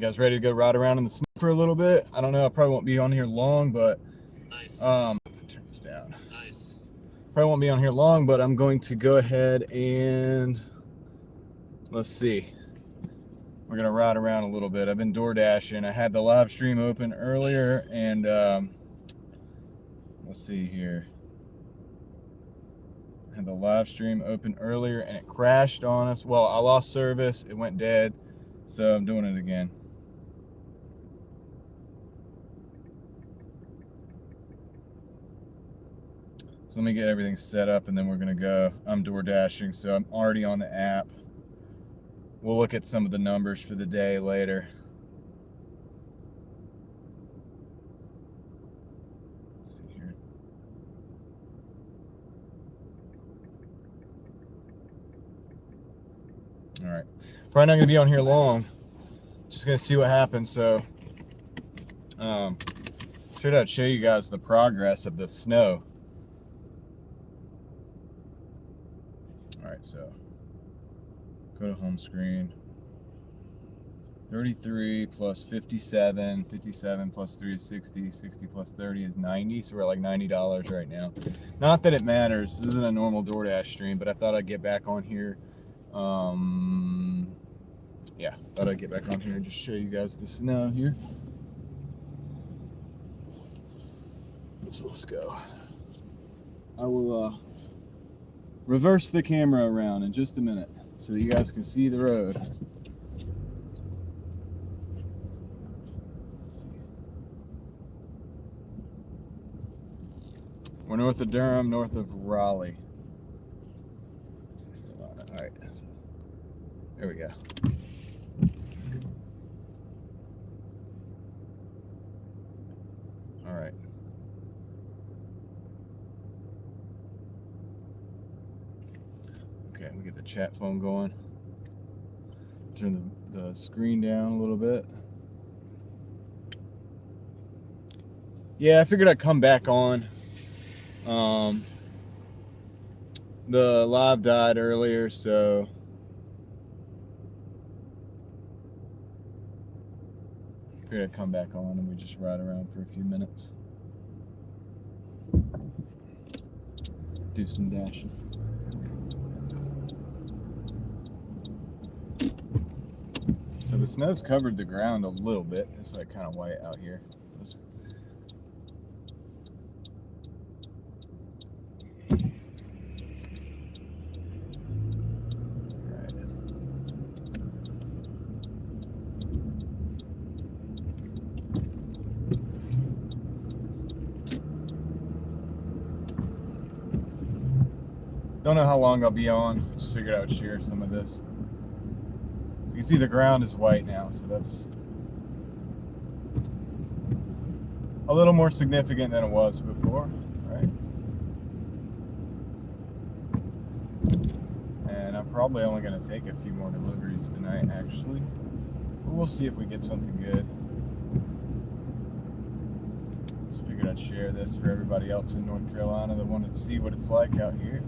You guys ready to go ride around in the snow for a little bit? I don't know. I probably won't be on here long, but turn this down. Probably won't be on here long, but I'm going to go ahead and let's see. We're gonna ride around a little bit. I've been Doordashing. I had the live stream open earlier, and let's see here. I had the live stream open earlier, and it crashed on us. Well, I lost service. It went dead, so I'm doing it again. So let me get everything set up, and then we're gonna go. I'm Doordashing, so I'm already on the app. We'll look at some of the numbers for the day later. Let's see here. All right, probably not gonna be on here long. Just gonna see what happens. So, figured I'd show you guys the progress of the snow. All right, so go to home screen. 33 plus 57, 57 plus 3 is 60, 60 plus 30 is 90, so we're at like $90 right now. Not that it matters, this isn't a normal DoorDash stream, but I thought I'd get back on here. Yeah, thought I'd get back on here and just show you guys the snow here. So let's go. I will reverse the camera around in just a minute so that you guys can see the road. We're north of Durham, north of Raleigh. All right, there we go. All right. Okay, we get the chat phone going. Turn the screen down a little bit. Yeah, I figured I'd come back on. The live died earlier, so figured I'd come back on and we just ride around for a few minutes. Do some dashing. So the snow's covered the ground a little bit. It's like kind of white out here. Don't know how long I'll be on. Just figured I would share some of this. So you can see the ground is white now, so that's a little more significant than it was before, right? And I'm probably only going to take a few more deliveries tonight, actually. But we'll see if we get something good. Just figured I'd share this for everybody else in North Carolina that wanted to see what it's like out here.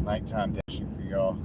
Nighttime dashing for y'all.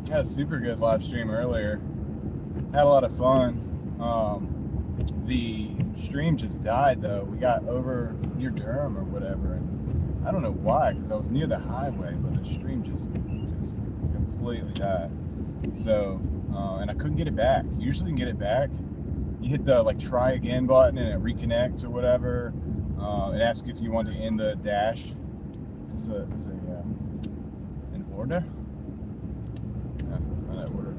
Had a super good live stream earlier. Had a lot of fun. The stream just died though. We got over near Durham or whatever, and I don't know why, because I was near the highway, but the stream just completely died. So, and I couldn't get it back. Usually you can get it back. You hit the like try again button and it reconnects or whatever. It asks if you want to end the dash. Is this an order? No, it's not an order.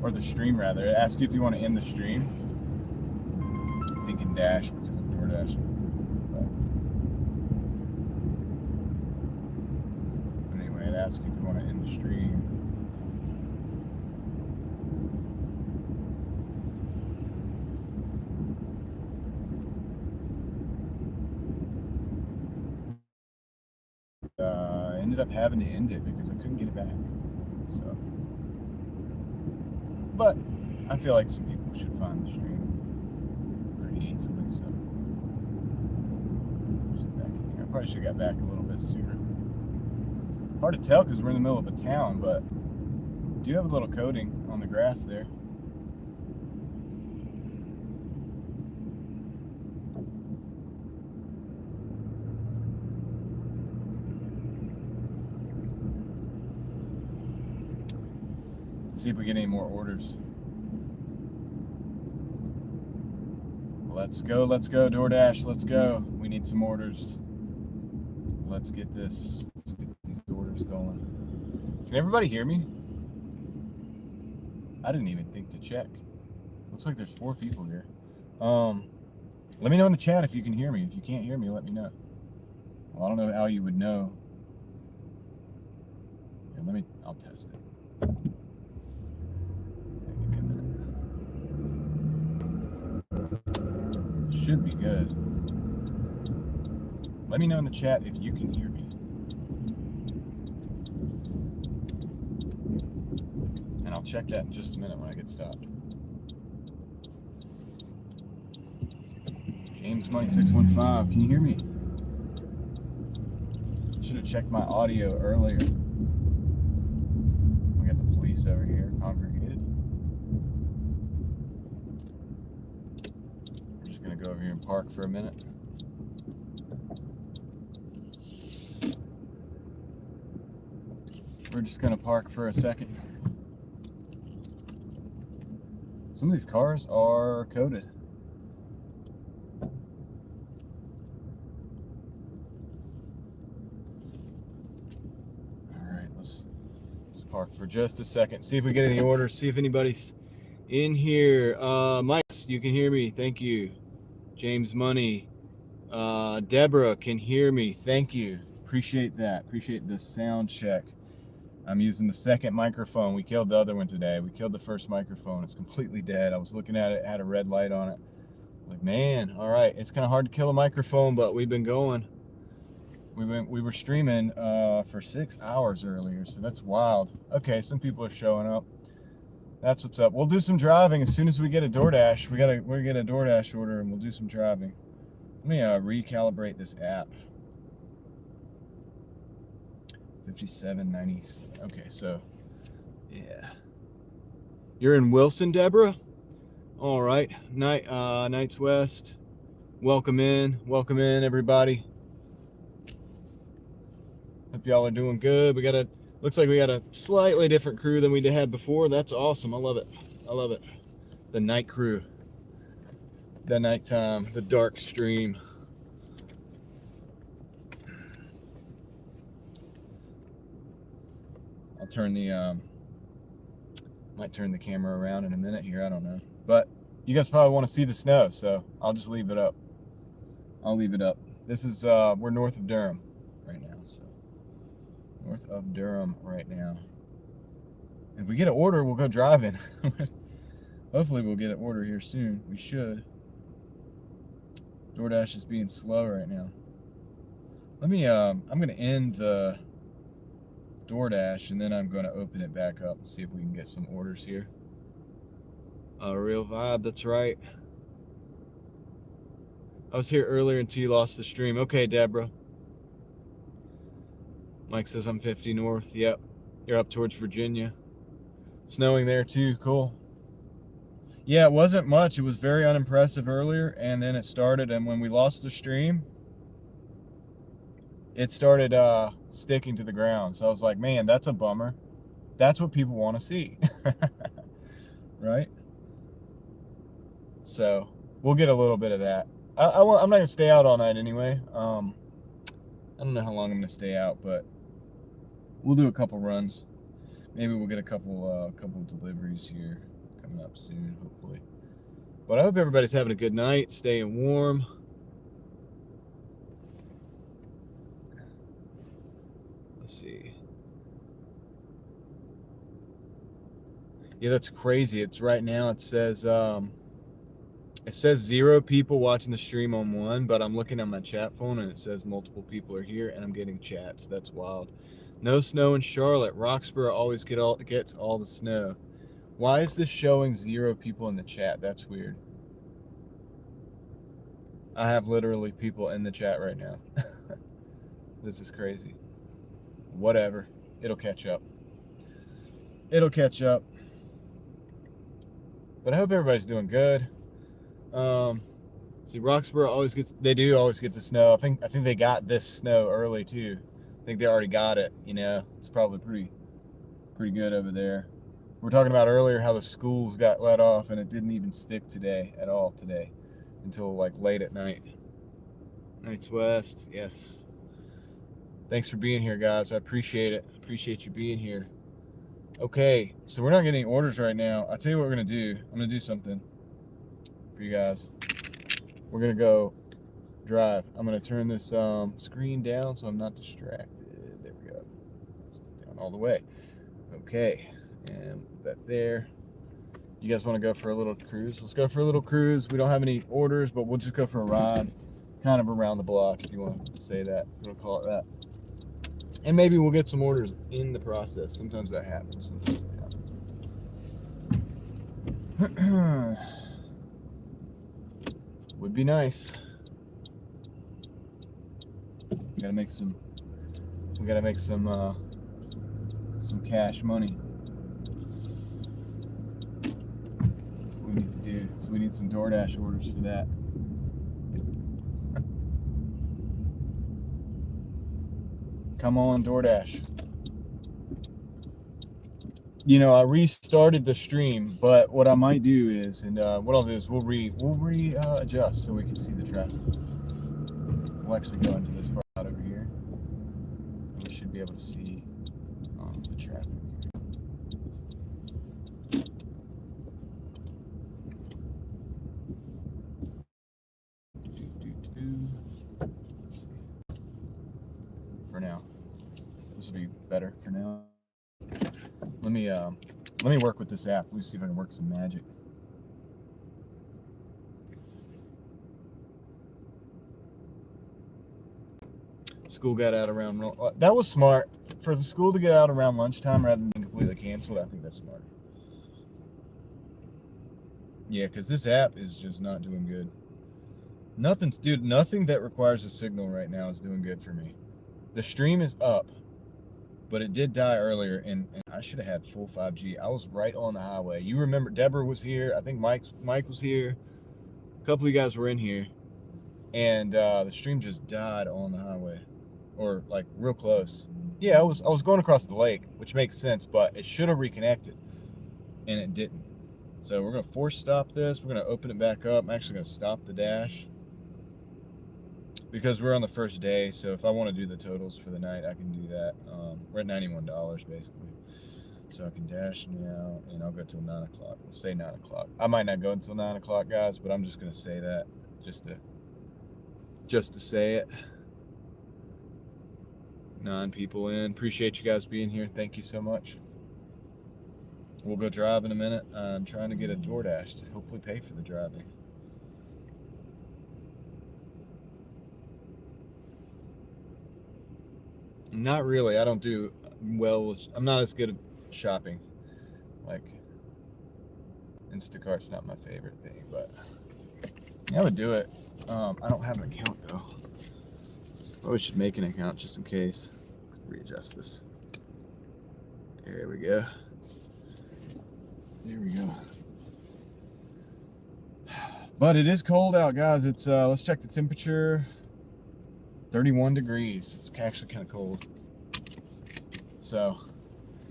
Or the stream rather. It asks you if you want to end the stream. I'm thinking dash because of Doordash. But anyway, it asks you if you want to end the stream. I ended up having to end it because I couldn't get it back. So, but I feel like some people should find the stream pretty easily. So, just back in here. I probably should have got back a little bit sooner. Hard to tell because we're in the middle of a town, but I do have a little coating on the grass there. See if we get any more orders. Let's go, Doordash, let's go. We need some orders. Let's get these orders going. Can everybody hear me? I didn't even think to check. Looks like there's 4 people here. Let me know in the chat if you can hear me. If you can't hear me, let me know. Well, I don't know how you would know. Here, I'll test it. Should be good. Let me know in the chat if you can hear me. And I'll check that in just a minute when I get stopped. James Money 615, can you hear me? Should have checked my audio earlier. We got the police over here congregated. Go over here and park for a minute. We're just gonna park for a second. Some of these cars are coated. All right, let's park for just a second. See if we get any orders. See if anybody's in here. Mike, you can hear me. Thank you. James Money, Deborah can hear me. Thank you. Appreciate that. Appreciate the sound check. I'm using the second microphone. We killed the other one today. We killed the first microphone. It's completely dead. I was looking at it, had a red light on it. Like, man, all right. It's kind of hard to kill a microphone, but we've been going. We were streaming for 6 hours earlier, so that's wild. Okay, some people are showing up. That's what's up. We'll do some driving as soon as we get a Doordash. We'll get a Doordash order and we'll do some driving. Let me recalibrate this app. 5790. Okay, so yeah. You're in Wilson, Deborah? All right. Knights West. Welcome in everybody. Hope y'all are doing good. Looks like we got a slightly different crew than we had before. That's awesome. I love it. I love it. The night crew. The nighttime. The dark stream. I'll turn might turn the camera around in a minute here. I don't know. But you guys probably want to see the snow, so I'll just leave it up. I'll leave it up. This is, we're north of Durham right now, so. North of Durham right now. If we get an order, we'll go driving. Hopefully we'll get an order here soon. We should. Doordash is being slow right now. Let me, I'm going to end the Doordash, and then I'm going to open it back up and see if we can get some orders here. A real vibe, that's right. I was here earlier until you lost the stream. Okay, Deborah. Mike says I'm 50 north. Yep. You're up towards Virginia. Snowing there too. Cool. Yeah, it wasn't much. It was very unimpressive earlier, and then it started, and when we lost the stream, it started sticking to the ground. So I was like, man, that's a bummer. That's what people want to see. Right? So we'll get a little bit of that. I'm not going to stay out all night anyway. I don't know how long I'm going to stay out, but we'll do a couple runs. Maybe we'll get a couple deliveries here coming up soon, hopefully. But I hope everybody's having a good night, staying warm. Let's see. Yeah, that's crazy. It's right now. It says 0 people watching the stream on one, but I'm looking at my chat phone and it says multiple people are here, and I'm getting chats. That's wild. No snow in Charlotte. Roxborough always gets all the snow. Why is this showing 0 people in the chat? That's weird. I have literally people in the chat right now. This is crazy. Whatever. It'll catch up. It'll catch up. But I hope everybody's doing good. See, Roxborough always gets the snow. I think they got this snow early too. I think they already got it, you know. It's probably pretty good over there. We were talking about earlier how the schools got let off, and it didn't even stick today at all today until like late at night. Nights West, yes. Thanks for being here, guys. I appreciate it. Appreciate you being here. Okay, so we're not getting any orders right now. I'll tell you what we're gonna do. I'm gonna do something for you guys. We're gonna go drive. I'm gonna turn this screen down so I'm not distracted. There we go. Down all the way. Okay, and put that there. You guys want to go for a little cruise? Let's go for a little cruise. We don't have any orders, but we'll just go for a ride, kind of around the block, if you want to say that. We'll call it that. And maybe we'll get some orders in the process. Sometimes that happens. Would be nice. We gotta make some cash money. That's what we need to do. So we need some Doordash orders for that. Come on, Doordash. You know, I restarted the stream, but what I might do is, and what I'll do is we'll readjust so we can see the traffic. We'll actually go into this part over here, and we should be able to see the traffic. Let's see. For now, this will be better for now. Let me work with this app. Let me see if I can work some magic. School got out around, that was smart. For the school to get out around lunchtime rather than completely canceled, I think that's smart. Yeah, because this app is just not doing good. Nothing that requires a signal right now is doing good for me. The stream is up, but it did die earlier, and I should have had full 5G. I was right on the highway. You remember Deborah was here. I think Mike was here. A couple of you guys were in here, and the stream just died on the highway, or like real close. Yeah, I was going across the lake, which makes sense, but it should have reconnected, and it didn't. So we're gonna force stop this. We're gonna open it back up. I'm actually gonna stop the dash because we're on the first day. So if I want to do the totals for the night, I can do that. We're at $91 basically, so I can dash now, and I'll go till 9 o'clock. We'll say 9 o'clock. I might not go until 9 o'clock, guys, but I'm just gonna say that just to say it. 9 people in. Appreciate you guys being here. Thank you so much. We'll go drive in a minute. I'm trying to get a Doordash to hopefully pay for the driving. Not really. I don't do well with, I'm not as good at shopping. Like, Instacart's not my favorite thing, but I would do it. I don't have an account though. Probably should make an account just in case. Readjust this. There we go. There we go. But it is cold out, guys. It's let's check the temperature. 31 degrees. It's actually kind of cold. So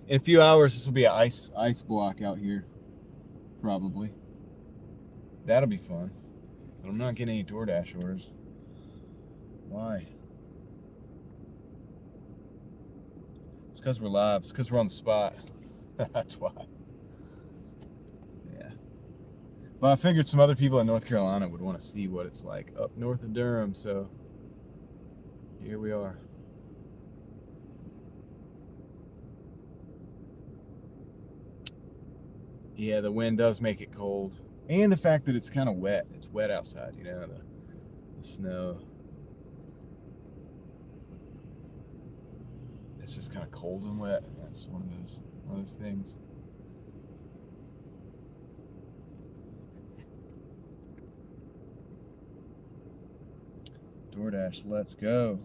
in a few hours, this will be an ice block out here, probably. That'll be fun. But I'm not getting any Doordash orders. Why? It's because we're live. It's because we're on the spot. That's why. Yeah. But I figured some other people in North Carolina would want to see what it's like up north of Durham, so here we are. Yeah, the wind does make it cold. And the fact that it's kind of wet. It's wet outside, you know, the snow. It's just kind of cold and wet. That's one of those things. Doordash, let's go.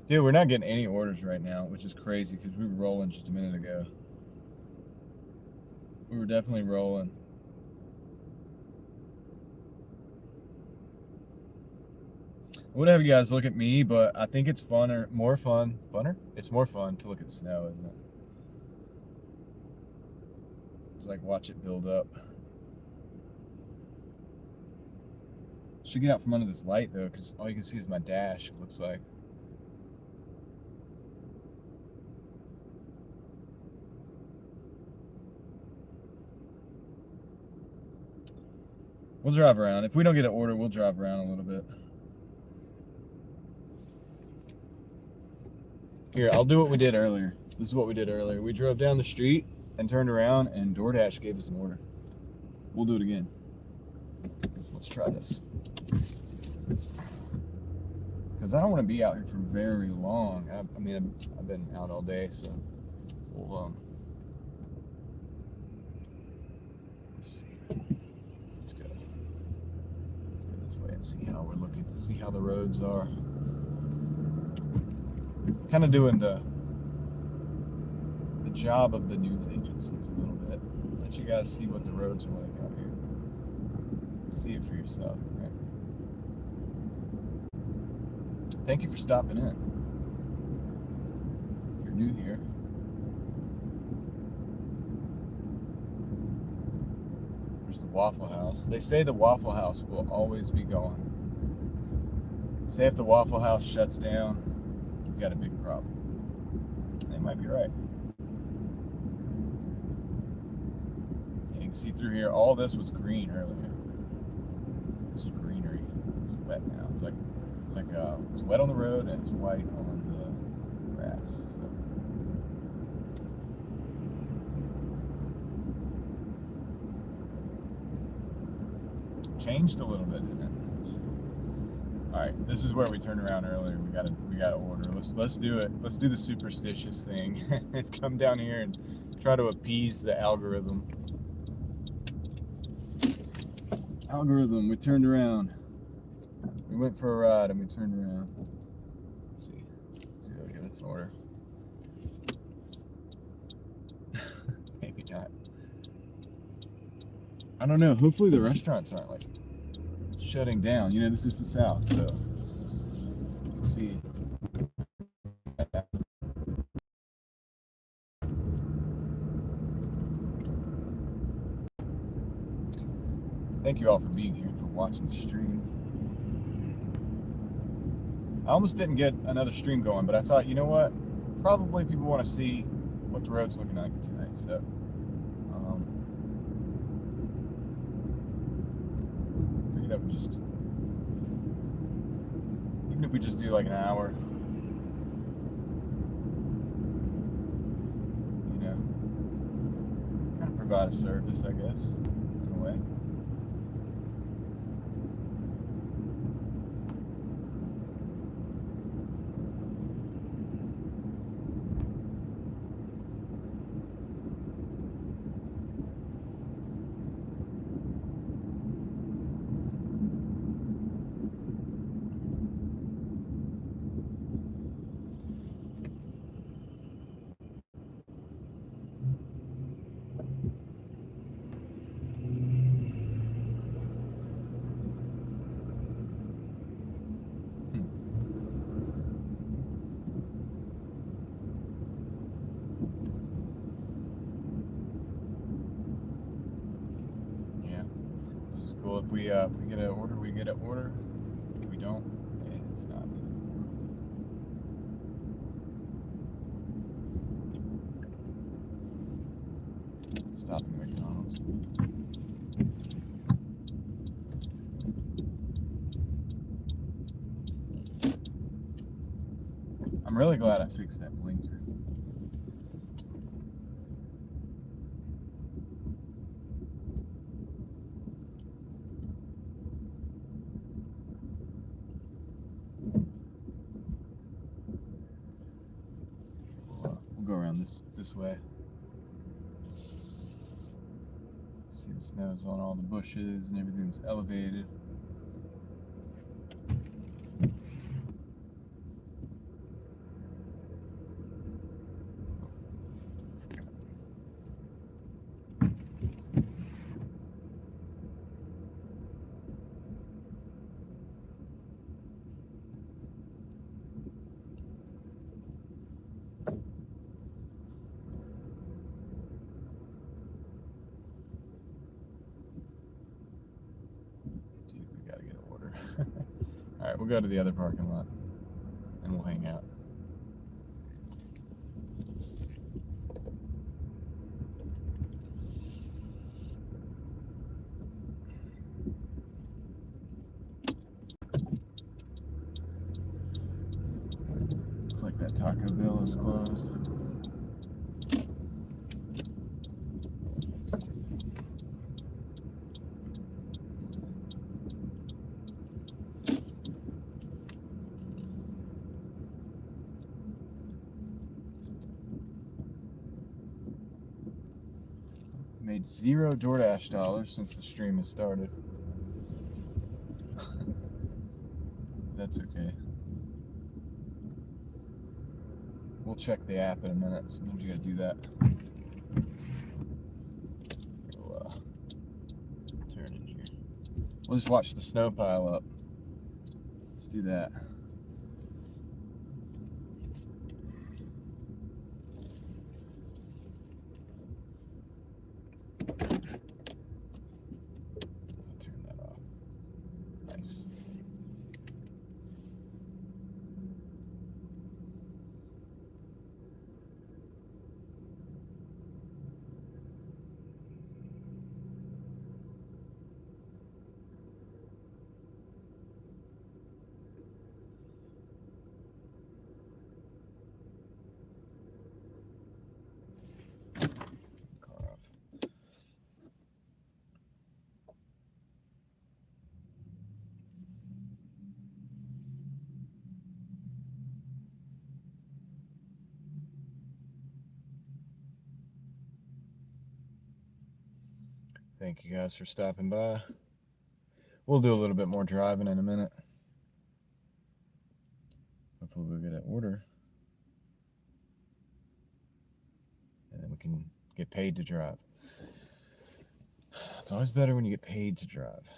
Dude, we're not getting any orders right now, which is crazy because we were rolling just a minute ago. We were definitely rolling. I would have you guys look at me, but I think it's funner. It's more fun to look at snow, isn't it? It's like watch it build up. Should get out from under this light though, because all you can see is my dash, it looks like. We'll drive around. If we don't get an order, we'll drive around a little bit. Here, I'll do what we did earlier. This is what we did earlier. We drove down the street and turned around, and Doordash gave us an order. We'll do it again. Let's try this. Because I don't want to be out here for very long. I mean, I've been out all day, so we'll, let's see. Let's go. Let's go this way and see how we're looking. See how the roads are. Kind of doing the job of the news agencies a little bit. Let you guys see what the roads are like out here. See it for yourself, right? Thank you for stopping in. If you're new here. There's the Waffle House. They say the Waffle House will always be going. Say if the Waffle House shuts down, you've got a big problem. They might be right. You can see through here, all this was green earlier. This is greenery. It's wet now. It's wet on the road and it's white on the grass. So. Changed a little bit, didn't it? All right, this is where we turned around earlier. We gotta order. Let's do it. Let's do the superstitious thing and come down here and try to appease the algorithm. Algorithm, we turned around. We went for a ride and we turned around. Let's see if we get this in order. Maybe not. I don't know. Hopefully the restaurants aren't like shutting down. You know, this is the South, so let's see. Thank you all for being here and for watching the stream. I almost didn't get another stream going, but I thought, you know what? Probably people want to see what the road's looking like tonight, so figured I would just, even if we just do like an hour, you know, kind of provide a service, I guess, in a way. So if we get an order, we get an order. If we don't, it's not. Stopping at McDonald's. I'm really glad I fixed that blinker. We'll go around this way. See, the snow's on all the bushes and everything's elevated. All right, we'll go to the other parking lot and we'll hang out. Looks like that Taco Bell is closed. Made $0 Doordash dollars since the stream has started. That's okay. We'll check the app in a minute. Sometimes you gotta do that. We'll turn in here. We'll just watch the snow pile up. Let's do that. Thank you guys for stopping by. We'll do a little bit more driving in a minute. Hopefully we'll get an order. And then we can get paid to drive. It's always better when you get paid to drive.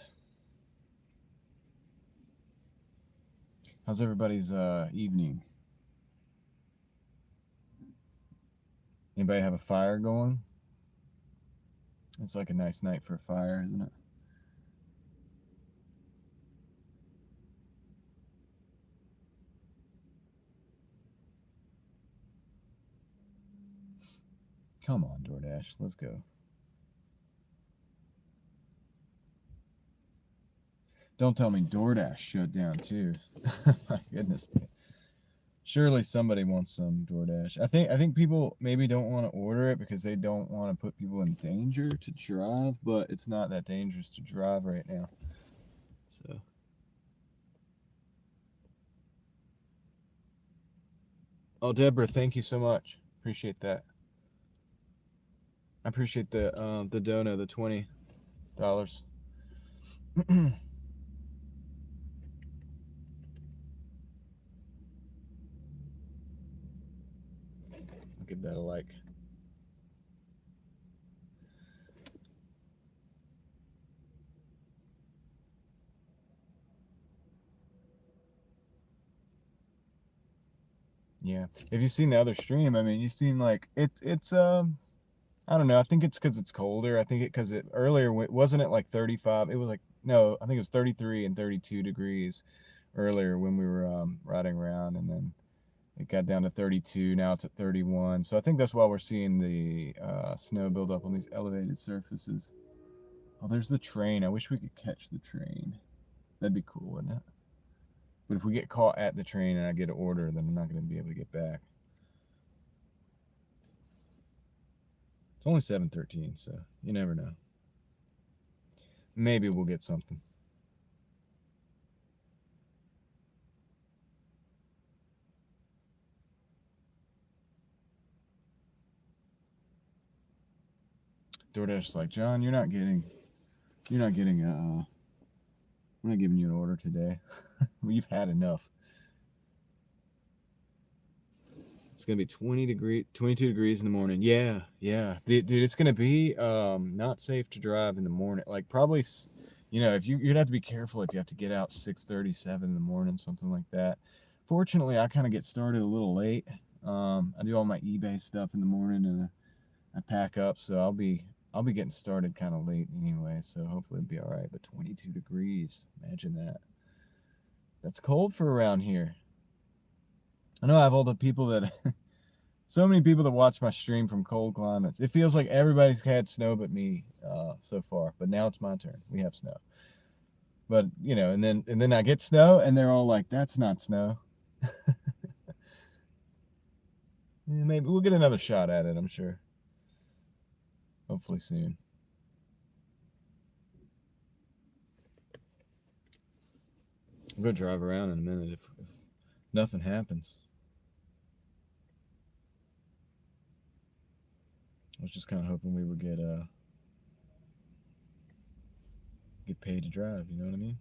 How's everybody's evening? Anybody have a fire going? It's like a nice night for a fire, isn't it? Come on, Doordash, let's go. Don't tell me Doordash shut down too. My goodness. Surely somebody wants some Doordash. I think people maybe don't want to order it because they don't want to put people in danger to drive, but it's not that dangerous to drive right now. So oh, Deborah, thank you so much. Appreciate that. I appreciate the dono, the $20. Give that a like. Yeah, if you've seen the other stream, I mean, you've seen like it's I don't know. I think it's because it's colder. I think because it earlier wasn't it like 35. It was like No, I think it was 33 and 32 degrees earlier when we were riding around, and then it got down to 32. Now it's at 31. So I think that's why we're seeing the snow build up on these elevated surfaces. Oh, there's the train. I wish we could catch the train. That'd be cool, wouldn't it? But if we get caught at the train and I get an order, then I'm not going to be able to get back. It's only 7:13, so you never know. Maybe we'll get something. Doordash is like, John, we're not giving you an order today. We've had enough. It's gonna be 22 degrees in the morning. Yeah, dude, it's gonna be not safe to drive in the morning. Like probably, if you'd have to be careful if you have to get out 6:37 in the morning, something like that. Fortunately, I kind of get started a little late. I do all my eBay stuff in the morning and I pack up, so I'll be getting started kind of late anyway. So hopefully it'll be all right. But 22 degrees, imagine that. That's cold for around here. I know I have all the people that, so many people that watch my stream from cold climates. It feels like everybody's had snow but me so far. But now it's my turn. We have snow. But and then I get snow, and they're all like, "That's not snow." Maybe we'll get another shot at it. I'm sure. Hopefully soon. I'm gonna drive around in a minute if nothing happens. I was just kind of hoping we would get paid to drive. You know what I mean?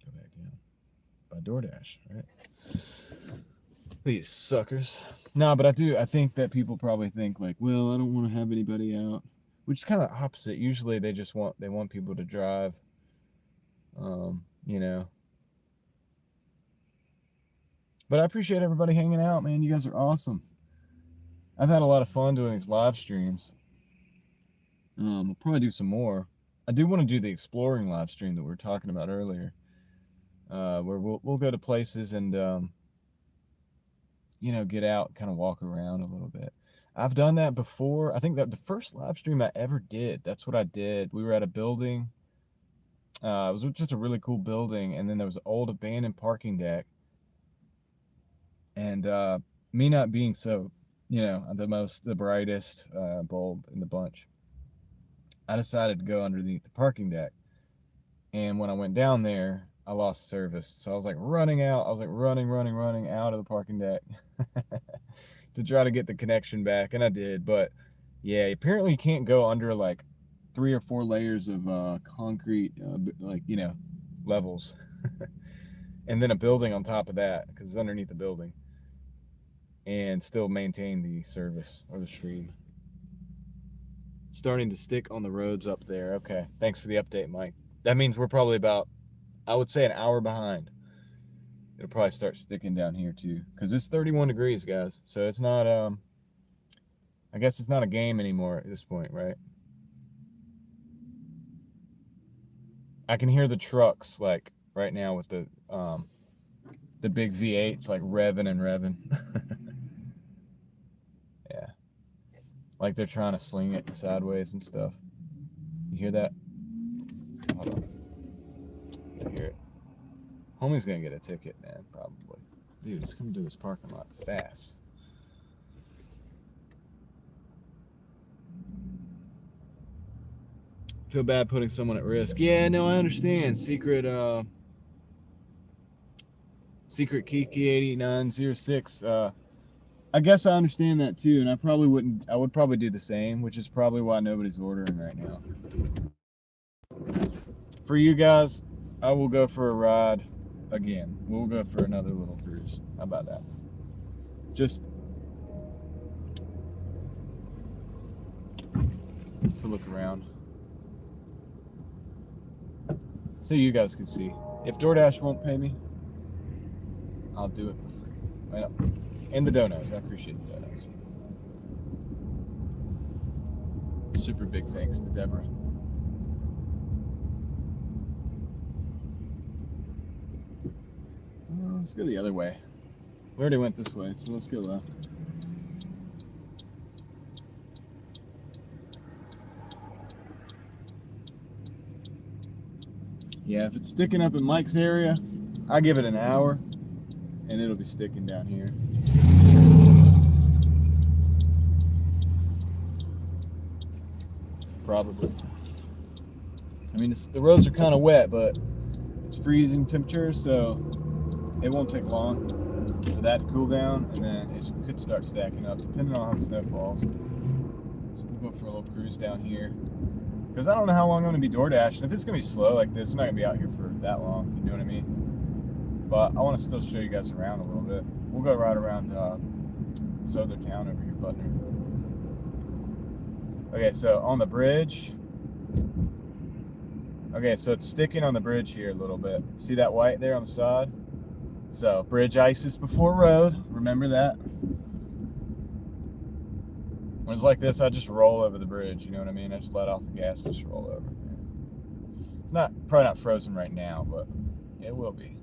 Go back down by Doordash, right? These suckers. No, but I think that people probably think like, well, I don't want to have anybody out, which is kind of opposite. Usually they want people to drive. But I appreciate everybody hanging out, man. You guys are awesome. I've had a lot of fun doing these live streams. I'll probably do some more. I do want to do the exploring live stream that we were talking about earlier, where we'll go to places and get out, kind of walk around a little bit. I've done that before. I think that the first live stream I ever did, that's what I did. We were at a building. It was just a really cool building, and then there was an old abandoned parking deck. And me not being so, the brightest bulb in the bunch, I decided to go underneath the parking deck. And when I went down there, I lost service. So I was like running out. I was like running out of the parking deck to try to get the connection back. And I did. But yeah, apparently you can't go under like 3 or 4 layers of concrete, levels. And then a building on top of that, because it's underneath the building. And still maintain the service or the stream. Starting to stick on the roads up there. Okay, thanks for the update, Mike. That means we're probably about, I would say, an hour behind. It'll probably start sticking down here too, because it's 31 degrees, guys. So it's not, I guess it's not a game anymore at this point, right? I can hear the trucks like right now with the big V8s like revving and revving. Yeah, like they're trying to sling it sideways and stuff. You hear that? Hold on. I hear it. Homie's gonna get a ticket, man, probably. Dude, it's coming to this parking lot fast. Feel bad putting someone at risk. Yeah, no, I understand. Secret Kiki 8906. I guess I understand that too, and I would probably do the same, which is probably why nobody's ordering right now. For you guys, I will go for a ride again. We'll go for another little cruise. How about that? Just to look around. So you guys can see. If DoorDash won't pay me, I'll do it for free. Right up. And the donos. I appreciate the donos. Super big thanks to Deborah. let's go the other way. We already went this way, so let's go left. Yeah, if it's sticking up in Mike's area, I give it an hour, and it'll be sticking down here. Probably. I mean, the roads are kind of wet, but it's freezing temperature, so it won't take long for that to cool down, and then it could start stacking up, depending on how the snow falls. So we'll go for a little cruise down here. Because I don't know how long I'm going to be Doordashing. If it's going to be slow like this, I'm not going to be out here for that long, you know what I mean? But I want to still show you guys around a little bit. We'll go right around this other town over here, Butner. Okay, so on the bridge. Okay, so it's sticking on the bridge here a little bit. See that white there on the side? So, bridge ice is before road. Remember that. When it's like this, I just roll over the bridge, you know what I mean? I just let off the gas, just roll over. It's probably not frozen right now, but it will be.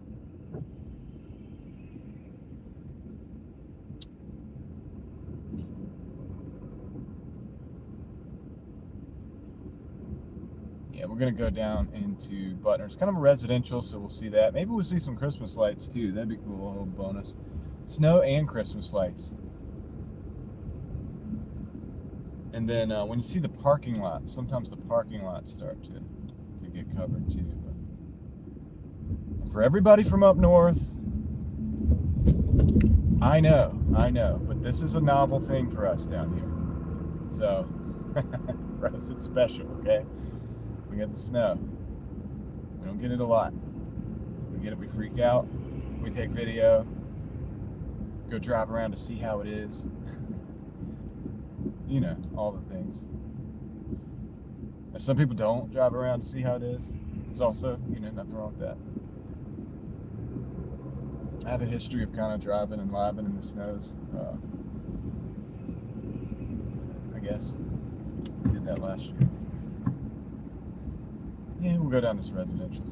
Yeah, we're gonna go down into Butner. It's kind of a residential, so we'll see that. Maybe we'll see some Christmas lights too. That'd be cool, a little bonus. Snow and Christmas lights. And then when you see the parking lots, sometimes the parking lots start to get covered too. But for everybody from up north, I know, but this is a novel thing for us down here. So, for us it's special, okay? We get the snow. We don't get it a lot. We get it, we freak out, we take video, go drive around to see how it is. You know, all the things. And some people don't drive around to see how it is. There's also, you know, nothing wrong with that. I have a history of kind of driving and living in the snows. I guess. Did that last year. Yeah, we'll go down this residential.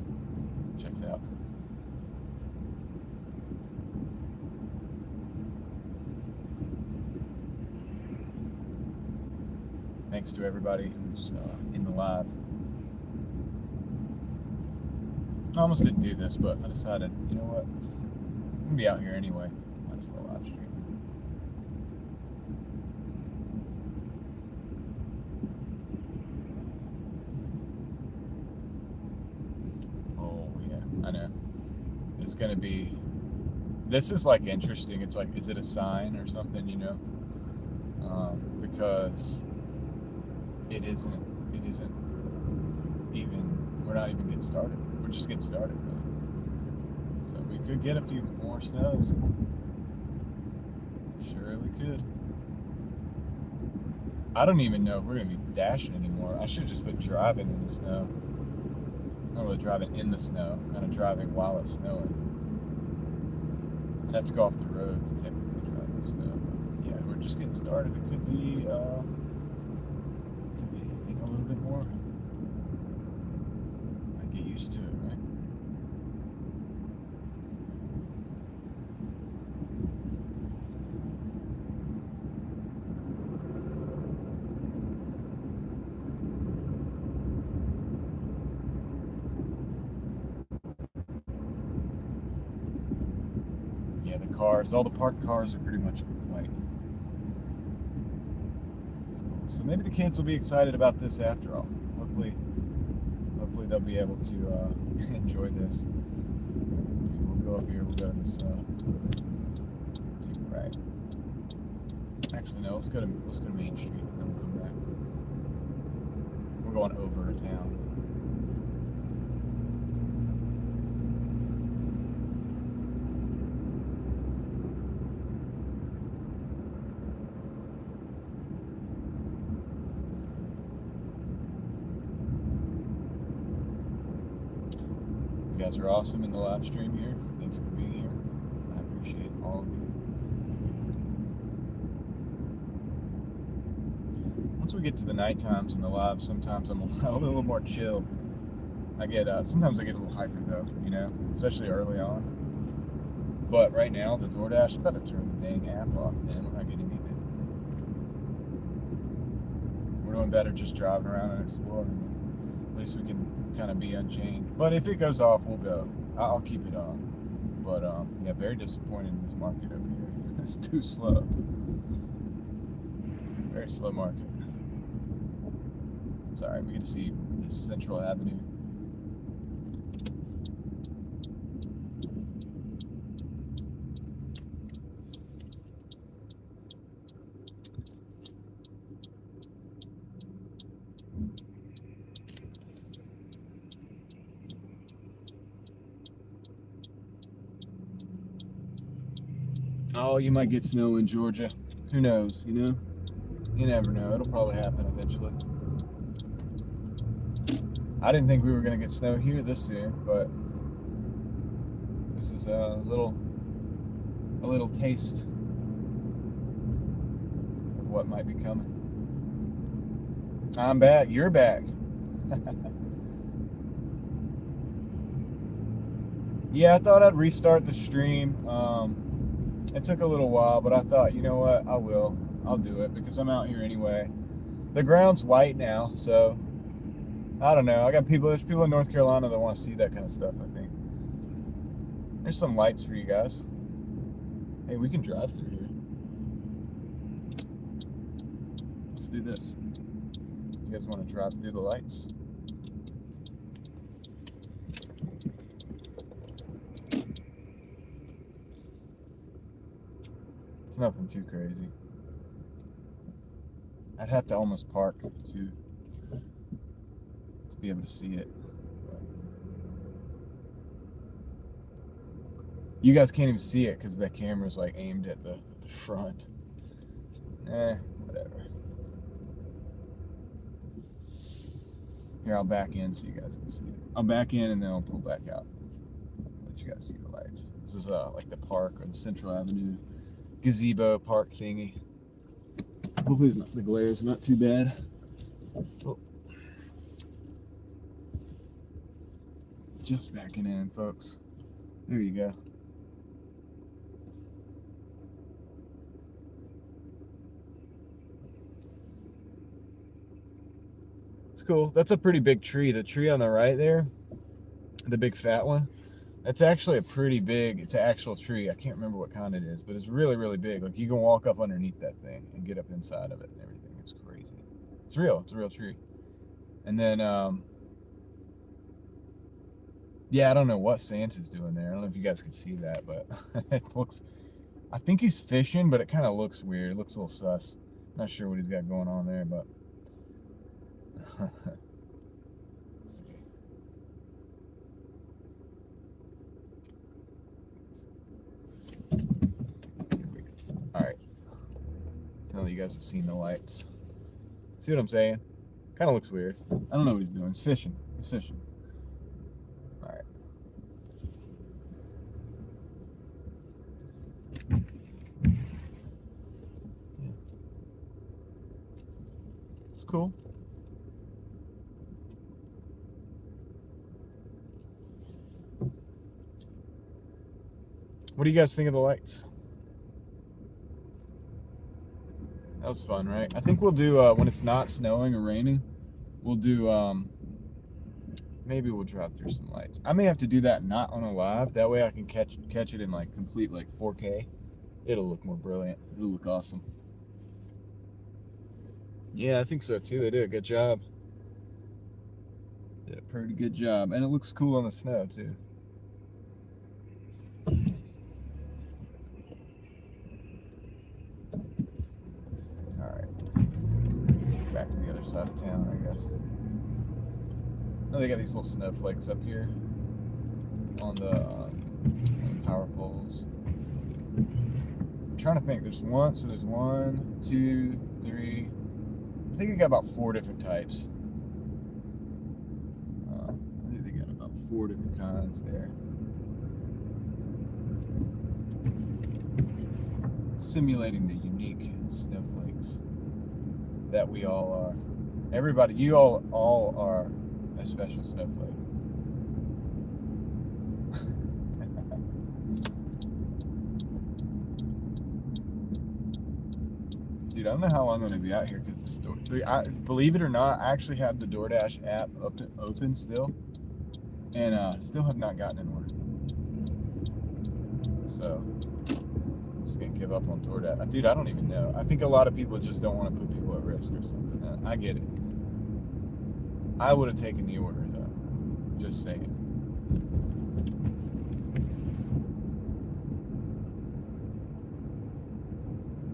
Check it out. Thanks to everybody who's in the live. I almost didn't do this, but I decided, you know what? I'm going to be out here anyway. Might as well live stream. Oh, yeah, I know. It's going to be... This is, like, interesting. It's like, is it a sign or something, you know? Because... It isn't even, we're not even getting started. We're just getting started, really. So we could get a few more snows. Sure we could. I don't even know if we're going to be dashing anymore. I should just put driving in the snow. Not really driving in the snow, kind of driving while it's snowing. I'd have to go off the road to technically drive in the snow. But yeah, we're just getting started. It could be getting a little bit more. I get used to it, right? Yeah, the cars, all the parked cars are pretty much white. That's cool. So maybe the kids will be excited about this after all. Hopefully they'll be able to enjoy this. We'll go up here. We'll go to this. Take a right. Actually, no. Let's go to Main Street, and then we'll come back. We're going over a town. You guys are awesome in the live stream here. Thank you for being here. I appreciate all of you. Once we get to the night times in the live, sometimes I'm a little more chill. I get sometimes I get a little hyper though, you know, especially early on. But right now, the Doordash, I'm about to turn the dang app off, man. We're not getting anything. We're doing better just driving around and exploring. At least we can kind of be unchained. But if it goes off, we'll go. I'll keep it on. But yeah, very disappointed in this market over here. It's too slow. Very slow market. Sorry, we get to see this Central Avenue. Oh, you might get snow in Georgia. Who knows, you know? You never know. It'll probably happen eventually. I didn't think we were going to get snow here this soon, but this is a little taste of what might be coming. I'm back. You're back. Yeah, I thought I'd restart the stream. It took a little while, but I thought, you know what, I'll do it because I'm out here anyway. The ground's white now, so I don't know. There's people in North Carolina that want to see that kind of stuff, I think. There's some lights for you guys. Hey, we can drive through here. Let's do this. You guys want to drive through the lights? It's nothing too crazy. I'd have to almost park to be able to see it. You guys can't even see it because the camera's like aimed at the front. Whatever. Here, I'll back in so you guys can see it. I'll back in and then I'll pull back out. Let you guys see the lights. This is like the park or the Central Avenue gazebo park thingy. Hopefully the glare's not too bad. Oh. Just backing in, folks. There you go. It's cool. That's a pretty big tree. The tree on the right there, the big fat one, that's actually a pretty big, it's an actual tree. I can't remember what kind it is, but it's really, really big. Like you can walk up underneath that thing and get up inside of it and everything. It's crazy. It's real. It's a real tree. And then, yeah, I don't know what Santa's doing there. I don't know if you guys can see that, but it looks, I think he's fishing, but it kind of looks weird. It looks a little sus. Not sure what he's got going on there, but let's see. All right. So now that you guys have seen the lights, see what I'm saying? Kind of looks weird. I don't know what he's doing. He's fishing. He's fishing. All right. Yeah. It's cool. What do you guys think of the lights? That was fun, right? I think we'll do, when it's not snowing or raining, we'll do, maybe we'll drive through some lights. I may have to do that not on a live. That way I can catch it in like complete like 4K. It'll look more brilliant. It'll look awesome. Yeah, I think so too. They did a good job. Did a pretty good job. And it looks cool on the snow too. Back to the other side of town, I guess. Oh, they got these little snowflakes up here on the power poles. I'm trying to think. There's one, 2, 3. I think they got about 4 different types. I think they got about 4 different kinds there. Simulating the unique snowflakes that we all are. Everybody, you all are a special snowflake. Dude, I don't know how long I'm going to be out here because the store, believe it or not, I actually have the Doordash app open still, and still have not gotten an order. So, I'm just going to give up on Doordash. Dude, I don't even know. I think a lot of people just don't want to put people at risk or something. I get it. I would have taken the order, though. Just saying.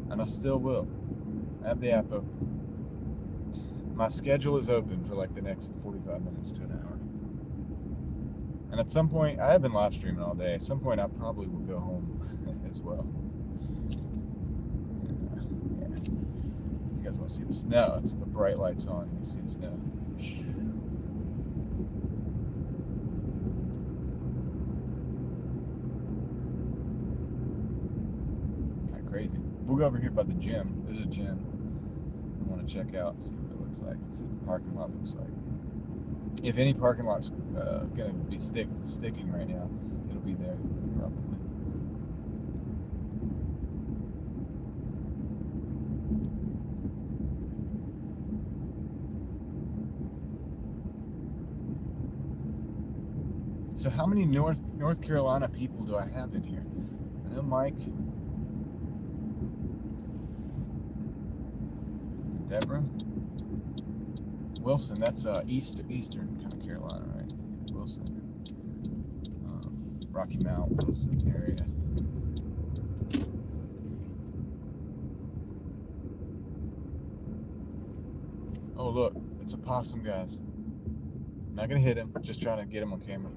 And I still will. I have the app open. My schedule is open for like the next 45 minutes to an hour. And at some point, I have been live streaming all day. At some point, I probably will go home as well. Yeah. So you guys want to see the snow? Let's put bright lights on. You can see the snow. Kind of crazy. We'll go over here by the gym. There's a gym I want to check out and see what it looks like. See what the parking lot looks like. If any parking lot's going to be sticking right now, it'll be there, probably. So how many North Carolina people do I have in here? I know Mike. Deborah. Wilson, that's eastern kind of Carolina, right? Wilson. Rocky Mount, Wilson area. Oh, look, it's a possum, guys. I'm not going to hit him, just trying to get him on camera.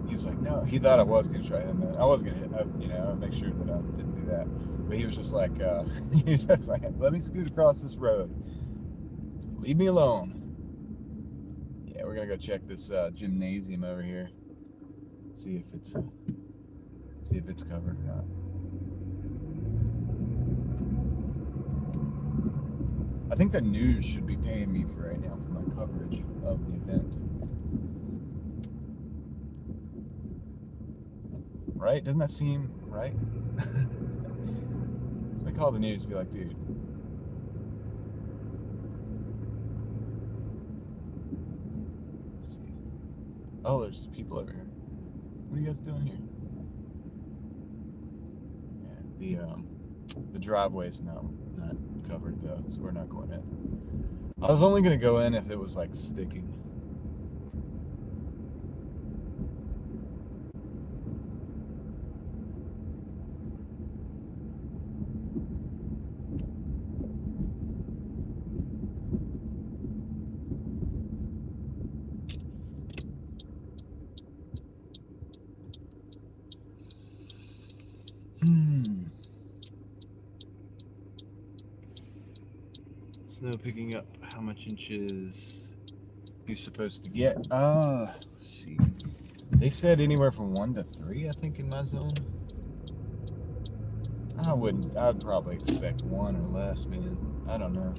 He's like, no, he thought I was going to try him. I was going to hit, I'd make sure that I didn't do that. But he was just like, he was just like, let me scoot across this road. Just leave me alone. Yeah, we're going to go check this gymnasium over here. See if it's covered or not. I think the news should be paying me for right now for my coverage of the event. Right? Doesn't that seem right? So we call the news and be like, dude. Let's see. Oh, there's people over here. What are you guys doing here? Yeah, the driveway's not covered though, so we're not going in. I was only gonna go in if it was like sticking. Snow picking up. How much inches you supposed to get? Let's see. They said anywhere from 1 to 3, I think, in my zone. I'd probably expect 1 or less, man. I don't know.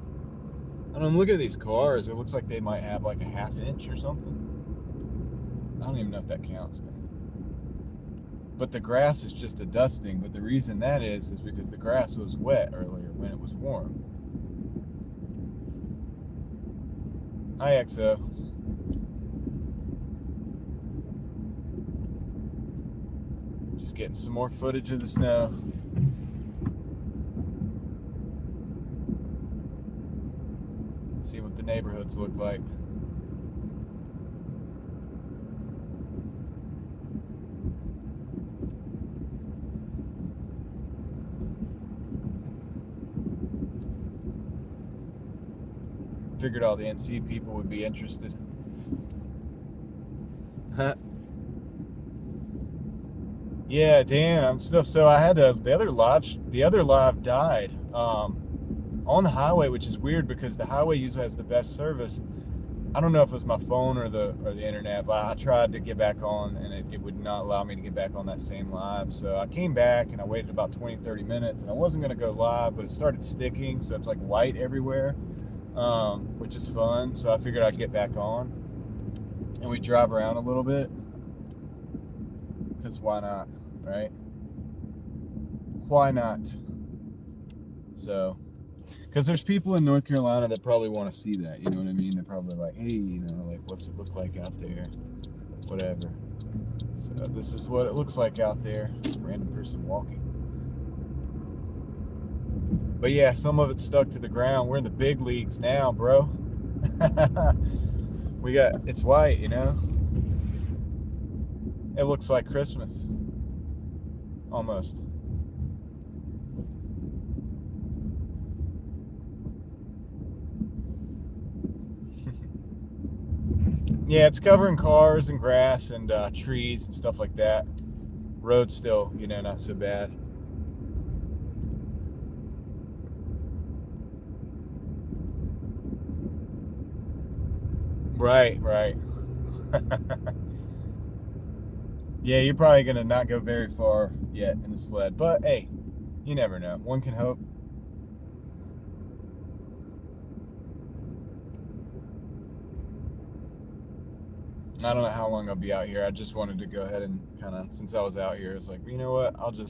I'm looking at these cars. It looks like they might have like a ½ inch or something. I don't even know if that counts, man. But the grass is just a dusting. But the reason that is because the grass was wet earlier when it was warm. Hi, EXO. Just getting some more footage of the snow. See what the neighborhoods look like. Figured all the NC people would be interested. Huh? Yeah, Dan, I'm still. So I had the other live died on the highway, which is weird because the highway usually has the best service. I don't know if it was my phone or the internet, but I tried to get back on and it would not allow me to get back on that same live. So I came back and I waited about 20-30 minutes and I wasn't going to go live, but it started sticking, so it's like white everywhere. Which is fun, so I figured I'd get back on and we drive around a little bit because why not, right? why not? So, because there's people in North Carolina that probably want to see that, you know what I mean? They're probably like, hey, you know, like, what's it look like out there? Whatever. So this is what it looks like out there. Random person walking. But yeah, some of it's stuck to the ground. We're in the big leagues now, bro. It's white, you know? It looks like Christmas. Almost. Yeah, it's covering cars and grass and trees and stuff like that. Road's still, you know, not so bad. Right. Yeah, you're probably going to not go very far yet in the sled. But, hey, you never know. One can hope. I don't know how long I'll be out here. I just wanted to go ahead and kind of, since I was out here, it's like, you know what? I'll do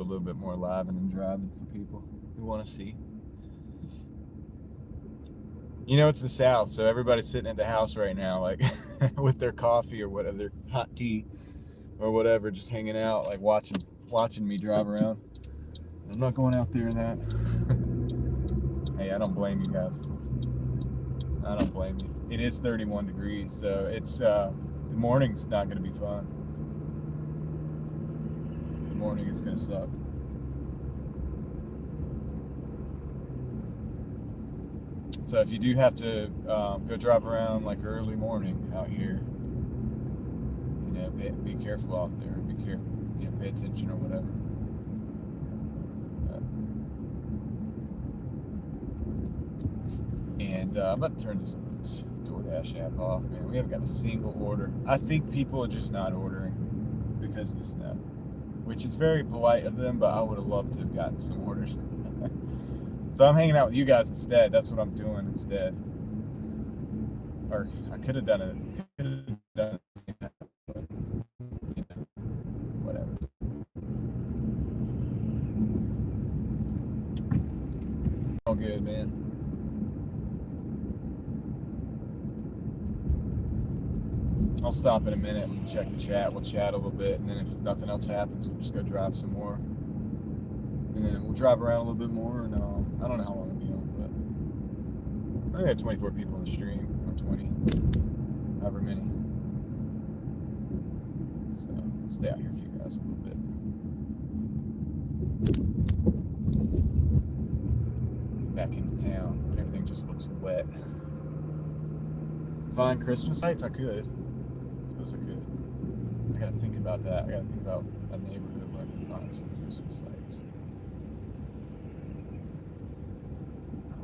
a little bit more living and driving for people who want to see. You know, it's the South, so everybody's sitting at the house right now, like with their coffee or whatever, their hot tea or whatever, just hanging out, like watching me drive around. I'm not going out there in that. Hey, I don't blame you guys. I don't blame you. It is 31 degrees, so it's the morning's not going to be fun. The morning is going to suck. So if you do have to go drive around like early morning out here, you know, be careful out there. Be careful, you know, pay attention or whatever. And I'm about to turn this Doordash app off, man. We haven't got a single order. I think people are just not ordering because of the snow, which is very polite of them, but I would have loved to have gotten some orders. So I'm hanging out with you guys instead. That's what I'm doing instead. Or I could have done it. Whatever. All good, man. I'll stop in a minute and check the chat. We'll chat a little bit, and then if nothing else happens, we'll just go drive some more. And then we'll drive around a little bit more, and I don't know how long it'll be on, but I think I had 24 people in the stream, or 20, however many. So I'll stay out here for you guys a little bit. Back into town. Everything just looks wet. Find Christmas lights? I could. I suppose I could. I gotta think about that. I gotta think about a neighborhood where I can find some Christmas lights.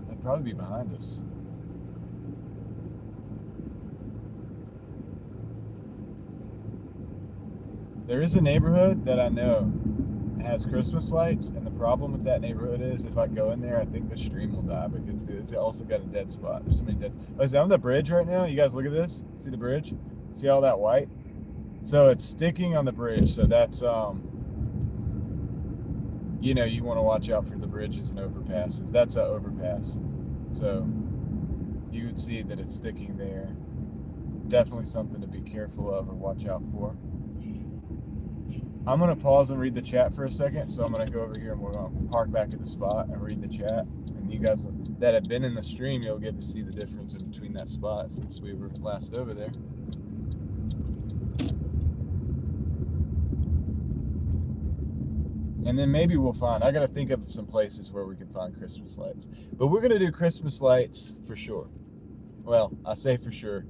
They'd probably be behind us. There is a neighborhood that I know has Christmas lights, and the problem with that neighborhood is if I go in there, I think the stream will die because dude, it's also got a dead spot. There's so many dead. Oh, is that on the bridge right now? You guys look at this. See the bridge? See all that white? So it's sticking on the bridge. So that's you know, you want to watch out for the bridges and overpasses. That's an overpass. So you would see that it's sticking there. Definitely something to be careful of or watch out for. I'm going to pause and read the chat for a second. So I'm going to go over here and we're going to park back at the spot and read the chat. And you guys that have been in the stream, you'll get to see the difference in between that spot since we were last over there. And then maybe we'll find, I got to think of some places where we can find Christmas lights. But we're going to do Christmas lights for sure. Well, I say for sure.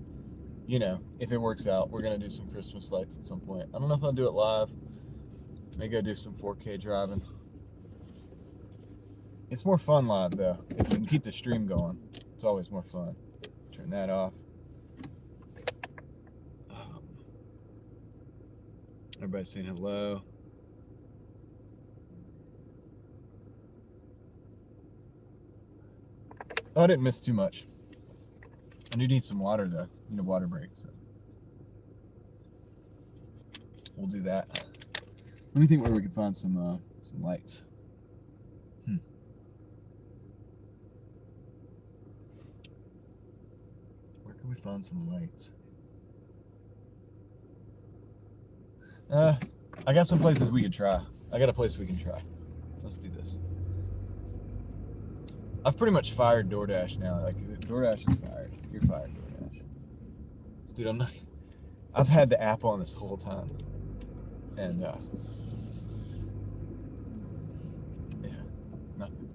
You know, if it works out, we're going to do some Christmas lights at some point. I don't know if I'll do it live. Maybe go do some 4K driving. It's more fun live, though. If you can keep the stream going, it's always more fun. Turn that off. Everybody's saying hello. Oh, I didn't miss too much. I do need some water, though. I need a water break, so we'll do that. Let me think where we can find some lights. Where can we find some lights? I got some places we can try. I got a place we can try. Let's do this. I've pretty much fired Doordash now. Like, Doordash is fired. You're fired, Doordash. Dude, I'm not. I've had the app on this whole time, and yeah, nothing.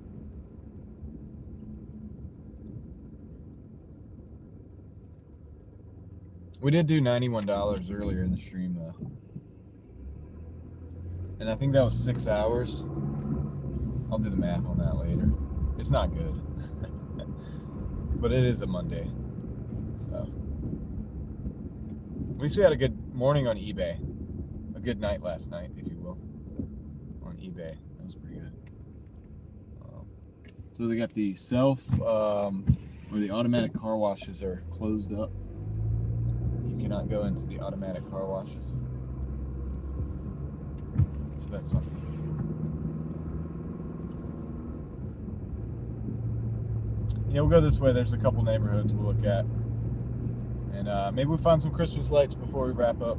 We did do $91 earlier in the stream though, and I think that was 6 hours. I'll do the math on that later. It's not good, but it is a Monday, so at least we had a good morning on eBay. A good night last night, if you will, on eBay. That was pretty good. So they got the where the automatic car washes are closed up. You cannot go into the automatic car washes. So that's something. Yeah, we'll go this way. There's a couple neighborhoods we'll look at. And maybe we'll find some Christmas lights before we wrap up.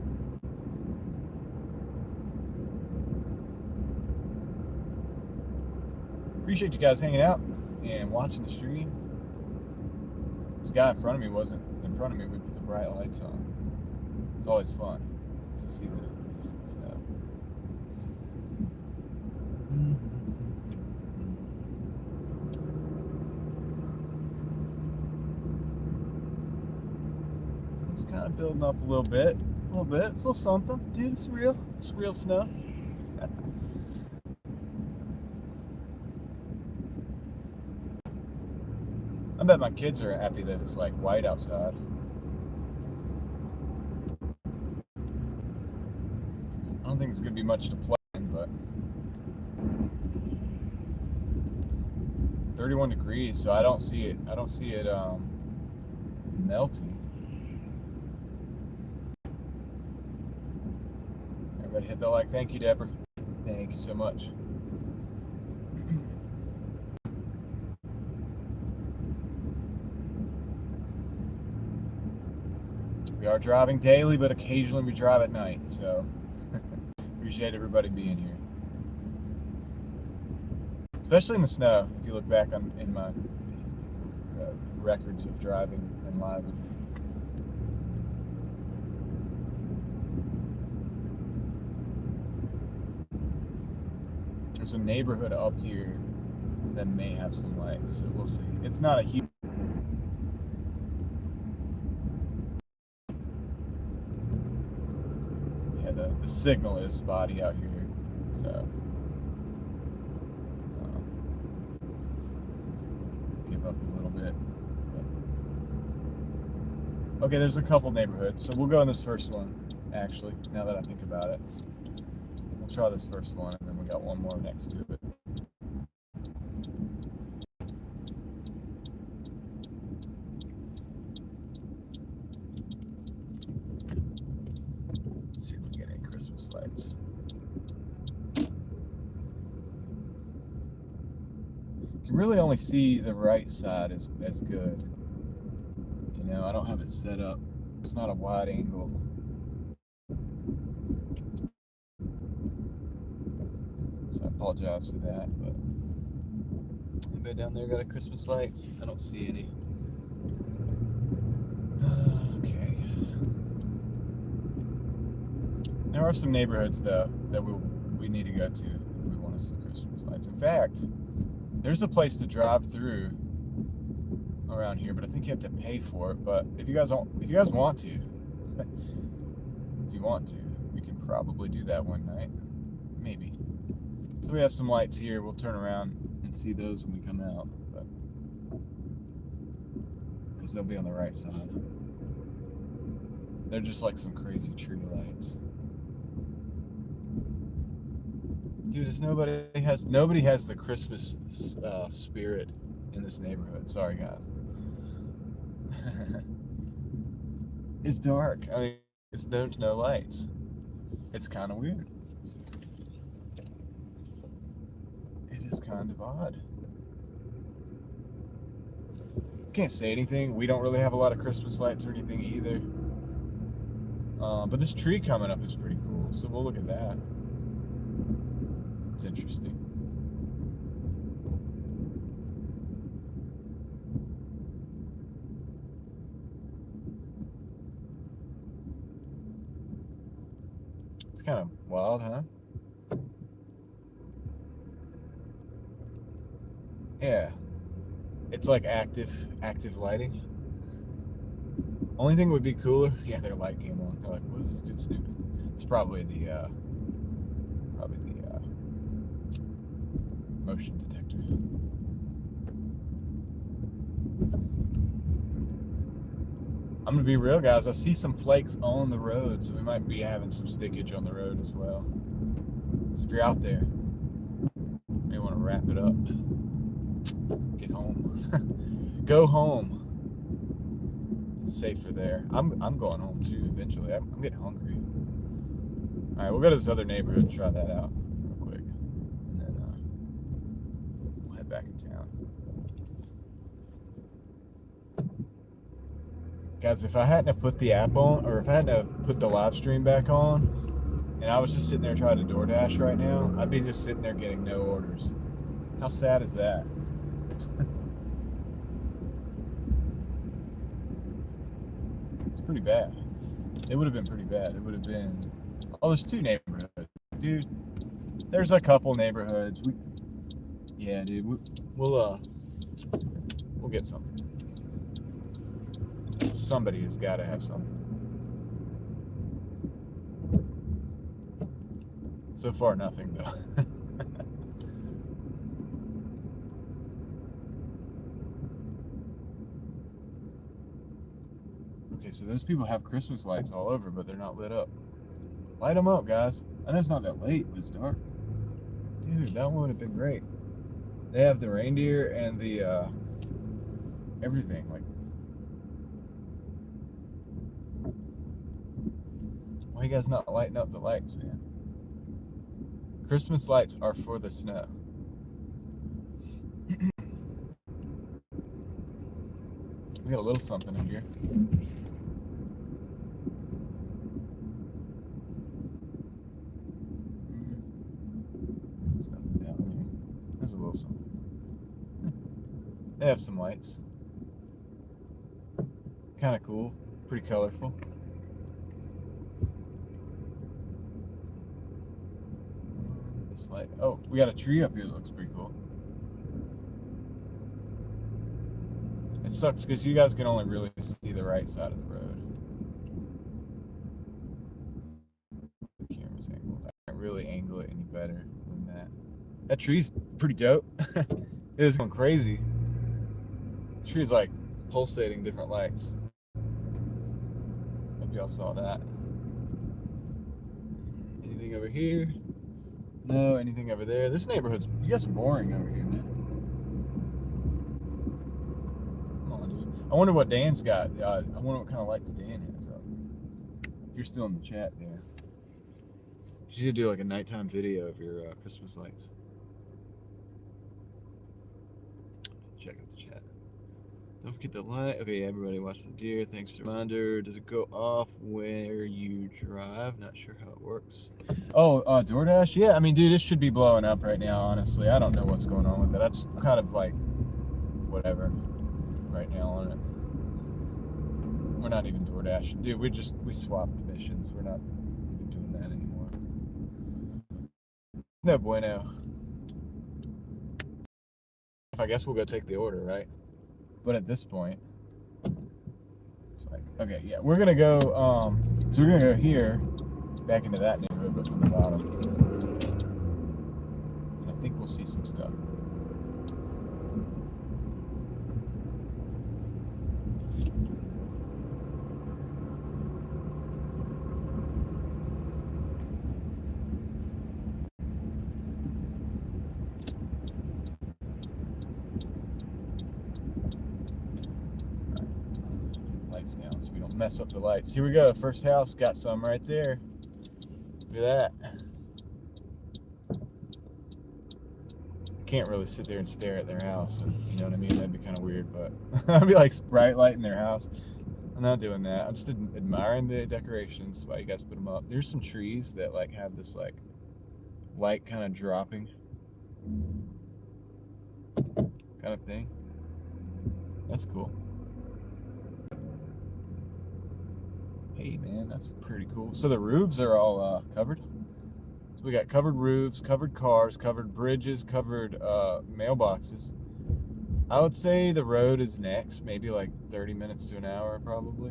Appreciate you guys hanging out and watching the stream. This guy in front of me wasn't in front of me. We put the bright lights on. It's always fun to see the snow. It's kind of building up a little bit. It's a little bit. It's a little something. Dude, it's real. It's real snow. I bet my kids are happy that it's like white outside. I don't think it's gonna be much to play in, but 31 degrees, so I don't see it melting. Everybody hit the like. Thank you, Deborah. Thank you so much. We are driving daily, but occasionally we drive at night, so appreciate everybody being here. Especially in the snow, if you look back in my records of driving and live. There's a neighborhood up here that may have some lights, so we'll see. It's not a huge... Yeah, the signal is spotty out here, so... give up a little bit. But... Okay, there's a couple neighborhoods, so we'll go in this first one, actually, now that I think about it. We'll try this first one, and then we got one more next to it. Let's see if we get any Christmas lights. You can really only see the right side as good. You know, I don't have it set up. It's not a wide angle. So I apologize for that, but anybody down there got a Christmas lights? I don't see any. Okay. There are some neighborhoods though that we need to go to if we want to see Christmas lights. In fact, there's a place to drive through around here, but I think you have to pay for it. But if you guys want to, we can probably do that one night, maybe. So we have some lights here. We'll turn around and see those when we come out, but because they'll be on the right side. They're just like some crazy tree lights. Dude, nobody has the Christmas spirit in this neighborhood. Sorry, guys. It's dark. I mean, there's no lights. It's kind of weird. is kind of odd. Can't say anything. We don't really have a lot of Christmas lights or anything either. But this tree coming up is pretty cool, so we'll look at that. It's interesting. It's kind of wild, huh? Yeah. It's like active lighting. Only thing would be cooler, yeah, their light came on. They're like, what is this dude snooping? It's probably the motion detector. I'm gonna be real, guys. I see some flakes on the road, so we might be having some stickage on the road as well. So if you're out there, you may want to wrap it up. Get home. Go home. It's safer there. I'm going home too eventually. I'm getting hungry. All right, we'll go to this other neighborhood and try that out real quick, and then we'll head back in town. Guys, if I hadn't have put the app on, or if I hadn't have put the live stream back on, and I was just sitting there trying to Doordash right now, I'd be just sitting there getting no orders. How sad is that? It's pretty bad. It would have been pretty bad. It would have been... Oh, there's two neighborhoods. Dude, there's a couple neighborhoods. Yeah, dude, we'll get something. Somebody has got to have something. So far, nothing, though. Okay, so those people have Christmas lights all over, but they're not lit up. Light them up, guys. I know it's not that late, but it's dark. Dude, that one would have been great. They have the reindeer and the, everything. Like, why are you guys not lighting up the lights, man? Christmas lights are for the snow. We got a little something in here. There's nothing down there. There's a little something. They have some lights. Kind of cool. Pretty colorful. This light. Oh, we got a tree up here that looks pretty cool. It sucks because you guys can only really see the right side of the road. The camera's angled. I can't really angle it any better than that. That tree's pretty dope. It is going crazy. The tree's like pulsating different lights. Hope y'all saw that. Anything over here? No. Anything over there? This neighborhood's, you guys are boring over here, man. I wonder what Dan's got. I wonder what kind of lights Dan has up. If you're still in the chat, Dan. You should do like a nighttime video of your Christmas lights. Check out the chat. Don't forget the light. Okay, everybody watch the deer. Thanks for the reminder. Does it go off where you drive? Not sure how it works. Oh, Doordash? Yeah, I mean, dude, it should be blowing up right now, honestly. I don't know what's going on with it. I just kind of like, whatever. Right now on it. We're not even Doordashing. Dude, we swapped missions. We're not even doing that anymore. No bueno. I guess we'll go take the order, right? But at this point, it's like, okay, yeah, we're gonna go, so we're gonna go here, back into that neighborhood, but from the bottom. And I think we'll see some stuff. Down so we don't mess up the lights. Here we go. First house, got some right there. Look at that. can't really sit there and stare at their house. And, you know what I mean? That'd be kind of weird, but I'd be like bright light in their house. I'm not doing that. I'm just admiring the decorations while you guys put them up. There's some trees that like have this like light kind of dropping kind of thing. That's cool. Hey man, that's pretty cool. So the roofs are all covered. So we got covered roofs, covered cars, covered bridges, covered mailboxes. I would say the road is next, maybe like 30 minutes to an hour probably,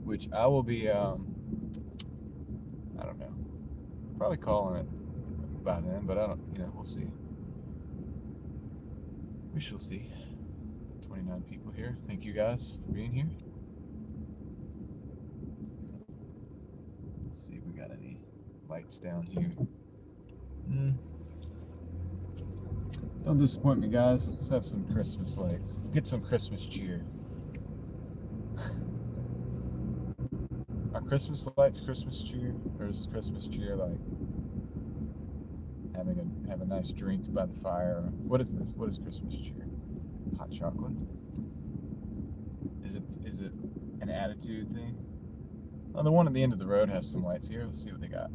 which I will be, I don't know, probably calling it by then, but I don't, we'll see. We shall see. 29 people here. Thank you guys for being here. Let's see if we got any lights down here. Don't disappoint me, guys. Let's have some Christmas lights. Let's get some Christmas cheer. Are Christmas lights Christmas cheer? Or is Christmas cheer like have a nice drink by the fire? What is this? What is Christmas cheer? Hot chocolate? Is it an attitude thing? Oh, the one at the end of the road has some lights here. Let's see what they got.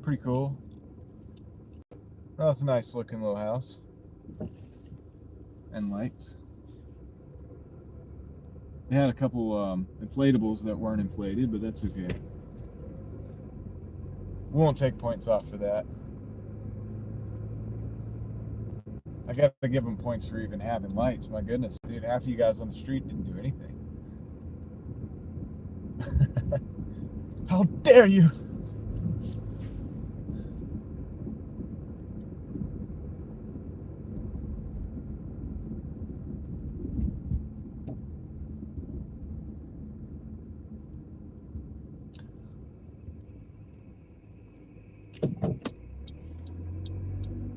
Pretty cool. Oh, that's a nice looking little house. And lights. They had a couple inflatables that weren't inflated, but that's okay. We won't take points off for that. I gotta give them points for even having lights. My goodness, dude, half of you guys on the street didn't do anything. How dare you!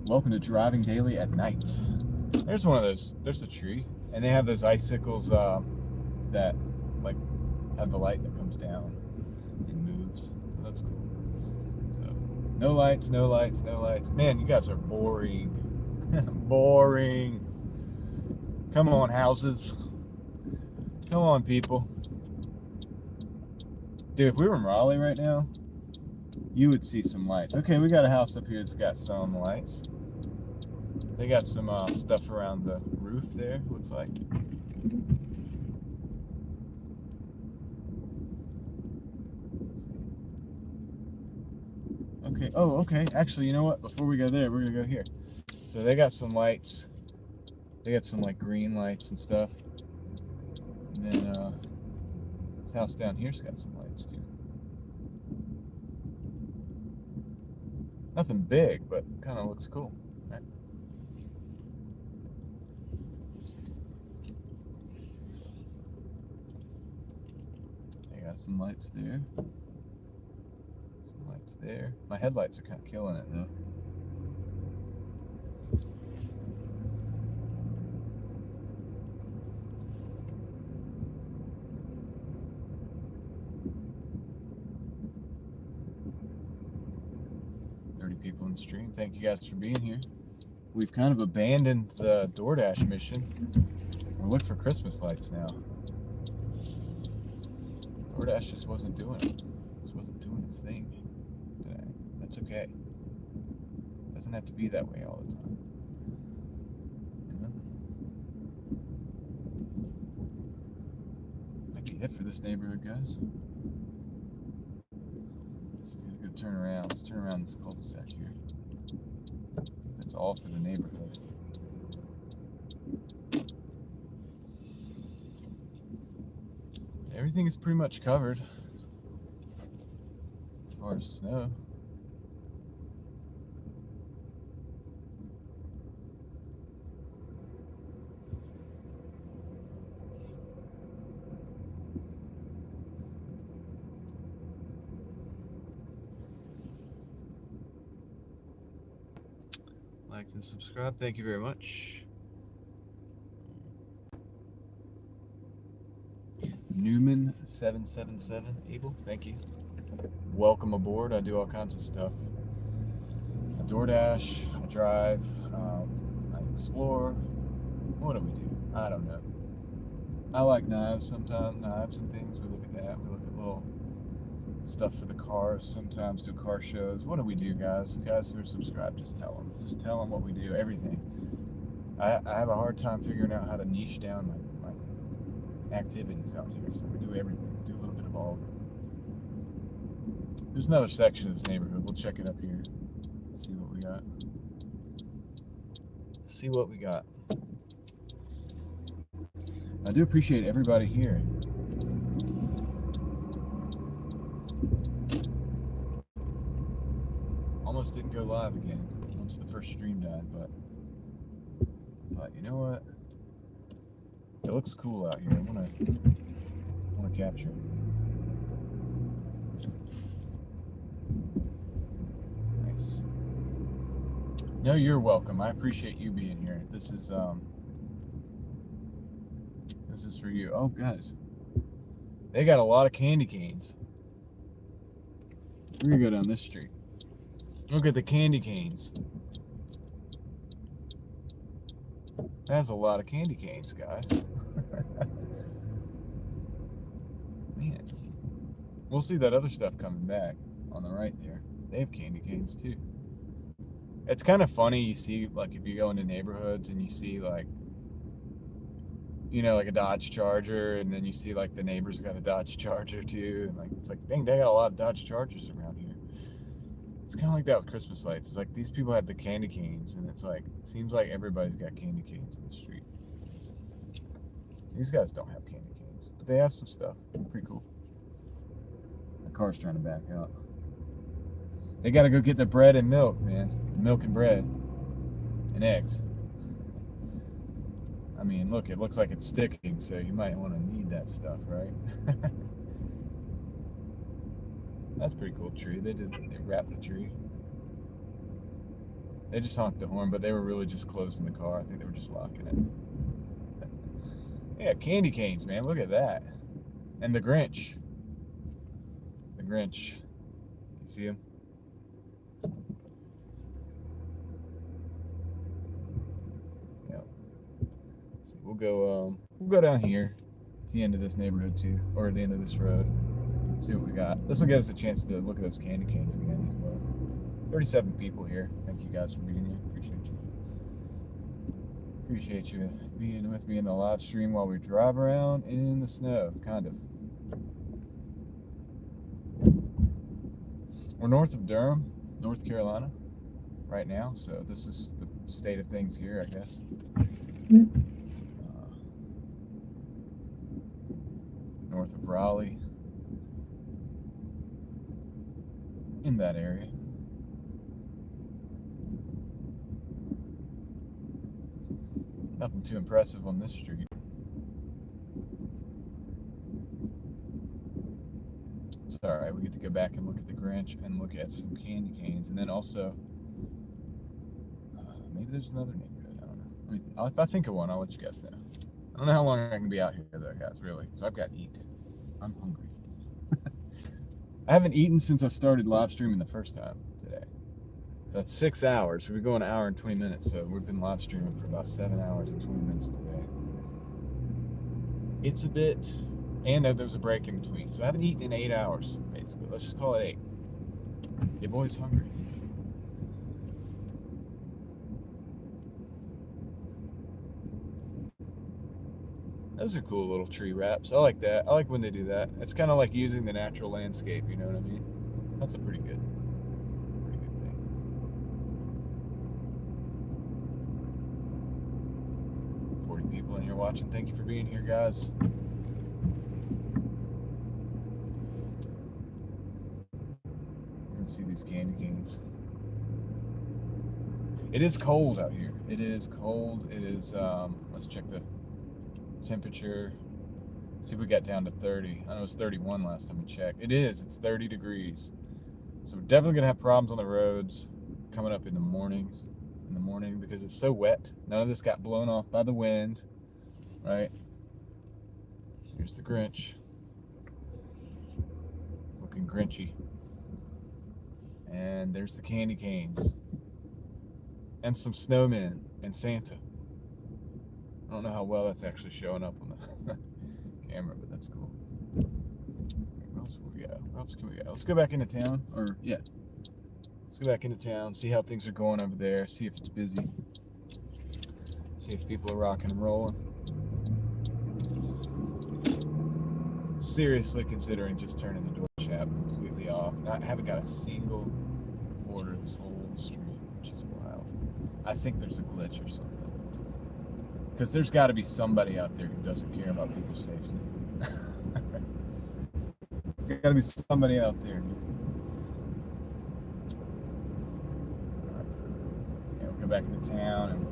Welcome to driving daily at night. There's one of those. There's a tree, and they have those icicles that like have the light that comes down and moves. So that's cool. So no lights, no lights, no lights. Man, you guys are boring. Boring. Come on, houses. Come on, people. Dude, if we were in Raleigh right now, you would see some lights. Okay, we got a house up here that's got some lights. They got some stuff around the roof there, looks like. Okay, oh, okay. Actually, you know what? Before we go there, we're gonna go here. So they got some lights. They got some like green lights and stuff. And then this house down here's got some lights too. Nothing big, but kind of looks cool, right? They got some lights there. Some lights there. My headlights are kind of killing it though. People in the stream. Thank you guys for being here. We've kind of abandoned the Doordash mission. We're looking for Christmas lights now. Doordash just wasn't doing it. Just wasn't doing its thing today. That's okay. It doesn't have to be that way all the time. You know? Might be it for this neighborhood, guys. Turn around. Let's turn around this cul-de-sac here. That's all for the neighborhood. Everything is pretty much covered as far as snow. Like and subscribe. Thank you very much. Newman 777. Abel, thank you. Welcome aboard. I do all kinds of stuff. I Doordash, I drive, I explore. What do we do? I don't know. I like knives sometimes, knives and things. We look at that. We look at little stuff for the cars, sometimes do car shows. What do we do, guys? Guys who are subscribed, just tell them. Just tell them what we do, everything. I have a hard time figuring out how to niche down my activities out here, so we do everything. We do a little bit of all of it. There's another section of this neighborhood. We'll check it up here. See what we got. See what we got. I do appreciate everybody here. Almost didn't go live again once the first stream died, but I thought, you know what? It looks cool out here. I want to capture it. Nice. No, you're welcome. I appreciate you being here. This is for you. Oh, guys, they got a lot of candy canes. We're gonna go down this street. Look at the candy canes. That's a lot of candy canes, guys. Man, we'll see that other stuff coming back on the right there. They have candy canes too. It's kind of funny. You see, like, if you go into neighborhoods and you see, like, you know, like a Dodge Charger, and then you see like the neighbors got a Dodge Charger too, and like it's like, dang, they got a lot of Dodge Chargers around here. It's kind of like that with Christmas lights. It's like these people have the candy canes, and it's like, seems like everybody's got candy canes in the street. These guys don't have candy canes, but they have some stuff. Pretty cool. My car's trying to back out. They got to go get the bread and milk, man. Milk and bread and eggs. I mean, look, it looks like it's sticking, so you might want to need that stuff, right? That's a pretty cool tree. They wrapped a tree. They just honked the horn, but they were really just closing the car. I think they were just locking it. Yeah, candy canes, man. Look at that. And the Grinch. The Grinch. You see him? We'll go down here to the end of this neighborhood too, or the end of this road. See what we got. This will give us a chance to look at those candy canes again as well. 37 people here. Thank you guys for being here. Appreciate you. Appreciate you being with me in the live stream while we drive around in the snow, kind of. We're north of Durham, North Carolina, right now. So this is the state of things here, I guess. North of Raleigh, in that area. Nothing too impressive on this street. It's all right. We get to go back and look at the Grinch and look at some candy canes, and then also maybe there's another neighborhood. I don't know. I mean, if I think of one, I'll let you guys know. I don't know how long I can be out here though, guys, really, because I've got to eat. I'm hungry. I haven't eaten since I started live streaming the first time today. So that's 6 hours. We've been going an hour and 20 minutes, so we've been live streaming for about 7 hours and 20 minutes today. It's a bit, and there's a break in between. So I haven't eaten in 8 hours, basically. Let's just call it 8. Your boy's hungry. Those are cool little tree wraps. I like that. I like when they do that. It's kind of like using the natural landscape, you know what I mean? That's a pretty good thing. People in here watching. Thank you for being here, guys. You can see these candy canes. It is cold out here. It is cold. It is, let's check the temperature. See if we got down to 30. I know it was 31 last time we checked. It is. It's 30 degrees. So we're definitely going to have problems on the roads coming up in the mornings. In the morning because it's so wet. None of this got blown off by the wind. Right? Here's the Grinch. looking Grinchy. And there's the candy canes. And some snowmen and Santa. I don't know how well that's actually showing up on the camera, but that's cool. Where else we go? Where else can we go? Let's go back into town. Let's go back into town, see how things are going over there, see if it's busy, see if people are rocking and rolling. Seriously considering just turning the Doordash app completely off. I haven't got a single order this whole stream, which is wild. I think there's a glitch or something. Because there's got to be somebody out there who doesn't care about people's safety. There's got to be somebody out there. Yeah, we'll go back into town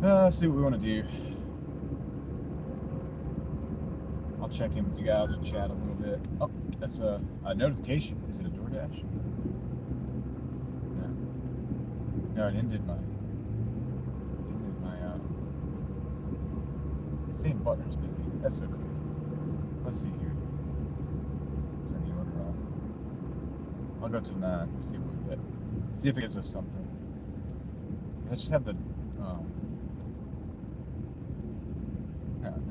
and see what we want to do. I'll check in with you guys and chat a little bit. Oh, that's a notification. Is it a Doordash? No, it ended my same button's busy. That's so crazy. Let's see here. Turn the order on. I'll go till 9. Let's see what we get. See if it gives us something. I just have the no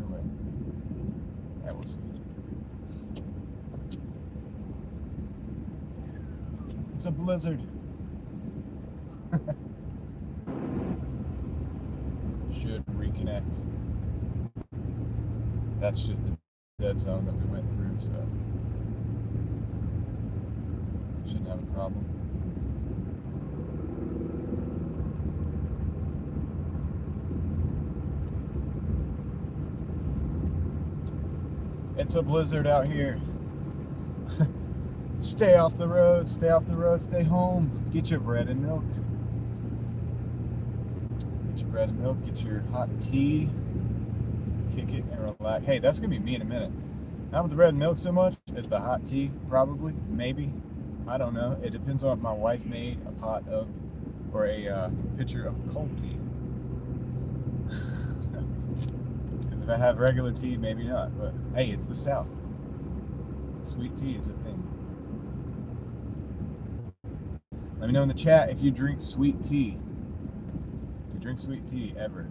way. Yeah, we'll see. It's a blizzard. Should reconnect. That's just the dead zone that we went through, so shouldn't have a problem. It's a blizzard out here. Stay off the road, stay off the road, stay home. Get your bread and milk. Get your bread and milk, get your hot tea. Kick it and relax. Hey, that's gonna be me in a minute. Not with the bread and milk so much as the hot tea, probably, maybe. I don't know. It depends on if my wife made a pot of or a pitcher of cold tea. Because if I have regular tea, maybe not. But hey, it's the South. Sweet tea is a thing. Let me know in the chat if you drink sweet tea. Do you drink sweet tea ever?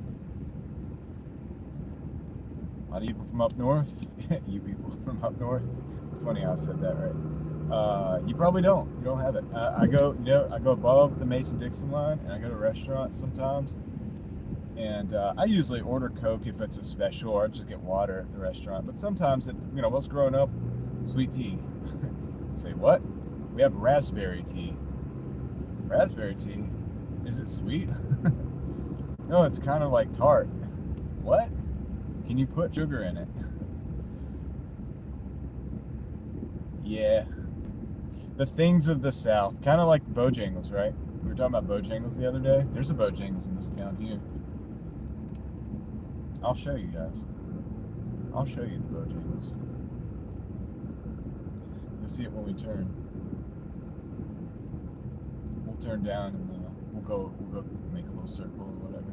A lot of people from up north. You people from up north. It's funny how I said that, right? You probably don't. You don't have it. I go above the Mason-Dixon line, and I go to restaurants sometimes. And I usually order Coke if it's a special, or I just get water at the restaurant. But sometimes, us growing up, sweet tea. Say what? We have raspberry tea. Raspberry tea? Is it sweet? No, it's kind of like tart. What? Can you put sugar in it? Yeah. The things of the South. Kind of like Bojangles, right? We were talking about Bojangles the other day. There's a Bojangles in this town here. I'll show you guys. I'll show you the Bojangles. You'll see it when we turn. We'll turn down and we'll go make a little circle or whatever.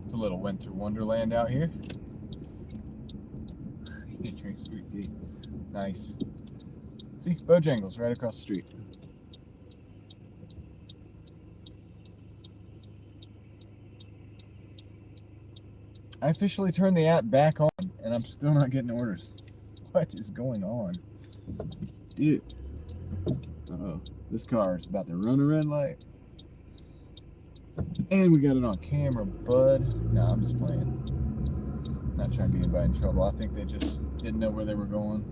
It's a little winter wonderland out here. You drink sweet tea. Nice. See, Bojangles right across the street. I officially turned the app back on, and I'm still not getting orders. What is going on? Dude. Uh-oh. This car is about to run a red light. And we got it on camera, bud. No, I'm just playing. Not trying to get anybody in trouble. I think they just didn't know where they were going.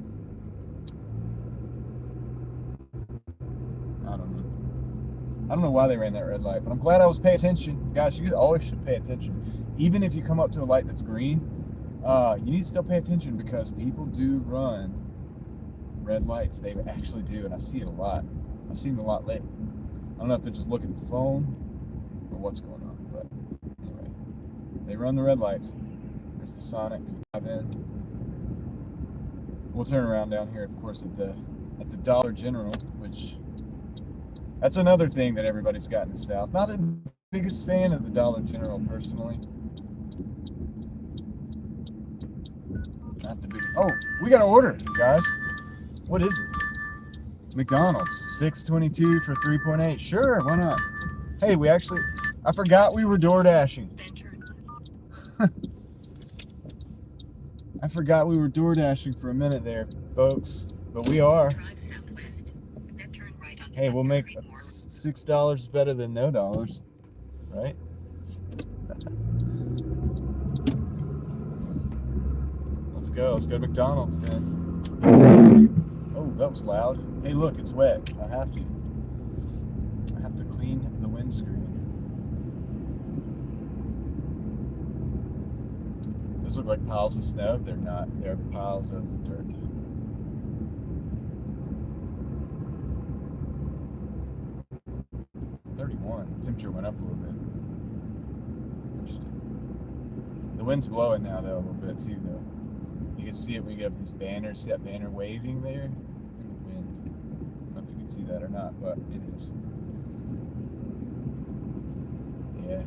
I don't know why they ran that red light, but I'm glad I was paying attention. Guys, you always should pay attention. Even if you come up to a light that's green, you need to still pay attention because people do run red lights. They actually do, and I see it a lot. I've seen it a lot lately. I don't know if they're just looking at the phone or what's going on, but anyway, they run the red lights. There's the Sonic. We'll turn around down here, of course, at the Dollar General, which that's another thing that everybody's got in the South. Not the biggest fan of the Dollar General personally. Not the big. Oh, we got an order, guys. What is it? McDonald's, 622 for 3.8. Sure, why not? Hey, I forgot we were door dashing. I forgot we were door dashing for a minute there, folks. But we are. Hey, we'll make $6 better than no dollars, right? Let's go. Let's go to McDonald's then. Oh, that was loud. Hey, look, it's wet. I have to clean the windscreen. Those look like piles of snow. They're not. They're piles of dirt. Temperature went up a little bit. Interesting. The wind's blowing now, though, a little bit, too, though. You can see it when you get up these banners. See that banner waving there? In the wind. I don't know if you can see that or not, but it is. Yeah.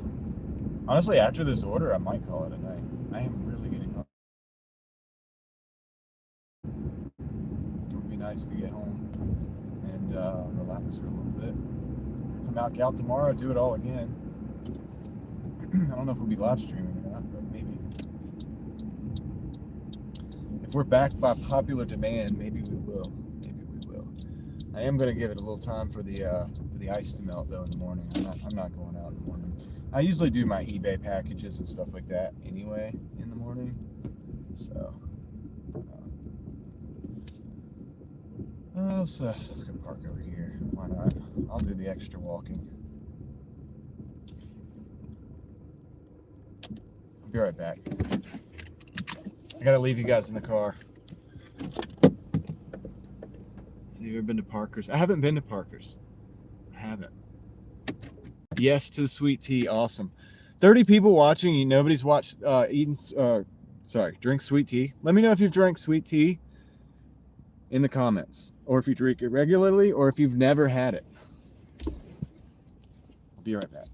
Honestly, after this order, I might call it a night. I am really getting hungry. It would be nice to get home and relax for a little bit. Come out tomorrow, do it all again. I don't know if we'll be live streaming or not, but maybe. If we're backed by popular demand, maybe we will. Maybe we will. I am going to give it a little time for the ice to melt though in the morning. I'm not going out in the morning. I usually do my eBay packages and stuff like that anyway in the morning. So let's go park over here. Why not? I'll do the extra walking. I'll be right back. I gotta leave you guys in the car. So you ever been to Parker's? I haven't been to Parker's. I haven't. Yes to the sweet tea. Awesome. 30 people watching. Nobody's watched drink sweet tea. Let me know if you've drank sweet tea in the comments, or if you drink it regularly, or if you've never had it. I'll be right back.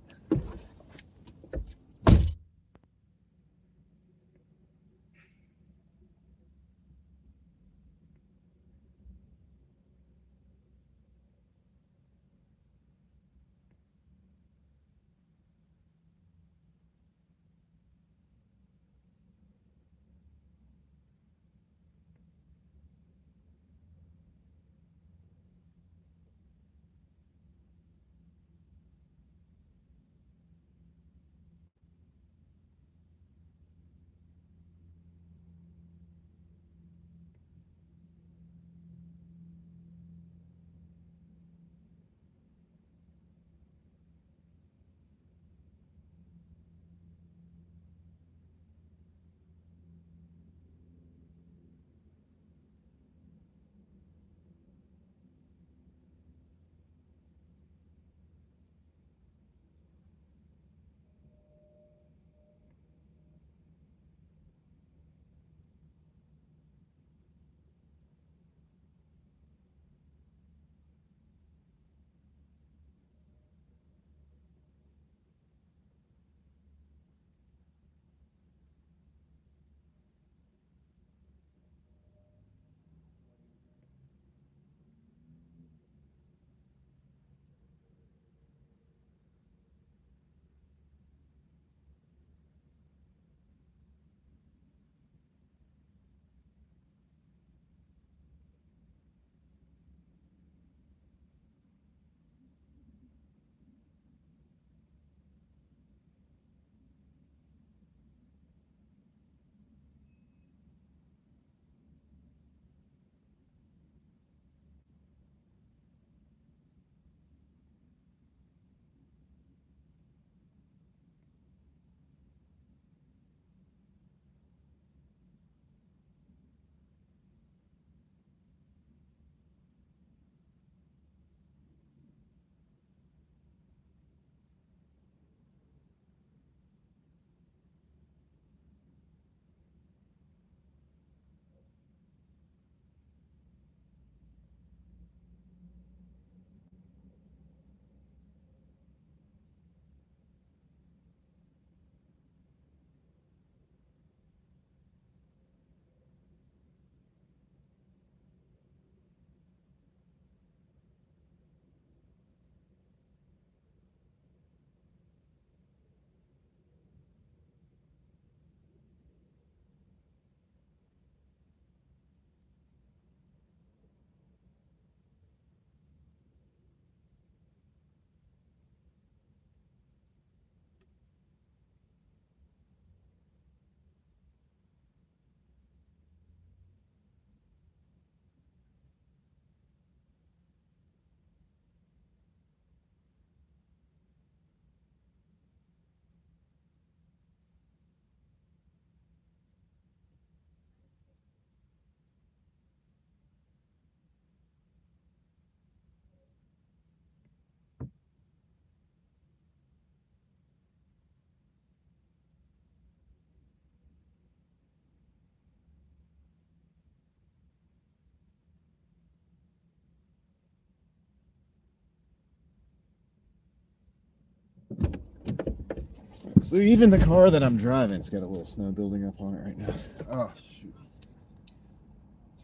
So even the car that I'm driving, it's got a little snow building up on it right now. Oh, shoot.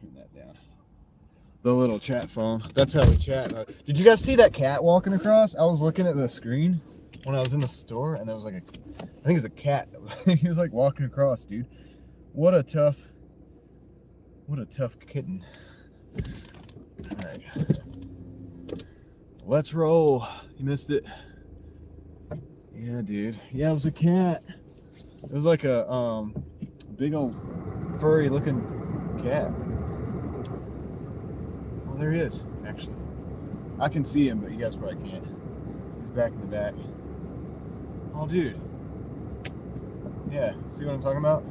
Turn that down. The little chat phone. That's how we chat. Did you guys see that cat walking across? I was looking at the screen when I was in the store, and there was like I think it's a cat. He was like walking across, dude. What a tough kitten. All right. Let's roll. You missed it. Yeah, dude. Yeah, it was a cat. It was like a big old furry looking cat. Well, there he is, actually. I can see him, but you guys probably can't. He's back in the back. Oh, dude. Yeah, see what I'm talking about? I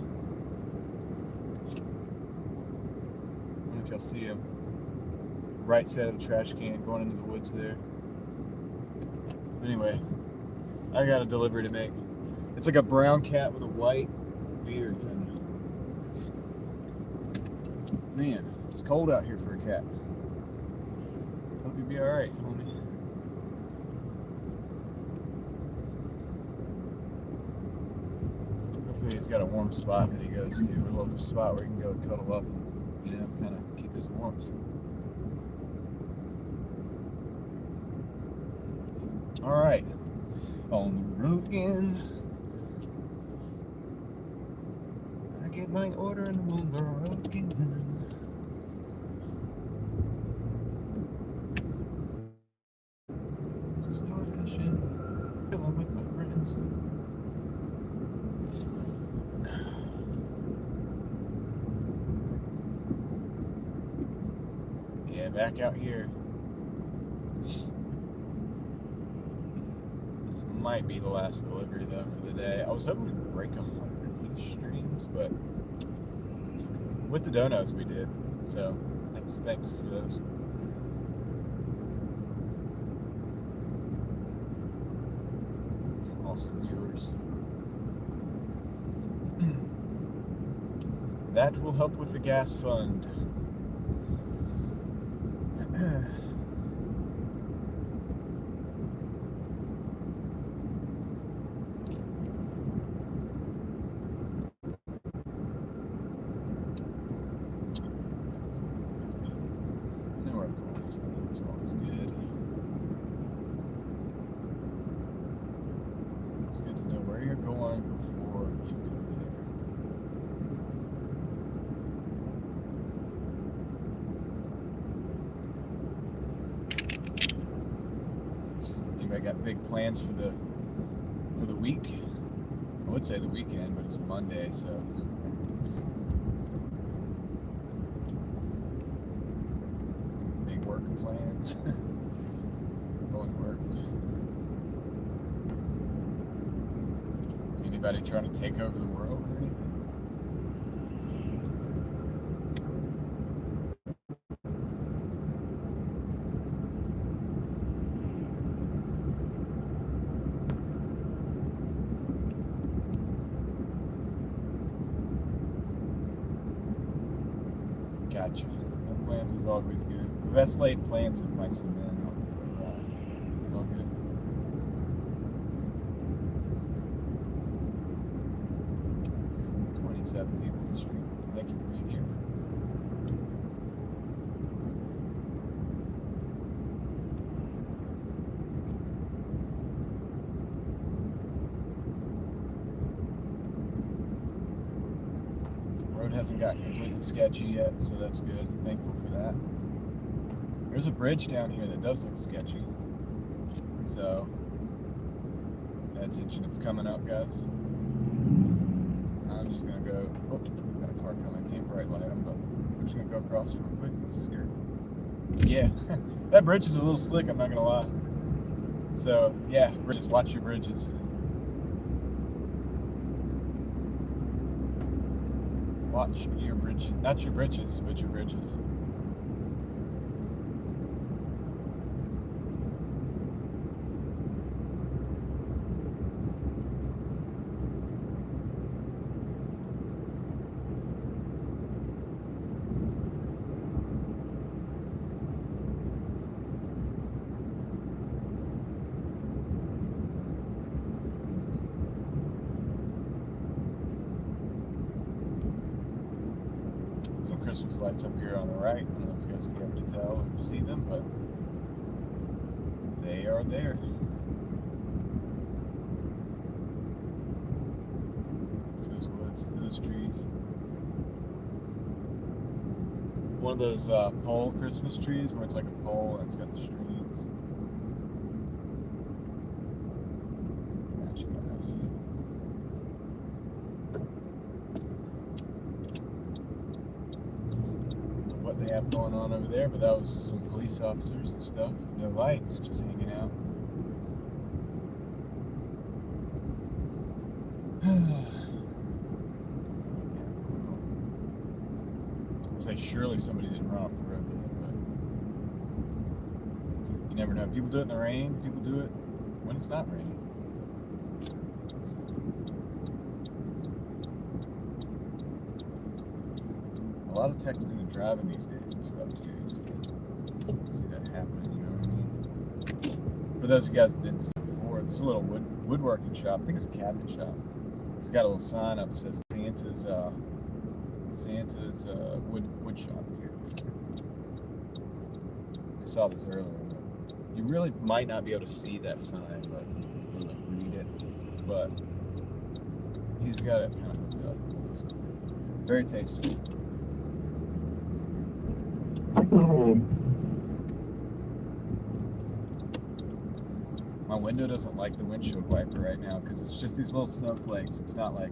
don't know if y'all see him. Right side of the trash can going into the woods there. Anyway, I got a delivery to make. It's like a brown cat with a white beard, kind of. Man, it's cold out here for a cat. Hope you'll be all right, homie. Hopefully he's got a warm spot that he goes to, a little spot where he can go cuddle up and, you know, kind of keep his warmth. All right, on the road again. I get my order and I'm on the road again. Just Doordashing, chilling with my friends. Yeah, back out here. This might be the last delivery though for the day. I was hoping we'd break 100 for the streams, but it's okay. With the donos we did, so thanks for those. Some awesome viewers. That will help with the gas fund. So that's always good. It's good to know where you're going before you go there. Anybody got big plans for the week? I would say the weekend, but it's Monday, so. Work plans. Going to work. Anybody trying to take over the world or anything? Gotcha. No plans is always good. The best laid plans of my cement. It's all good. Seven people to stream. Thank you for being here. The road hasn't gotten completely sketchy yet, so that's good. Thankful for that. There's a bridge down here that does look sketchy. So, pay attention, it's coming up, guys. I'm just gonna go. Oh, got a car coming. Can't bright light them, but I'm just gonna go across real quick. This is scary. Yeah, that bridge is a little slick. I'm not gonna lie. So yeah, bridges. Watch your bridges. Watch your bridges. Not your britches, but your bridges. some Christmas lights up here on the right. I don't know if you guys can be able to tell or see them, but they are there. Through those woods, through those trees. One of those pole Christmas trees where it's like a pole and it's got the strings. Got you guys. What they have going on over there, but that was some police officers and stuff. No lights, just hanging out. I say surely somebody didn't run off the road with it, but you never know. People do it in the rain. People do it when it's not raining. So. A lot of texting and driving these days and stuff too. You see that happening, you know what I mean? For those of you guys that didn't see before, it's a little woodworking shop. I think it's a cabinet shop. It's got a little sign up that says Santa's wood shop here. We saw this earlier, but you really might not be able to see that sign, but or like read it. But he's got it kind of hooked up. So, very tasteful. My window doesn't like the windshield wiper right now because it's just these little snowflakes. It's not like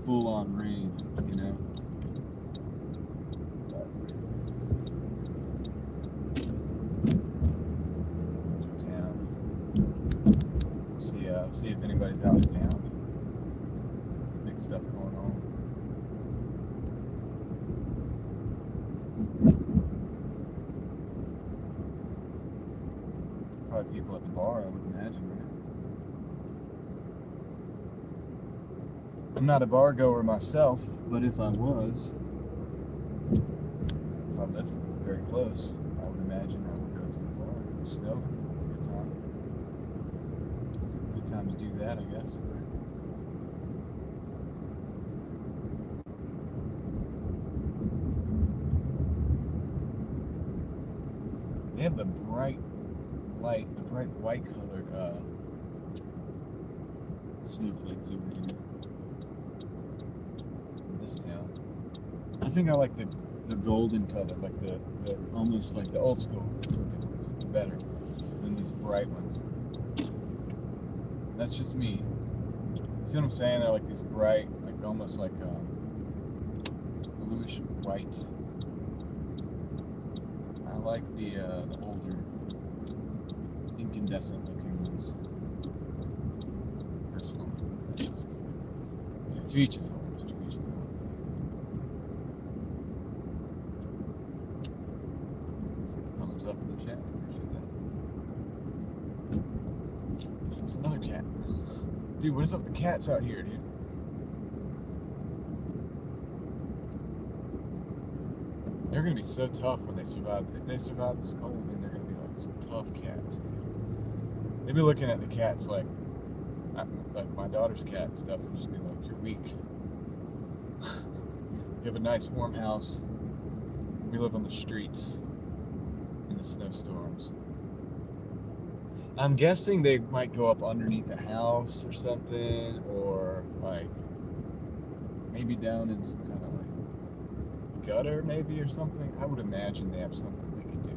full-on rain, you know. Through town. See if anybody's out in town. There's some big stuff going on. Probably people at the bar, I would imagine, right? I'm not a bar goer myself, but if I was, if I lived very close, I would imagine I would go to the bar if it was snowing. It's a good time. Good time to do that, I guess. They have the bright white colored snowflakes over here in this town. I think I like the golden color, like the almost like the old school looking ones better than these bright ones. That's just me. See what I'm saying? They're like these bright, like almost like bluish white. I like the older incandescent looking ones. Personally, to each his own. See the thumbs up in the chat. Appreciate that. There's another cat. Dude, what is up with the cats out here, dude? They're gonna be so tough when they survive. If they survive this cold, then they're gonna be like some tough cats, dude. They'd be looking at the cats like my daughter's cat and stuff, and just be like, "You're weak. You have a nice warm house. We live on the streets in the snowstorms." I'm guessing they might go up underneath the house or something, or like maybe down in some kind of like gutter maybe or something. I would imagine they have something they can do.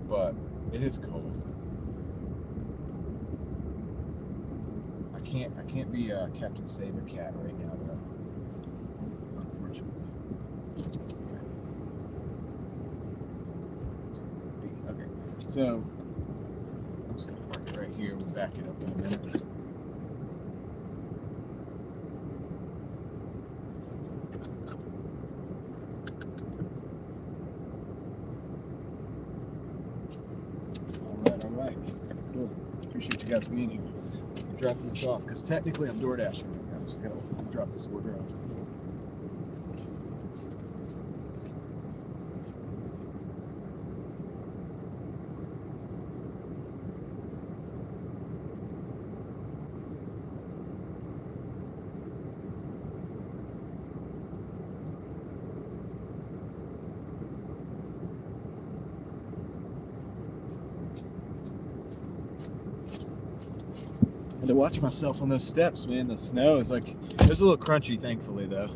But it is cold. I can't be Captain Saver Cat right now though. Unfortunately. Okay. So I'm just gonna park it right here. We'll back it up in a minute. All right. Cool. Appreciate you guys being here. I'm dropping this off because technically I'm Doordashing right now, so I gotta drop this order off. Had to watch myself on those steps, man. The snow is like, it was a little crunchy, thankfully, though.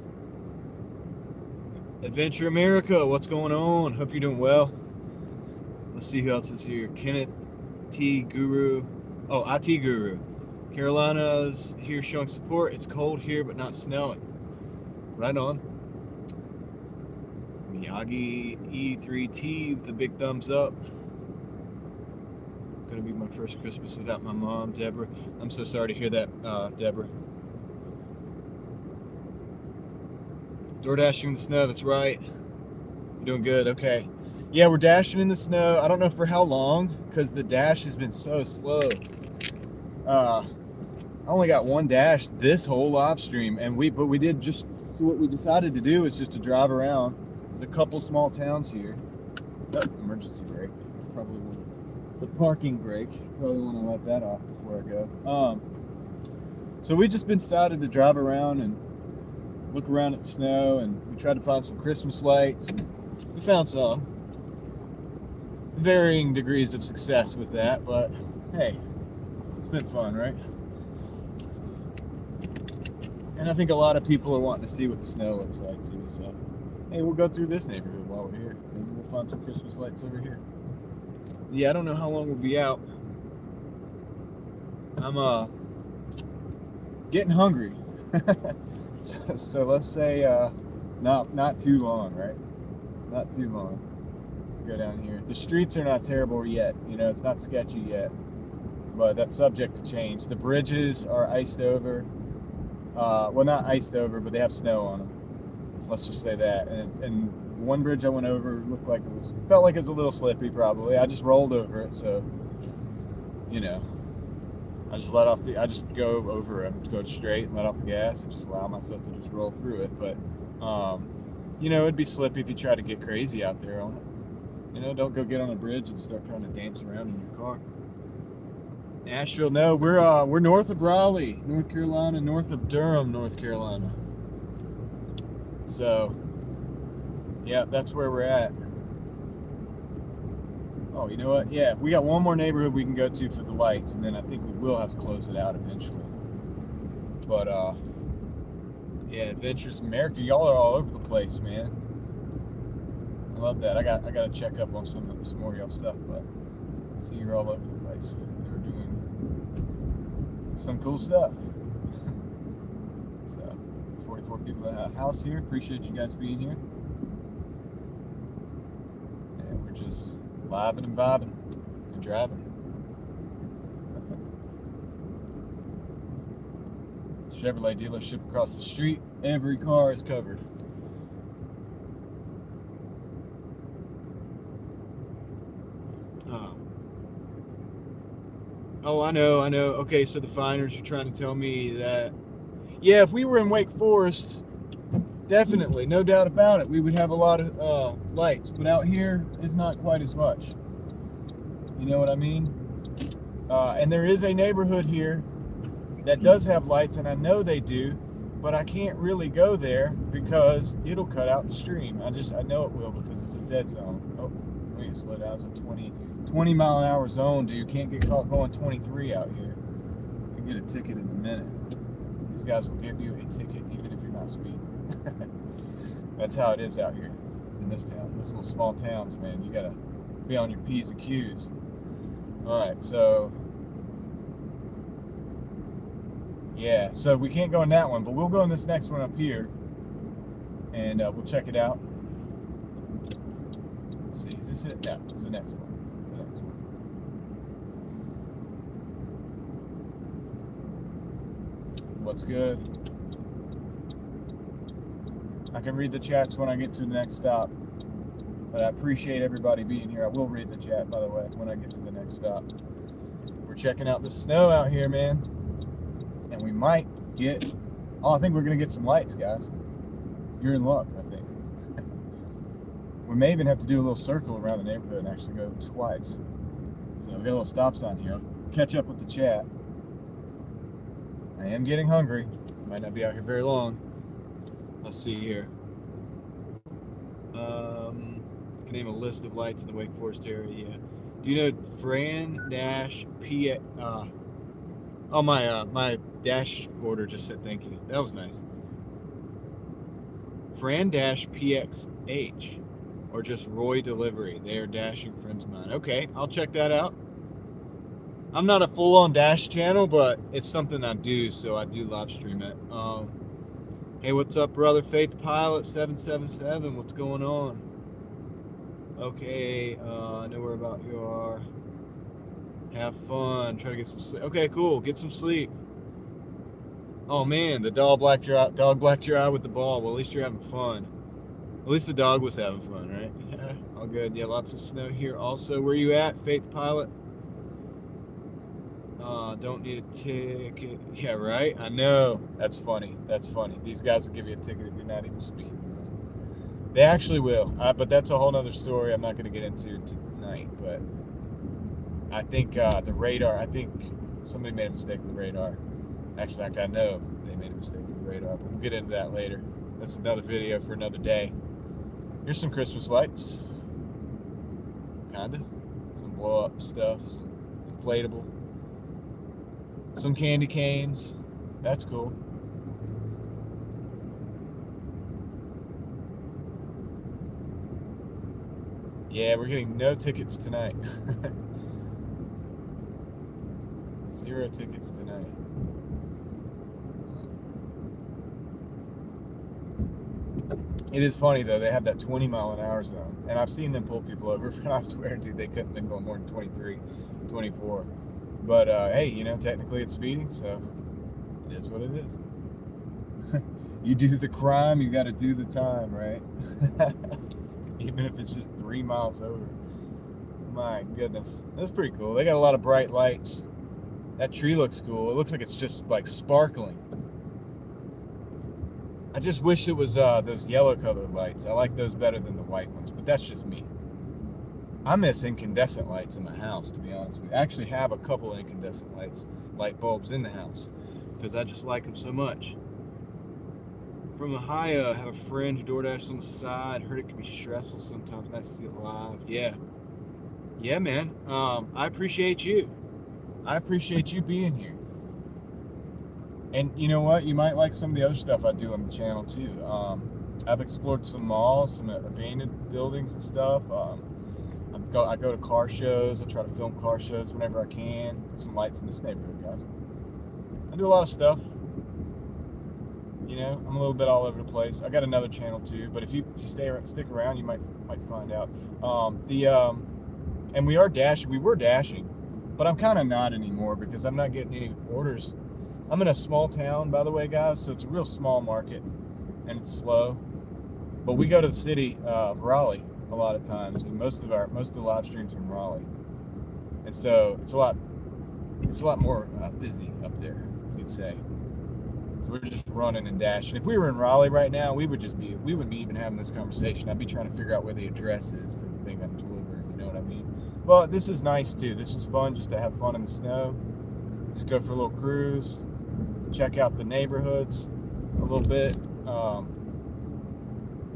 Adventure America, what's going on? Hope you're doing well. Let's see who else is here. Kenneth T. Guru. Oh, IT Guru. Carolina's here showing support. It's cold here, but not snowing. Right on. Miyagi E3T with the big thumbs up. Gonna be my first Christmas without my mom, Deborah. I'm so sorry to hear that, Deborah. Doordashing in the snow, that's right. You're doing good, okay. Yeah, we're dashing in the snow. I don't know for how long, because the dash has been so slow. I only got one dash this whole live stream, but we did just, so what we decided to do is just to drive around. There's a couple small towns here. Oh, emergency brake. Probably won't. The parking brake. Probably want to let that off before I go. So we just decided to drive around and look around at the snow, and we tried to find some Christmas lights. We found some. Varying degrees of success with that, but hey, it's been fun, right? And I think a lot of people are wanting to see what the snow looks like too, so hey, we'll go through this neighborhood while we're here. Maybe we'll find some Christmas lights over here. Yeah, I don't know how long we'll be out. I'm getting hungry. so let's say not too long, right? Not too long. Let's go down here. The streets are not terrible yet. You know, it's not sketchy yet, but that's subject to change. The bridges are iced over. Well, not iced over, but they have snow on them. Let's just say that. And one bridge I went over felt like it was a little slippy probably. I just rolled over it, so, you know, I just go over it, go straight and let off the gas and just allow myself to just roll through it. But, you know, it'd be slippy if you try to get crazy out there on it. You know, don't go get on a bridge and start trying to dance around in your car. Nashville, no, we're north of Raleigh, North Carolina, north of Durham, North Carolina. So, yeah, that's where we're at. Oh, you know what? Yeah, we got one more neighborhood we can go to for the lights, and then I think we will have to close it out eventually. But, yeah, Adventures America, y'all are all over the place, man. I love that. I got to check up on some more of y'all stuff, but I see you're all over the place. You're doing some cool stuff. So, 44 people at the house here. Appreciate you guys being here. And we're just living and vibing and driving. Chevrolet dealership across the street. Every car is covered. Oh, I know. Okay, so the finers are trying to tell me that, yeah, if we were in Wake Forest, definitely, no doubt about it, we would have a lot of lights, but out here, it's not quite as much. You know what I mean? And there is a neighborhood here that does have lights, and I know they do, but I can't really go there because it'll cut out the stream. I know it will because it's a dead zone. Oh, let me slow down. It's a 20 mile an hour zone, dude. You can't get caught going 23 out here. You get a ticket in a minute. These guys will give you a ticket even if you're not speeding. That's how it is out here in this town. This little small towns, man. You gotta be on your P's and Q's. Alright, so yeah, so we can't go in that one, but we'll go in this next one up here and we'll check it out. Let's see, is this it? No, it's the next one. It's the next one. What's good? I can read the chats when I get to the next stop, but I appreciate everybody being here. I will read the chat, by the way, when I get to the next stop. We're checking out the snow out here, man, and we might get, I think we're going to get some lights, guys. You're in luck, I think. We may even have to do a little circle around the neighborhood and actually go twice. So we got a little stop sign here. I'll catch up with the chat. I am getting hungry. Might not be out here very long. Let's see here. Can name a list of lights in the Wake Forest area. Yeah. Do you know Fran Dash P? Oh, my dashboarder just said thank you. That was nice. Fran-PXH, or just Roy Delivery. They are dashing friends of mine. Okay, I'll check that out. I'm not a full-on Dash channel, but it's something I do, so I do live stream it. Hey, what's up, brother? Faith Pilot 777. What's going on? Okay, I know where about you are. Have fun. Try to get some sleep. Okay, cool. Get some sleep. Oh man, the dog blacked your eye with the ball. Well, at least you're having fun. At least the dog was having fun, right? Yeah, all good. Yeah, lots of snow here. Also, where you at, Faith Pilot? Don't need a ticket. Yeah, right. I know. That's funny. That's funny. These guys will give you a ticket if you're not even speeding. They actually will. But that's a whole other story. I'm not going to get into tonight. But I think the radar. I think somebody made a mistake with the radar. Actually, I know they made a mistake with the radar, but we'll get into that later. That's another video for another day. Here's some Christmas lights. Kinda. Some blow up stuff, some inflatable. Some candy canes. That's cool. Yeah, we're getting no tickets tonight. 0 tickets tonight. It is funny though, they have that 20-mile-an-hour zone, and I've seen them pull people over, but I swear, dude, they couldn't have been going more than 23, 24. But hey, you know, technically it's speeding, so it is what it is. You do the crime, you got to do the time, right? Even if it's just 3 miles over. My goodness, that's pretty cool. They got a lot of bright lights. That tree looks cool. It looks like it's just like sparkling. I just wish it was those yellow colored lights. I like those better than the white ones, but that's just me. I miss incandescent lights in my house, to be honest with you. I actually have a couple of incandescent light bulbs in the house, because I just like them so much. From Ohio, have a friend who Doordashes on the side. Heard it can be stressful sometimes. Nice to see it live. Yeah, man. I appreciate you. I appreciate you being here. And you know what? You might like some of the other stuff I do on the channel too. I've explored some malls, some abandoned buildings and stuff. I go to car shows. I try to film car shows whenever I can. Get some lights in this neighborhood, guys. I do a lot of stuff. You know, I'm a little bit all over the place. I got another channel too, but if you stick around, you might find out. And we were dashing, but I'm kind of not anymore because I'm not getting any orders. I'm in a small town, by the way, guys, so it's a real small market, and it's slow. But we go to the city of Raleigh a lot of times, and most of the live streams are in Raleigh, and so it's a lot more busy up there, you'd say. So we're just running and dashing. If we were in Raleigh right now, we wouldn't be even having this conversation. I'd be trying to figure out where the address is for the thing I'm delivering. You know what I mean? But this is nice too. This is fun, just to have fun in the snow. Just go for a little cruise. Check out the neighborhoods a little bit.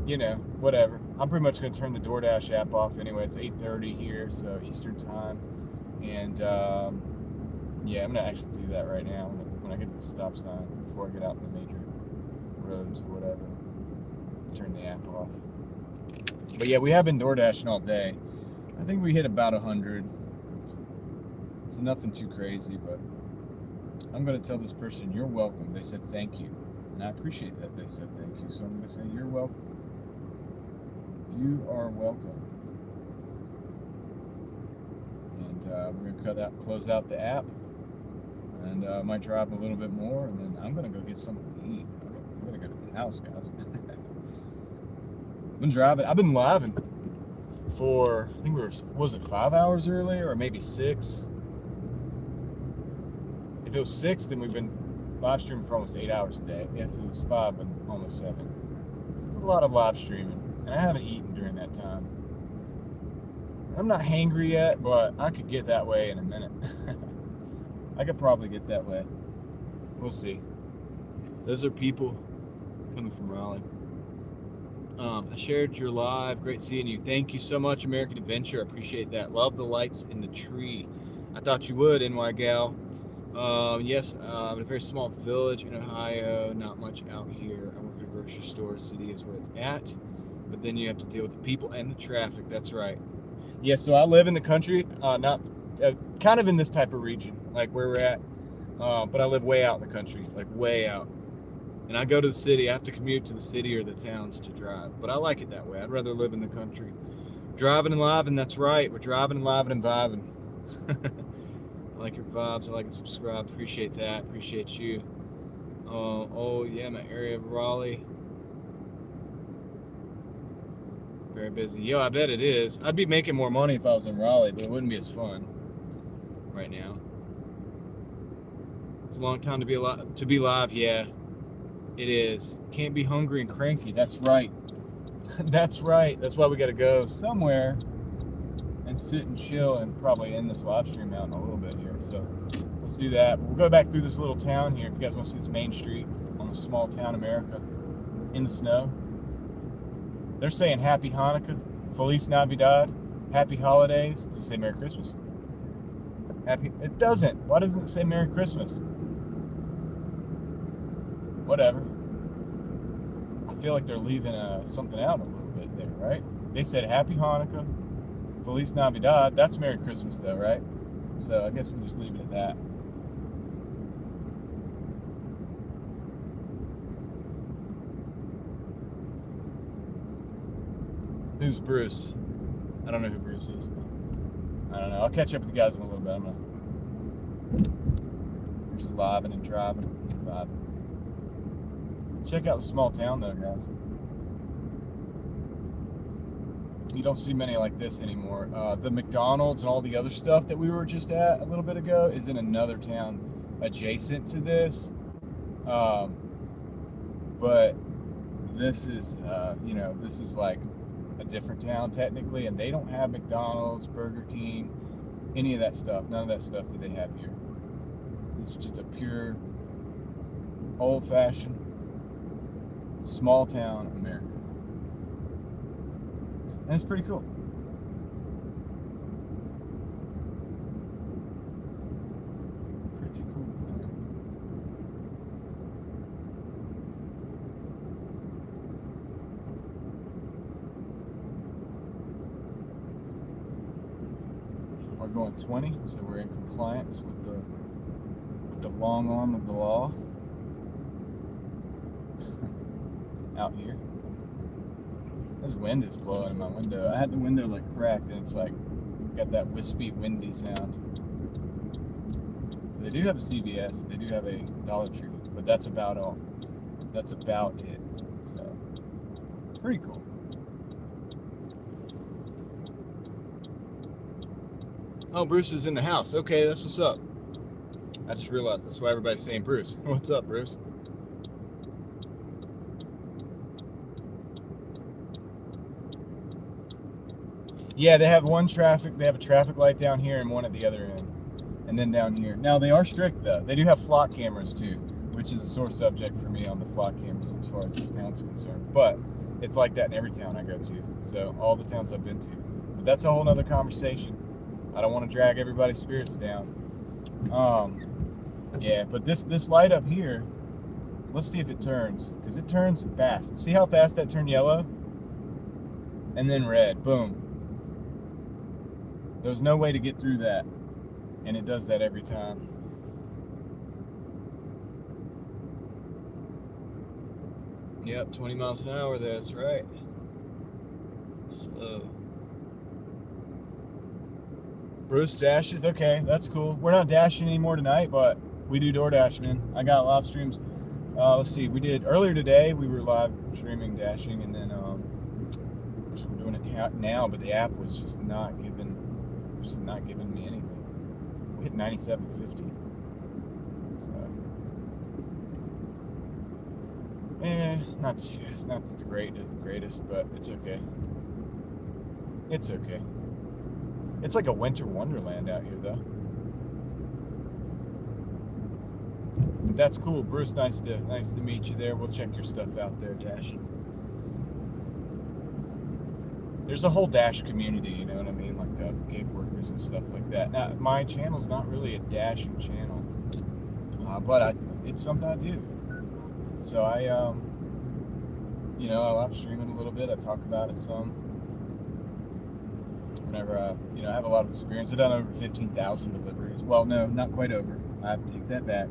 You know, whatever. I'm pretty much going to turn the Doordash app off anyway. It's 8:30 here, so Eastern time. And yeah, I'm going to actually do that right now when I get to the stop sign before I get out in the major roads or whatever. Turn the app off. But yeah, we have been Doordashing all day. I think we hit about 100. So nothing too crazy, but I'm going to tell this person, you're welcome. They said thank you. And I appreciate that they said thank you. So I'm going to say, you're welcome. You are welcome. And we're going to close out the app. And I might drive a little bit more. And then I'm going to go get something to eat. I'm going to go to the house, guys. I've been driving. I've been living for, I think was it 5 hours earlier or maybe 6? If it was 6, then we've been live streaming for almost 8 hours a day. If it was 5, then almost 7. It's a lot of live streaming, and I haven't eaten during that time. I'm not hangry yet, but I could get that way in a minute. I could probably get that way. We'll see. Those are people coming from Raleigh. I shared your live. Great seeing you. Thank you so much, American Adventure. I appreciate that. Love the lights in the tree. I thought you would, NY Gal. Yes, in a very small village in Ohio, not much out here. I work at a grocery store. City is where it's at, but then you have to deal with the people and the traffic. That's right. Yeah, so I live in the country, not kind of in this type of region, like where we're at, but I live way out in the country, like way out. And I go to the city. I have to commute to the city or the towns to drive, but I like it that way. I'd rather live in the country. Driving and living, that's right. We're driving and living and vibing. I like your vibes. I like and subscribe. Appreciate that. Appreciate you. Oh yeah, my area of Raleigh. Very busy. Yo, I bet it is. I'd be making more money if I was in Raleigh, but it wouldn't be as fun right now. It's a long time to be alive. To be live, yeah, it is. Can't be hungry and cranky. That's right. That's right. That's why we got to go somewhere and sit and chill and probably end this live stream out in a little bit here. So let's do that. We'll go back through this little town here. If you guys want to see this main street on the small town America in the snow. They're saying Happy Hanukkah, Feliz Navidad, Happy Holidays. Does it say Merry Christmas? Happy? It doesn't. Why doesn't it say Merry Christmas? Whatever. I feel like they're leaving something out a little bit there, right? They said Happy Hanukkah, Feliz Navidad. That's Merry Christmas though, right? So I guess we'll just leave it at that. Who's Bruce? I don't know who Bruce is. I don't know. I'll catch up with you guys in a little bit. I'm just living and driving. Vibing. Check out the small town though, guys. You don't see many like this anymore. The McDonald's and all the other stuff that we were just at a little bit ago is in another town adjacent to this. But this is, this is like a different town technically, and they don't have McDonald's, Burger King, any of that stuff. None of that stuff that they have here. This is just a pure, old-fashioned, small town America. And it's pretty cool. Pretty cool. We're going 20, so we're in compliance with the long arm of the law out here. This wind is blowing in my window. I had the window like cracked, and it's like got that wispy, windy sound. So they do have a CVS, they do have a Dollar Tree, but that's about all. That's about it. So pretty cool. Oh, Bruce is in the house. Okay, that's what's up. I just realized that's why everybody's saying Bruce. What's up, Bruce? Yeah, they have a traffic light down here and one at the other end. And then down here. Now, they are strict, though. They do have flock cameras, too, which is a sore subject for me on the flock cameras as far as this town's concerned. But it's like that in every town I go to. So, all the towns I've been to. But that's a whole nother conversation. I don't want to drag everybody's spirits down. Yeah, but this light up here, let's see if it turns. Because it turns fast. See how fast that turned yellow? And then red. Boom. There's no way to get through that, and it does that every time. Yep, 20 miles an hour there, that's right. Slow. Bruce dashes, okay, that's cool. We're not dashing anymore tonight, but we do Doordash, man. I got live streams. Let's see, we did earlier today, we were live streaming Dashing, and then we're doing it now, but the app was just not giving me anything. We hit 97.50. So, it's not the greatest, but it's okay. It's okay. It's like a winter wonderland out here, though. But that's cool, Bruce. Nice to meet you there. We'll check your stuff out there, Dashing. There's a whole Dash community, you know what I mean? Like gig workers and stuff like that. Now, my channel's not really a Dashing channel. but it's something I do. So I live stream it a little bit. I talk about it some. Whenever I have a lot of experience. I've done over 15,000 deliveries. Well, no, not quite over. I have to take that back.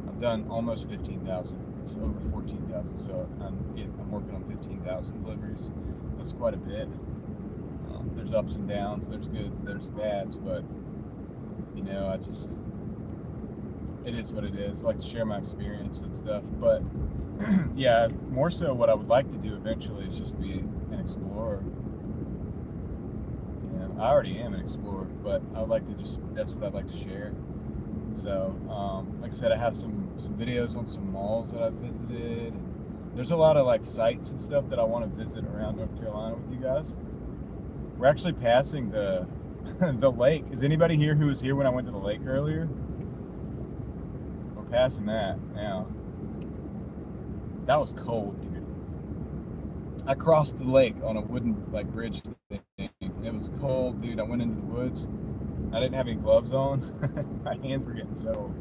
I've done almost 15,000. It's over 14,000. So I'm working on 15,000 deliveries. That's quite a bit. There's ups and downs. There's goods. There's bads. But it is what it is. I like to share my experience and stuff. But yeah, more so what I would like to do eventually is just be an explorer. I already am an explorer, but I would like to that's what I'd like to share. So, like I said, I have some videos on some malls that I've visited. And there's a lot of like sites and stuff that I want to visit around North Carolina with you guys. We're actually passing the the lake. Is anybody here who was here when I went to the lake earlier? We're passing that now. That was cold, dude. I crossed the lake on a wooden bridge thing. It was cold, dude. I went into the woods. I didn't have any gloves on. My hands were getting so old.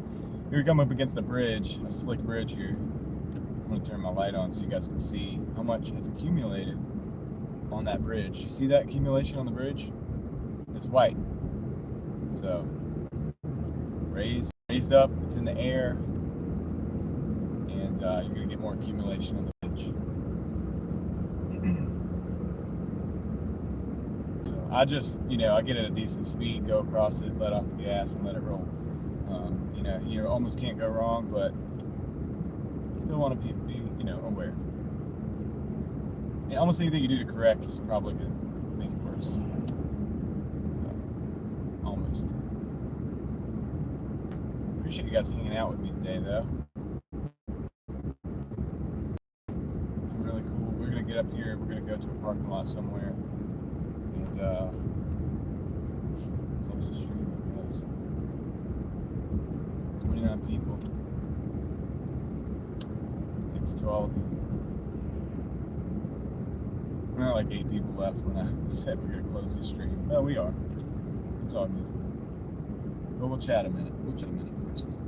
Here we come up against a bridge, a slick bridge here. I'm gonna turn my light on so you guys can see how much has accumulated on that bridge. You see that accumulation on the bridge? It's white. So raised up, it's in the air, and you're gonna get more accumulation on the bridge. So I just, I get at a decent speed, go across it, let off the gas, and let it roll. You almost can't go wrong, but you still want to be, aware. And almost anything you do to correct is probably going to make it worse. So, almost. Appreciate you guys hanging out with me today, though. Really cool. We're going to get up here. We're going to go to a parking lot somewhere. And, close the stream, I guess. 29 people. Thanks to all of you. We had like 8 people left when I said we're going to close the stream. No, we are. It's all good. But we'll chat a minute. We'll chat a minute first.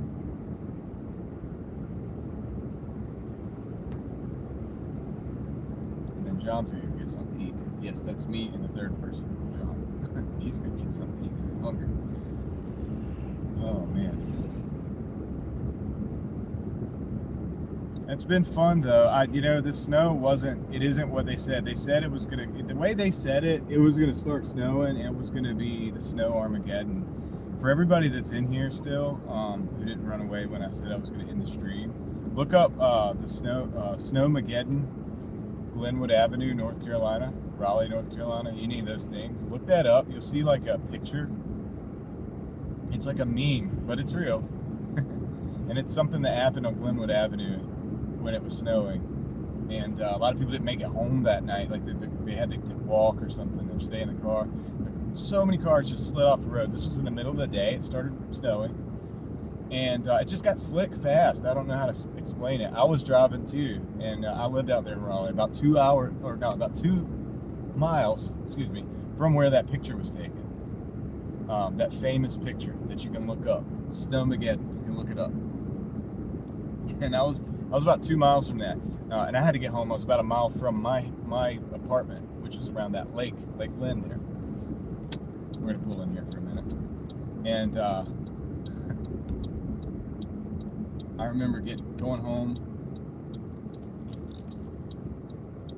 And then John's going to get something to eat. Yes, that's me and the third person, John. He's going to get something to eat because he's hungry. Oh, man. It's been fun though. The snow isn't what they said. They said it was the way they said it was gonna start snowing, and it was gonna be the snow Armageddon. For everybody that's in here still, who didn't run away when I said I was gonna end the stream, look up the Snowmageddon, Glenwood Avenue, North Carolina, Raleigh, North Carolina, any of those things. Look that up. You'll see like a picture. It's like a meme, but it's real. And it's something that happened on Glenwood Avenue when it was snowing, and a lot of people didn't make it home that night. Like they had to walk or something or stay in the car. So many cars just slid off the road. This was in the middle of the day. It started snowing, and it just got slick fast. I don't know how to explain it. I was driving too, and I lived out there in Raleigh, about 2 miles, from where that picture was taken. That famous picture that you can look up, Snowmageddon. You can look it up. And I was about 2 miles from that, and I had to get home. I was about a mile from my apartment, which is around that Lake Lynn there. We're gonna pull in here for a minute, and I remember going home,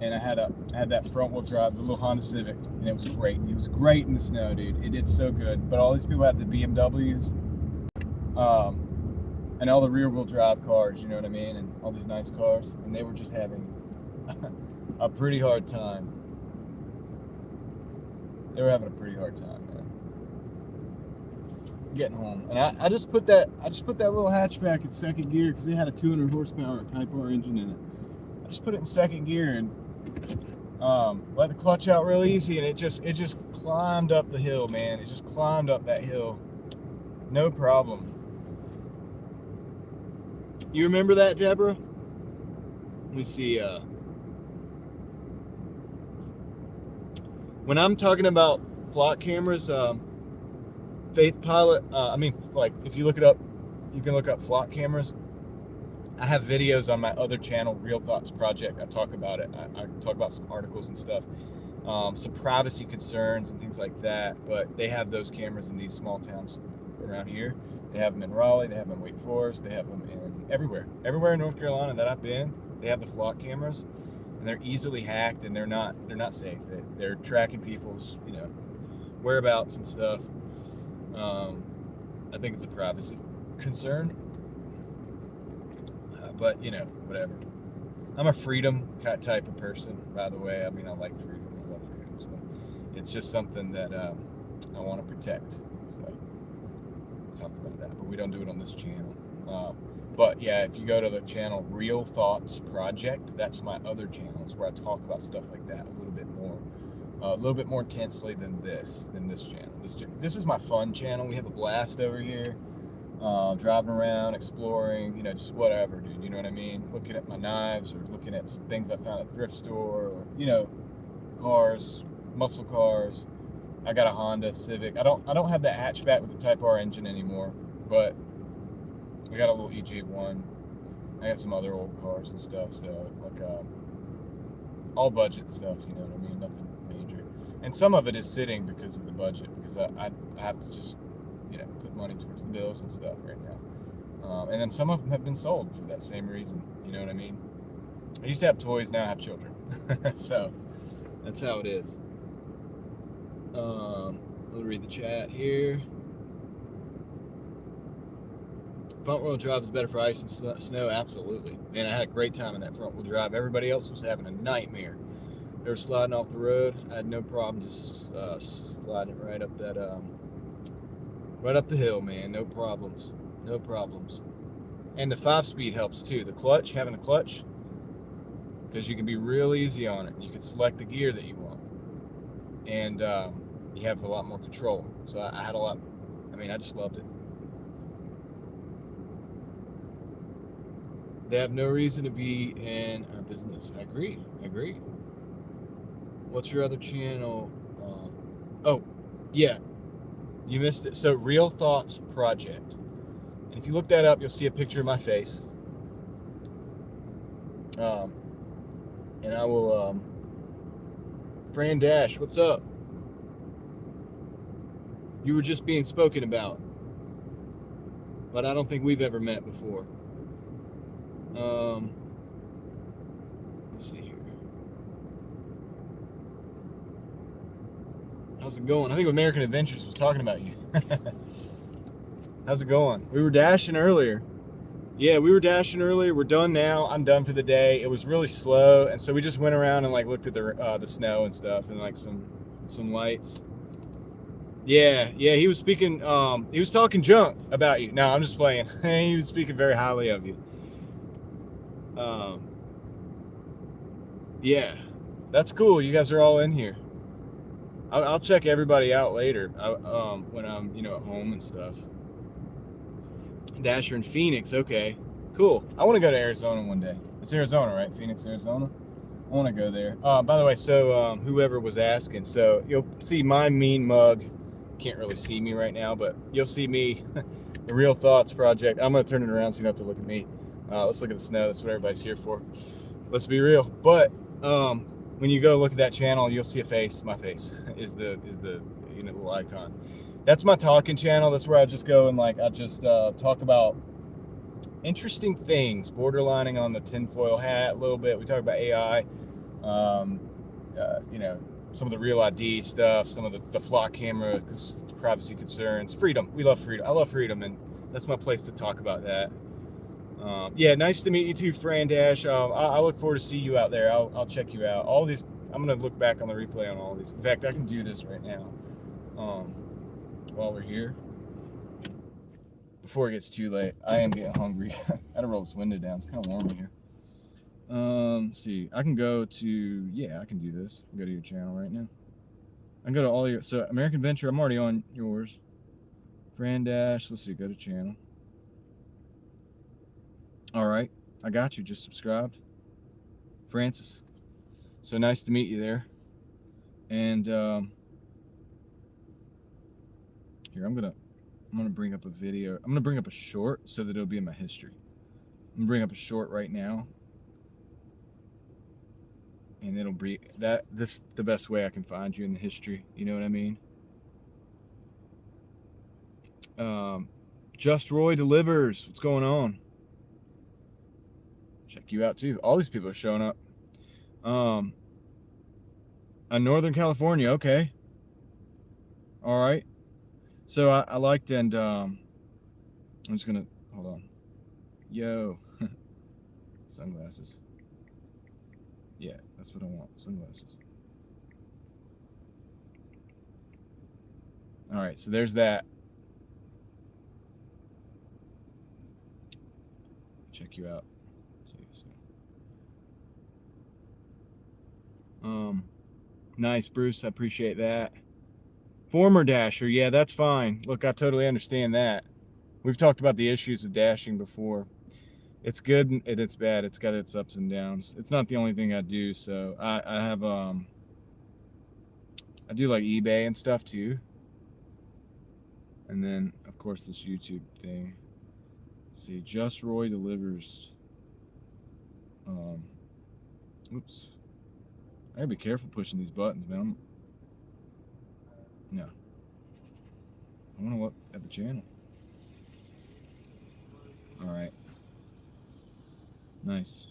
and I had that front wheel drive, the little Honda Civic, and it was great. It was great in the snow, dude. It did so good. But all these people had the BMWs. And all the rear-wheel drive cars, you know what I mean, and all these nice cars, and they were just having a pretty hard time. They were having a pretty hard time, man, getting home. And I just put that little hatchback in second gear because it had a 200 horsepower Type R engine in it. I just put it in second gear and let the clutch out real easy, and it just climbed up the hill, man. It just climbed up that hill, no problem. You remember that, Deborah? Let me see. When I'm talking about flock cameras, Faith Pilot, if you look it up, you can look up flock cameras. I have videos on my other channel, Real Thoughts Project. I talk about it. I talk about some articles and stuff, some privacy concerns and things like that. But they have those cameras in these small towns around here. They have them in Raleigh. They have them in Wake Forest. They have them in everywhere. Everywhere in North Carolina that I've been, they have the flock cameras, and they're easily hacked, and they're not safe. They're tracking people's whereabouts and stuff. I think it's a privacy concern. But whatever. I'm a freedom type of person, by the way. I mean, I like freedom. I love freedom. So it's just something that I want to protect. So talk about that, but we don't do it on this channel. But yeah, if you go to the channel Real Thoughts Project, that's my other channel. It's where I talk about stuff like that a little bit more intensely than this channel. This is my fun channel. We have a blast over here. Driving around, exploring, just whatever, dude. You know what I mean? Looking at my knives, or looking at things I found at the thrift store, or cars, muscle cars. I got a Honda Civic. I don't have that hatchback with the Type R engine anymore, but I got a little EJ1. I got some other old cars and stuff. So like all budget stuff. You know what I mean? Nothing major. And some of it is sitting because of the budget, because I have to just put money towards the bills and stuff right now. And then some of them have been sold for that same reason. You know what I mean? I used to have toys, now I have children. So that's how it is. Let me read the chat here. Front wheel drive is better for ice and snow. Absolutely. Man, I had a great time in that front wheel drive. Everybody else was having a nightmare. They were sliding off the road. I had no problem just sliding right up that right up the hill, man. No problems. No problems. And the 5-speed helps too. The clutch, having a clutch, because you can be real easy on it. You can select the gear that you want. And you have a lot more control. So I had a lot. I mean, I just loved it. They have no reason to be in our business. I agree. What's your other channel? Oh, yeah. You missed it. So, Real Thoughts Project. And if you look that up, you'll see a picture of my face. And I will, Fran Dash, what's up? You were just being spoken about. But I don't think we've ever met before. Let's see here. How's it going? I think American Adventures was talking about you. How's it going? We were dashing earlier. Yeah, we were dashing earlier. We're done now. I'm done for the day. It was really slow, and so we just went around and looked at the snow and stuff, and some lights. Yeah. He was speaking. He was talking junk about you. No, I'm just playing. He was speaking very highly of you. Yeah, that's cool. You guys are all in here. I'll check everybody out later. When I'm at home and stuff. Dasher in Phoenix. Okay, cool. I want to go to Arizona one day. It's Arizona, right? Phoenix, Arizona. I want to go there. By the way, so whoever was asking, so you'll see my mean mug. Can't really see me right now, but you'll see me. The Real Thoughts Project. I'm gonna turn it around so you don't have to look at me. Let's look at the snow. That's what everybody's here for. Let's be real. But when you go look at that channel, you'll see a face. My face is the little icon. That's my talking channel. That's where I just go and I just talk about interesting things, borderlining on the tinfoil hat a little bit. We talk about AI, some of the Real ID stuff, some of the flock camera privacy concerns, freedom. We love freedom. I love freedom, and that's my place to talk about that. Yeah, nice to meet you too, Fran Dash. I look forward to see you out there. I'll check you out. All these, I'm gonna look back on the replay on all these. In fact, I can do this right now. While we're here, before it gets too late. I am getting hungry. I gotta roll this window down. It's kind of warm in here. Let's see. I can go to, I can do this. Go to your channel right now. I can go to all your, so American Venture, I'm already on yours. Fran Dash, let's see, go to channel. All right, I got you, just subscribed. Francis. So nice to meet you there. And here, I'm gonna I'm going to bring up a video. I'm going to bring up a short so that it'll be in my history. I'm going to bring up a short right now. And it'll be that. This is the best way I can find you in the history. You know what I mean? Just Roy delivers. What's going on? Check you out too. All these people are showing up. Northern California. Okay. All right. So I liked, and I'm just gonna hold on. Yo, sunglasses. Yeah, that's what I want. Sunglasses. All right. So there's that. Check you out. Nice, Bruce. I appreciate that. Former dasher. Yeah, that's fine. Look, I totally understand that. We've talked about the issues of dashing before. It's good and it's bad. It's got its ups and downs. It's not the only thing I do. So I have I do like eBay and stuff too. And then of course this YouTube thing. Let's see, Just Roy delivers. Oops. I gotta be careful pushing these buttons, man. No. I want to look at the channel. All right. Nice.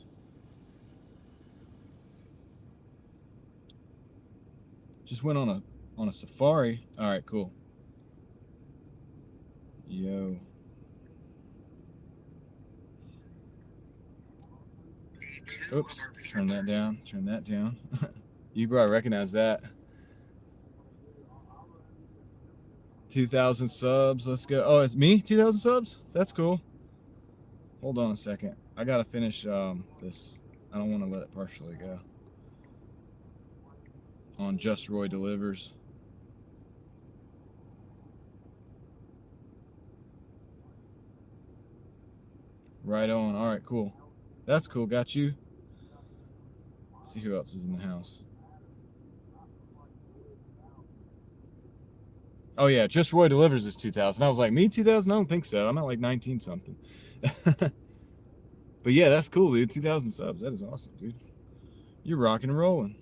Just went on a safari. All right, cool. Yo. Oops. Turn that down. Turn that down. You probably recognize that. 2,000 subs. Let's go. Oh, it's me? 2,000 subs? That's cool. Hold on a second. I gotta finish this. I don't want to let it partially go. On Just Roy delivers. Right on. All right, cool. That's cool. Got you. Let's see who else is in the house. Oh yeah, Just Roy delivers is 2,000. I was like, me 2,000? I don't think so. I'm at like 19 something. But yeah, that's cool, dude. 2,000 subs. That is awesome, dude. You're rocking and rolling.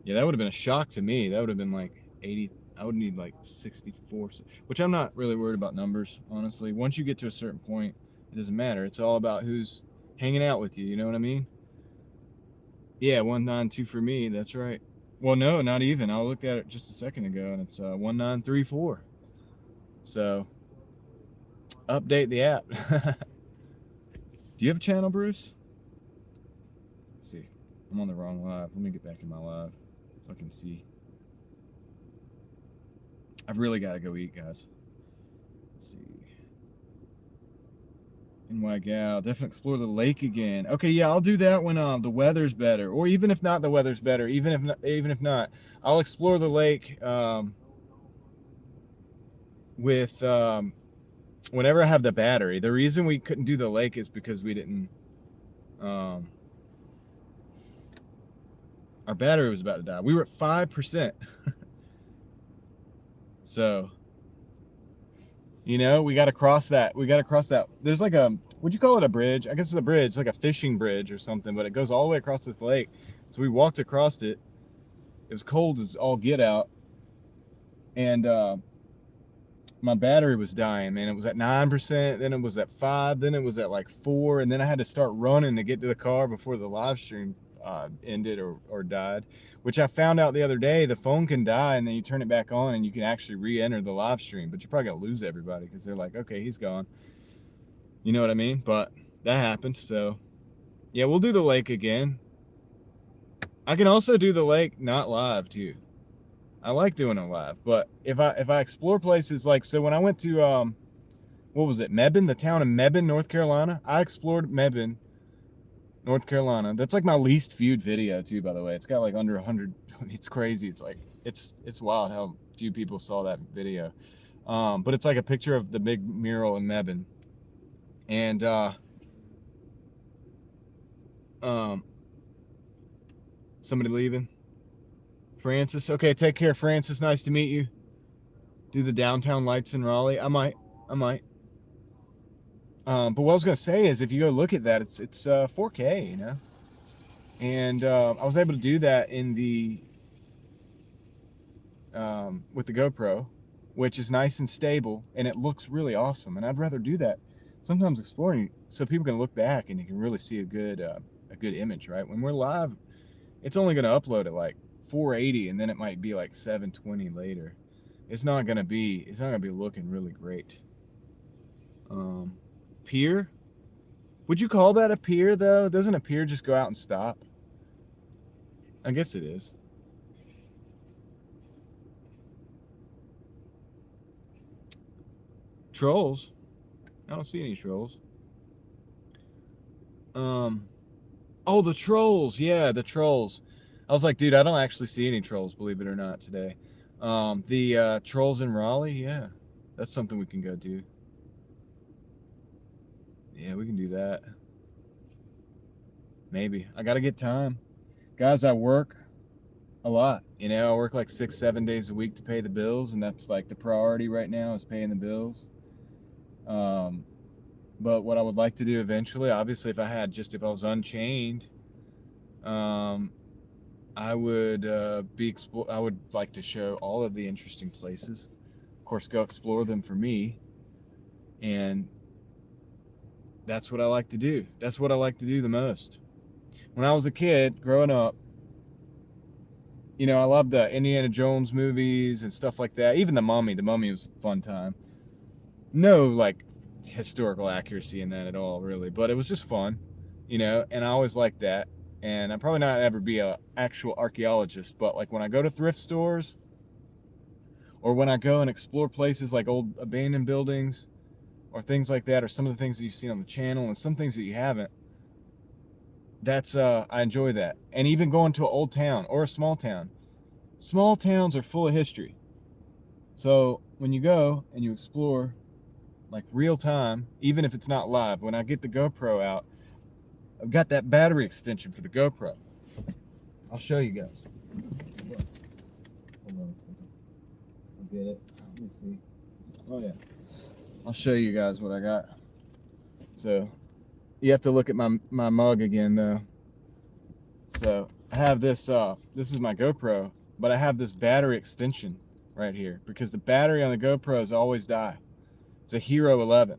Yeah, that would have been a shock to me. That would have been like 80. I would need like 64, which I'm not really worried about numbers, honestly. Once you get to a certain point, it doesn't matter. It's all about who's hanging out with you. You know what I mean? Yeah, 192 for me. That's right. Well, no, not even. I looked at it just a second ago, and it's 1934. So, update the app. Do you have a channel, Bruce? Let's see. I'm on the wrong live. Let me get back in my live so I can see. I've really got to go eat, guys. Let's see. NY Gal, definitely explore the lake again. Okay, yeah, I'll do that when the weather's better, or even if not the weather's better, even if not, I'll explore the lake with whenever I have the battery. The reason we couldn't do the lake is because we didn't. Our battery was about to die. We were at 5%. So, you know, we got to cross that. We got to cross that. There's like a, would you call it a bridge? I guess it's a bridge, like a fishing bridge or something, but it goes all the way across this lake. So we walked across it. It was cold as all get out. And my battery was dying, man. It was at 9%, then it was at 5%, then it was at like 4%, and then I had to start running to get to the car before the live stream ended or died, which I found out the other day. The phone can die and then you turn it back on and you can actually re-enter the live stream, but you're probably gonna lose everybody because they're like, okay, he's gone. You know what I mean? But that happened. So yeah, we'll do the lake again. I can also do the lake not live too. I like doing it live, but if I explore places like, so when I went to what was it, Mebane, the town of Mebane, North Carolina, I explored Mebane, North Carolina. That's like my least viewed video too, by the way. It's got like under 100. It's crazy. It's like it's wild how few people saw that video. But it's like a picture of the big mural in Mebane, and somebody leaving. Francis. Okay, take care, Francis. Nice to meet you. Do the downtown lights in Raleigh. I might. But what I was gonna say is, if you go look at that, it's 4K, you know. And I was able to do that in the with the GoPro, which is nice and stable, and it looks really awesome. And I'd rather do that sometimes exploring, so people can look back and you can really see a good image, right? When we're live, it's only gonna upload at like 480, and then it might be like 720 later. It's not gonna be looking really great. Pier? Would you call that a pier though? Doesn't a pier just go out and stop? I guess it is. Trolls? I don't see any trolls. Oh, the trolls. Yeah, the trolls. I was like, dude, I don't actually see any trolls, believe it or not, today. The trolls in Raleigh, yeah. That's something we can go do. Yeah, we can do that. Maybe. I gotta get time. Guys, I work a lot. You know, I work like 6-7 days a week to pay the bills, and that's like the priority right now, is paying the bills. But what I would like to do eventually, obviously, if I was unchained, I would I would like to show all of the interesting places. Of course, go explore them for me, and that's what I like to do. That's what I like to do the most. When I was a kid growing up, you know, I loved the Indiana Jones movies and stuff like that. Even The Mummy. The Mummy was a fun time. No, like, historical accuracy in that at all, really. But it was just fun, you know, and I always liked that. And I'm probably not ever be an actual archaeologist, but, like, when I go to thrift stores, or when I go and explore places like old abandoned buildings, or things like that, or some of the things that you've seen on the channel, and some things that you haven't, that's I enjoy that. And even going to an old town or a small town. Small towns are full of history. So when you go and you explore, like, real time, even if it's not live, when I get the GoPro out, I've got that battery extension for the GoPro. I'll show you guys. Hold on a second. I'll get it. Let me see. Oh yeah. I'll show you guys what I got. So you have to look at my mug again though. So I have this, this is my GoPro, but I have this battery extension right here because the battery on the GoPros always die. It's a Hero 11.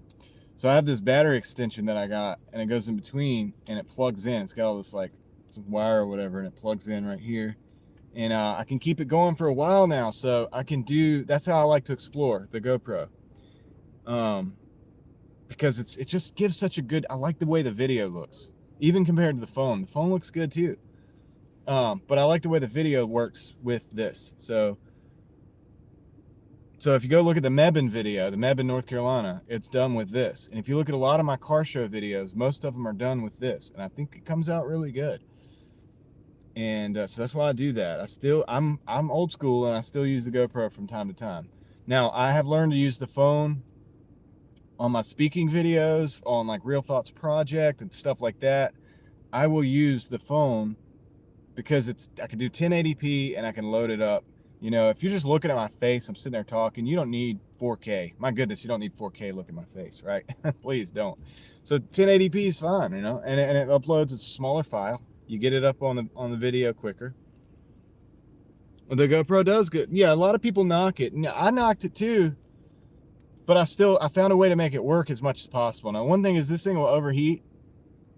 So I have this battery extension that I got, and it goes in between, and it plugs in. It's got all this, like, some wire or whatever, and it plugs in right here. And I can keep it going for a while now, so I can do, that's how I like to explore the GoPro. Because it just gives such a good, I like the way the video looks, even compared to the phone. The phone looks good too. But I like the way the video works with this. So if you go look at the Mebane video, the Mebane, North Carolina, it's done with this. And if you look at a lot of my car show videos, most of them are done with this. And I think it comes out really good. And so that's why I do that. I'm old school, and I still use the GoPro from time to time. Now, I have learned to use the phone on my speaking videos, on like Real Thoughts Project and stuff like that. I will use the phone because I can do 1080p and I can load it up. You know, if you're just looking at my face, I'm sitting there talking, you don't need 4K. My goodness, you don't need 4K look at my face, right? Please don't. So 1080p is fine, you know, and it uploads, it's a smaller file. You get it up on the video quicker. Well, the GoPro does good. Yeah, a lot of people knock it. I knocked it too, but I found a way to make it work as much as possible. Now, one thing is this thing will overheat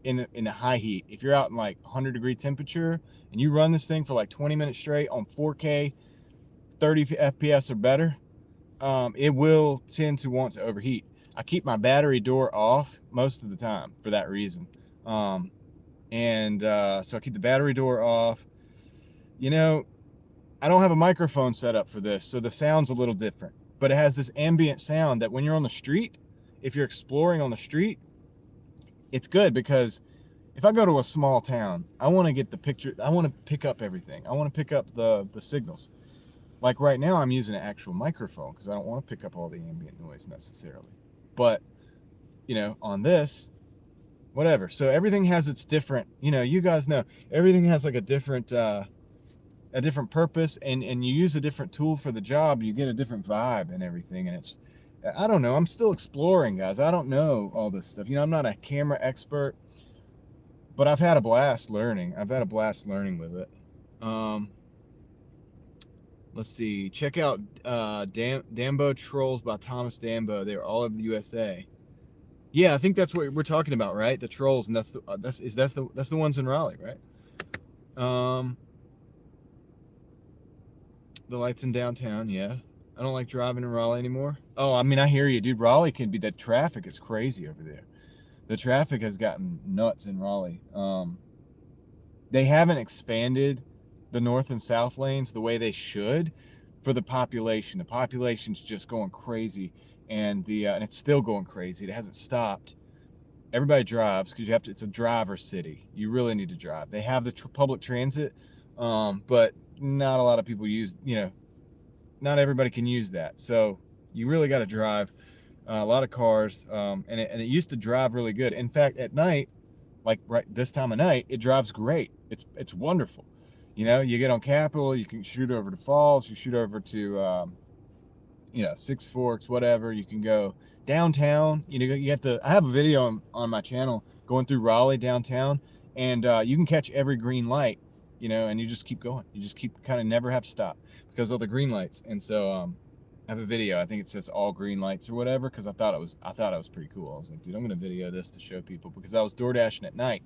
in the high heat. If you're out in like 100-degree temperature and you run this thing for like 20 minutes straight on 4K, 30 FPS or better, it will tend to want to overheat. I keep my battery door off most of the time for that reason. So I keep the battery door off. You know, I don't have a microphone set up for this, so the sound's a little different. But it has this ambient sound that when you're on the street, if you're exploring on the street, it's good because if I go to a small town, I want to get the picture, I want to pick up everything. I want to pick up the signals. Like right now, I'm using an actual microphone because I don't want to pick up all the ambient noise necessarily. But, you know, on this, whatever. So everything has its different, you know, you guys know, everything has like a different a different purpose, and you use a different tool for the job, you get a different vibe and everything. And it's, I don't know, I'm still exploring, guys. I don't know all this stuff. I'm not a camera expert, but I've had a blast learning. With it. Let's see. Check out Dambo Trolls by Thomas Dambo. They're all over the USA. Yeah, I think that's what we're talking about, right? The trolls, and that's the ones in Raleigh, right? The lights in downtown, yeah. I don't like driving in Raleigh anymore. Oh, I mean, I hear you, dude. Raleigh can be, that traffic is crazy over there. The traffic has gotten nuts in Raleigh. They haven't expanded the north and south lanes the way they should for the population. The population's just going crazy, and and it's still going crazy. It hasn't stopped. Everybody drives because it's a driver city. You really need to drive. They have the public transit, but not a lot of people use, not everybody can use that. So you really got to drive. A lot of cars, and it used to drive really good. In fact, at night, like right this time of night, it drives great. It's wonderful. You get on Capitol, you can shoot over to Falls, you shoot over to Six Forks, whatever. You can go downtown. You have to. I have a video on my channel going through Raleigh downtown, and you can catch every green light, and you just keep going. You just keep kind of never have to stop because of the green lights. And so I have a video. I think it says all green lights or whatever, because I thought it was pretty cool. I was like, dude, I'm gonna video this to show people, because I was Doordashing at night,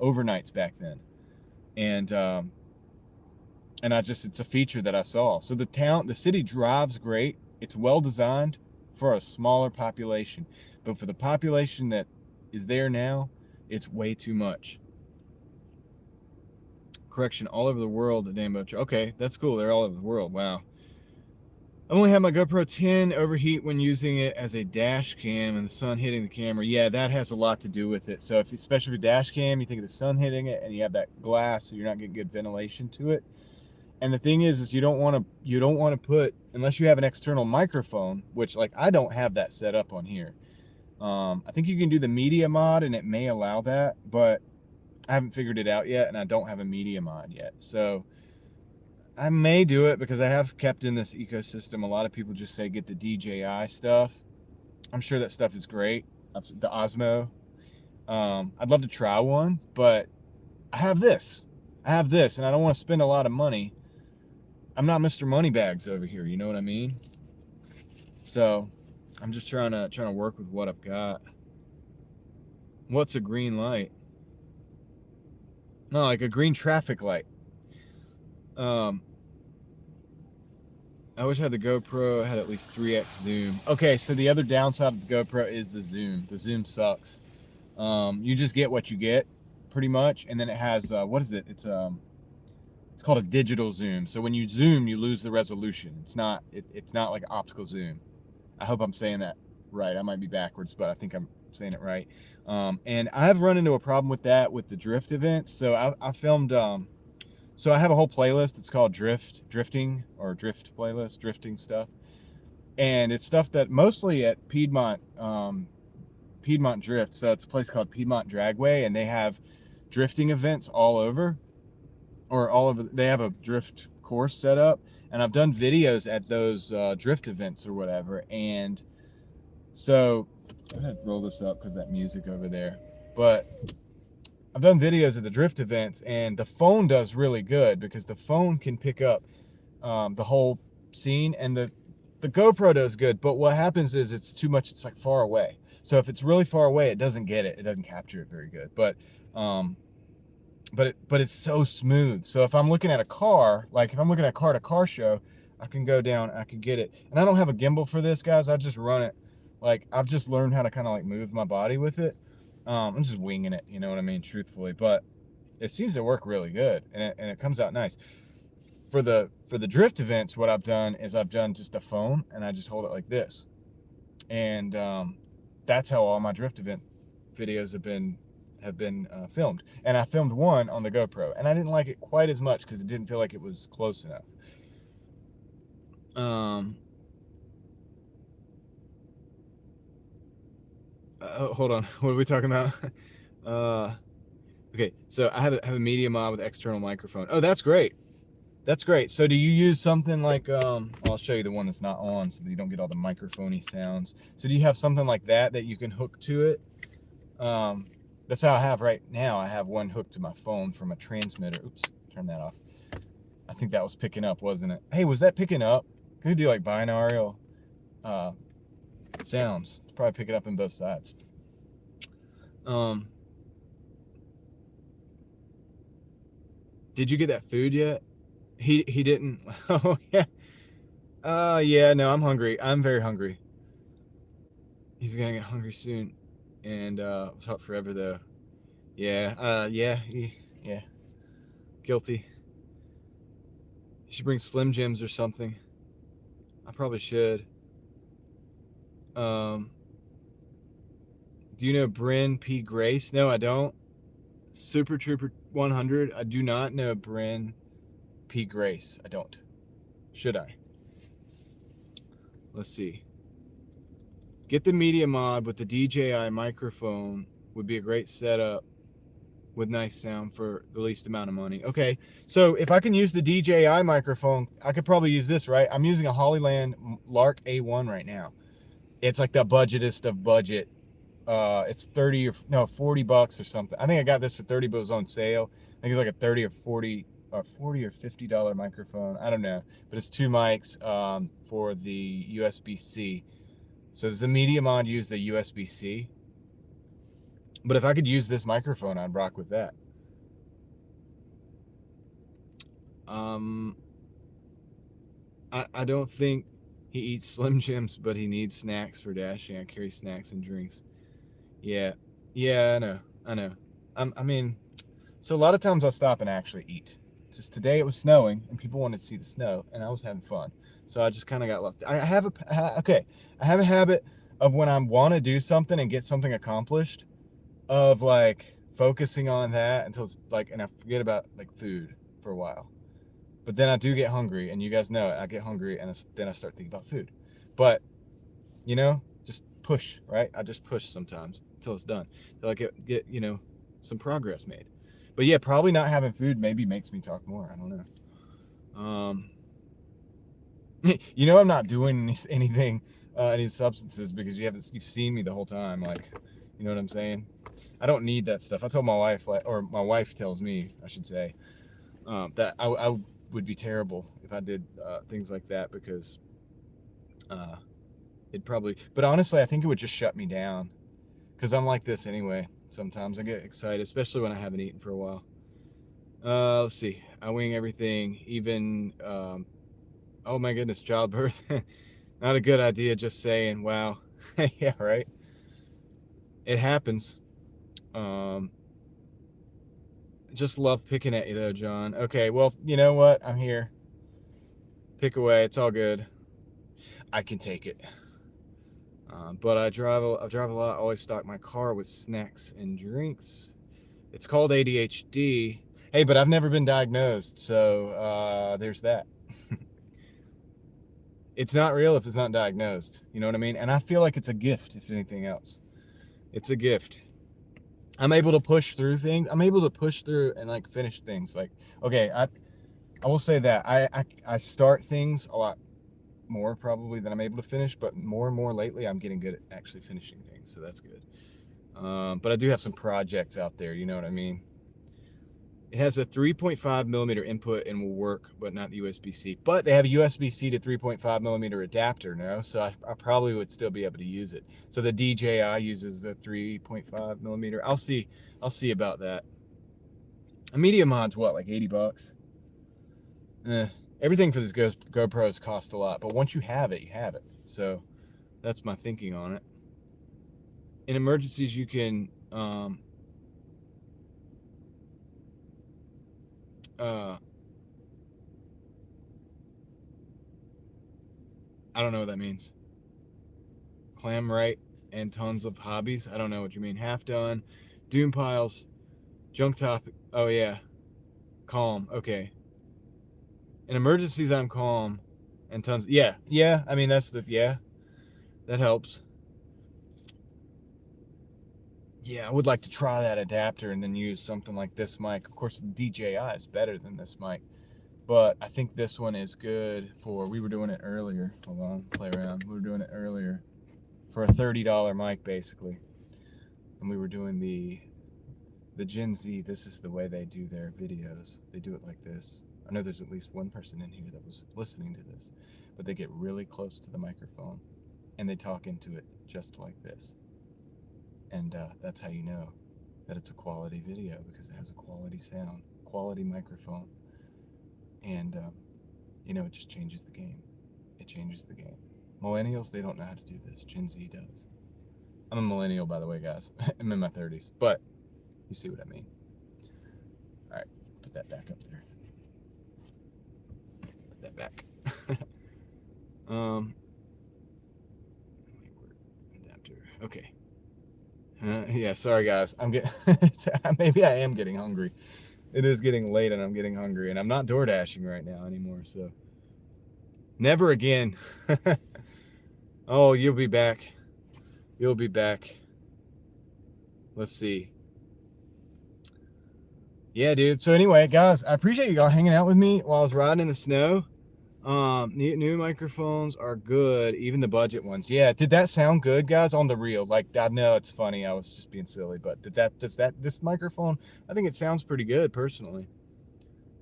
overnights back then, and it's a feature that I saw. So the city drives great. It's well designed for a smaller population, but for the population that is there now, it's way too much. Correction, all over the world, the name of, okay, that's cool. They're all over the world. Wow. I only have my GoPro 10 overheat when using it as a dash cam and the sun hitting the camera. Yeah, that has a lot to do with it. So especially for dash cam, you think of the sun hitting it and you have that glass, so you're not getting good ventilation to it. And the thing is you don't want to put, unless you have an external microphone, which, like, I don't have that set up on here. I think you can do the media mod and it may allow that, but I haven't figured it out yet, and I don't have a media mod yet. So I may do it, because I have kept in this ecosystem. A lot of people just say get the DJI stuff. I'm sure that stuff is great. The Osmo. I'd love to try one, but I have this, and I don't want to spend a lot of money. I'm not Mr. Moneybags over here, you know what I mean? So I'm just trying to work with what I've got. What's a green light? No, like a green traffic light. I wish I had the GoPro had at least 3x zoom. Okay, so the other downside of the GoPro is the zoom. The zoom sucks. You just get what you get, pretty much, and then it has what is it? It's called a digital zoom. So when you zoom, you lose the resolution. It's not like an optical zoom. I hope I'm saying that right. I might be backwards, but I think I'm saying it right. And I have run into a problem with that with the drift events. So I filmed. So I have a whole playlist. It's called drifting playlist, drifting stuff, and it's stuff that mostly at Piedmont Drift. So it's a place called Piedmont Dragway, and they have drifting events all over. They have a drift course set up, and I've done videos at those drift events or whatever. And so I'm gonna roll this up because that music over there. But I've done videos at the drift events, and the phone does really good, because the phone can pick up the whole scene, and the GoPro does good. But what happens is it's too much. It's like far away. So if it's really far away, it doesn't get it. It doesn't capture it very good. But it's so smooth. So if I'm looking at a car, like if I'm looking at a car-to-car show, I can go down, I can get it. And I don't have a gimbal for this, guys. I just run it. Like, I've just learned how to kind of like move my body with it. I'm just winging it, you know what I mean, truthfully. But it seems to work really good, and it comes out nice. For the drift events, what I've done is I've done just a phone, and I just hold it like this. And that's how all my drift event videos have been filmed. And I filmed one on the GoPro, and I didn't like it quite as much because it didn't feel like it was close enough. Hold on, what are we talking about? Okay, so I have a media mod with external microphone. Oh, that's great. That's great. So do you use something like, I'll show you the one that's not on so that you don't get all the microphony sounds. So do you have something like that you can hook to it? That's how I have right now. I have one hooked to my phone from a transmitter. Oops, turn that off. I think that was picking up, wasn't it? Hey, was that picking up? Could you do like binaural sounds? It's probably picking up in both sides. Did you get that food yet? He didn't. Oh yeah. Yeah, no, I'm hungry. I'm very hungry. He's gonna get hungry soon. And we'll talk forever though. Yeah, yeah. Guilty. You should bring Slim Jims or something. I probably should. Do you know Bryn P. Grace? No, I don't. Super Trooper 100. I do not know Bryn P. Grace. I don't. Should I? Let's see. Get the media mod with the DJI microphone would be a great setup with nice sound for the least amount of money. Okay, so if I can use the DJI microphone, I could probably use this, right? I'm using a Hollyland Lark A1 right now. It's like the budgetest of budget. It's 30 or no 40 bucks or something. I think I got this for 30, but it was on sale. I think it's like a 30 or 40 or $50 microphone. I don't know, but it's two mics for the USB-C. So does the media mod use the USB-C? But if I could use this microphone, I'd rock with that. I don't think he eats Slim Jims, but he needs snacks for dashing. I carry snacks and drinks. Yeah, I know. I mean, so a lot of times I'll stop and actually eat. Just today it was snowing and people wanted to see the snow, and I was having fun. So I just kind of got left. I have a habit of when I want to do something and get something accomplished, of like focusing on that until it's like, and I forget about like food for a while. But then I do get hungry, and you guys know it. I get hungry, and then I start thinking about food. But you know, just push, right? I just push sometimes until it's done, till I get some progress made. But yeah, probably not having food maybe makes me talk more. I don't know. I'm not doing anything, any substances, because you've seen me the whole time. Like, you know what I'm saying? I don't need that stuff. I told my wife, or my wife tells me, I should say, that I would be terrible if I did things like that, because it'd probably. But honestly, I think it would just shut me down, because I'm like this anyway. Sometimes I get excited, especially when I haven't eaten for a while. Let's see. I wing everything, even. Oh my goodness, childbirth. Not a good idea. Just saying. Wow. Yeah, right. It happens. Just love picking at you though, John. Okay, well, you know what? I'm here. Pick away. It's all good. I can take it. But I drive a lot. I always stock my car with snacks and drinks. It's called ADHD. Hey, but I've never been diagnosed, so there's that. It's not real if it's not diagnosed. You know what I mean? And I feel like it's a gift, if anything else. It's a gift. I'm able to push through things. I'm able to push through and like finish things. Like, okay, I will say that I start things a lot more probably than I'm able to finish, but more and more lately I'm getting good at actually finishing things, so that's good. But I do have some projects out there, you know what I mean? It has a 3.5 millimeter input and will work, but not the USB-C. But they have a USB-C to 3.5 millimeter adapter now, so I probably would still be able to use it. So the DJI uses the 3.5 millimeter. I'll see about that. A media mod's what, like 80 bucks? Everything for this GoPros cost a lot, but once you have it, you have it. So that's my thinking on it. In emergencies, you can I don't know what that means. Clam right and tons of hobbies. I don't know what you mean. Half done, doom piles, junk topic. Oh yeah, calm. Okay. In emergencies, I'm calm, and tons. Yeah. I mean that helps. Yeah, I would like to try that adapter and then use something like this mic. Of course, the DJI is better than this mic. But I think this one is good for, we were doing it earlier. Hold on, play around. We were doing it earlier for a $30 mic, basically. And we were doing the Gen Z, this is the way they do their videos. They do it like this. I know there's at least one person in here that was listening to this, but they get really close to the microphone and they talk into it just like this. And that's how you know that it's a quality video, because it has a quality sound, quality microphone. And, you know, it just changes the game. It changes the game. Millennials, they don't know how to do this. Gen Z does. I'm a millennial, by the way, guys. I'm in my 30s, but you see what I mean. All right, put that back up there. Put that back. Adapter. Okay. Yeah, sorry guys. I'm getting. Maybe I am getting hungry. It is getting late, and I'm getting hungry, and I'm not Doordashing right now anymore. So, never again. Oh, you'll be back. You'll be back. Let's see. Yeah, dude. So anyway, guys, I appreciate you all hanging out with me while I was riding in the snow. New microphones are good, even the budget ones. Yeah, did that sound good, guys? On the reel, like, I know it's funny. I was just being silly, but this microphone? I think it sounds pretty good, personally.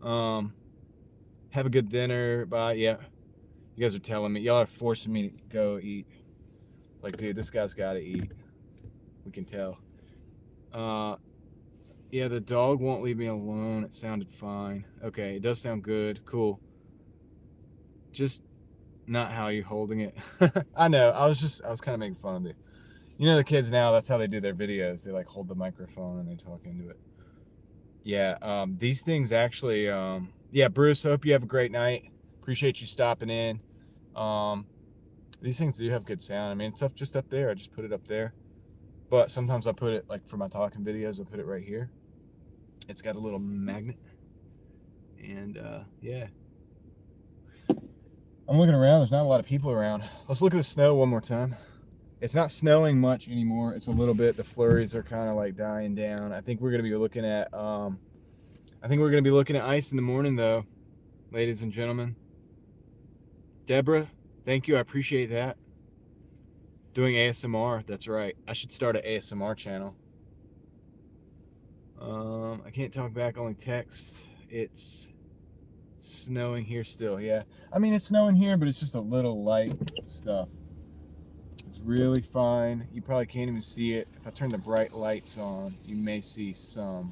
Have a good dinner. Bye. Yeah, you guys are telling me. Y'all are forcing me to go eat. Like, dude, this guy's got to eat. We can tell. Yeah, the dog won't leave me alone. It sounded fine. Okay, it does sound good. Cool. Just not how you're holding it. I know. I was kind of making fun of it. You know, the kids now, that's how they do their videos. They like hold the microphone and they talk into it. Yeah, these things actually, yeah, Bruce, hope you have a great night. Appreciate you stopping in. These things do have good sound. I mean, it's just up there. I just put it up there. But sometimes I put it, like for my talking videos, I put it right here. It's got a little magnet. And, yeah. I'm looking around. There's not a lot of people around. Let's look at the snow one more time. It's not snowing much anymore. It's a little bit. The flurries are kind of like dying down. I think we're going to be looking at, ice in the morning, though, ladies and gentlemen. Deborah, thank you. I appreciate that. Doing ASMR. That's right. I should start an ASMR channel. I can't talk back, only text. It's snowing here still, yeah. I mean, it's snowing here, but it's just a little light stuff. It's really fine. You probably can't even see it. If I turn the bright lights on, you may see some.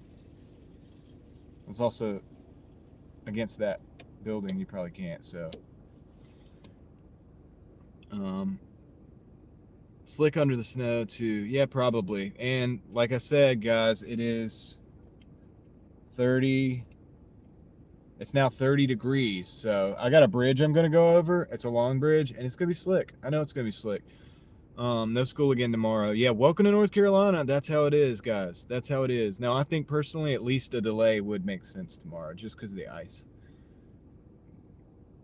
It's also against that building, you probably can't, so. Slick under the snow too. Yeah, probably. And like I said, guys, it is 30. It's now 30 degrees. So I got a bridge I'm going to go over. It's a long bridge and it's going to be slick. I know it's going to be slick. No school again tomorrow. Yeah, welcome to North Carolina. That's how it is, guys. That's how it is. Now, I think personally, at least a delay would make sense tomorrow just because of the ice.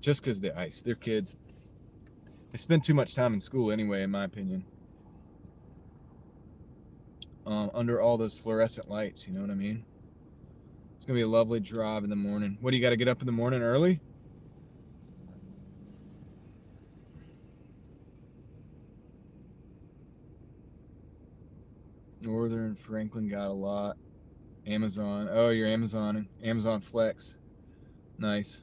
Just because of the ice. They're kids. They spend too much time in school anyway, in my opinion. Under all those fluorescent lights, you know what I mean? It's going to be a lovely drive in the morning. What, do you got to get up in the morning early? Northern Franklin got a lot. Amazon. Oh, you're Amazoning. Amazon Flex. Nice.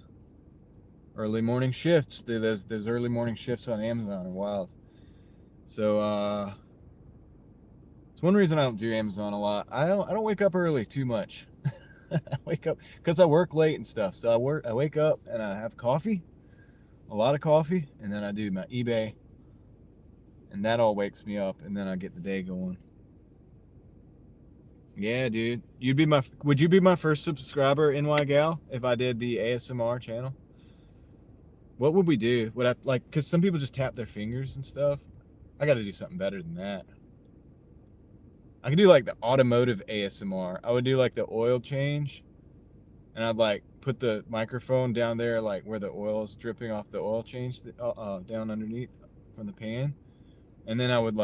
Early morning shifts. Dude, those early morning shifts on Amazon are wild. So, it's one reason I don't do Amazon a lot. I don't wake up early too much. I wake up because I work late and stuff. So I wake up and I have coffee, a lot of coffee, and then I do my eBay, and that all wakes me up, and then I get the day going. Yeah, dude. Would you be my first subscriber, NY Gal, if I did the ASMR channel? What would we do? Would I because some people just tap their fingers and stuff. I got to do something better than that. I could do like the automotive ASMR. I would do like the oil change, and I'd like put the microphone down there, like where the oil is dripping off the oil change down underneath from the pan, and then I would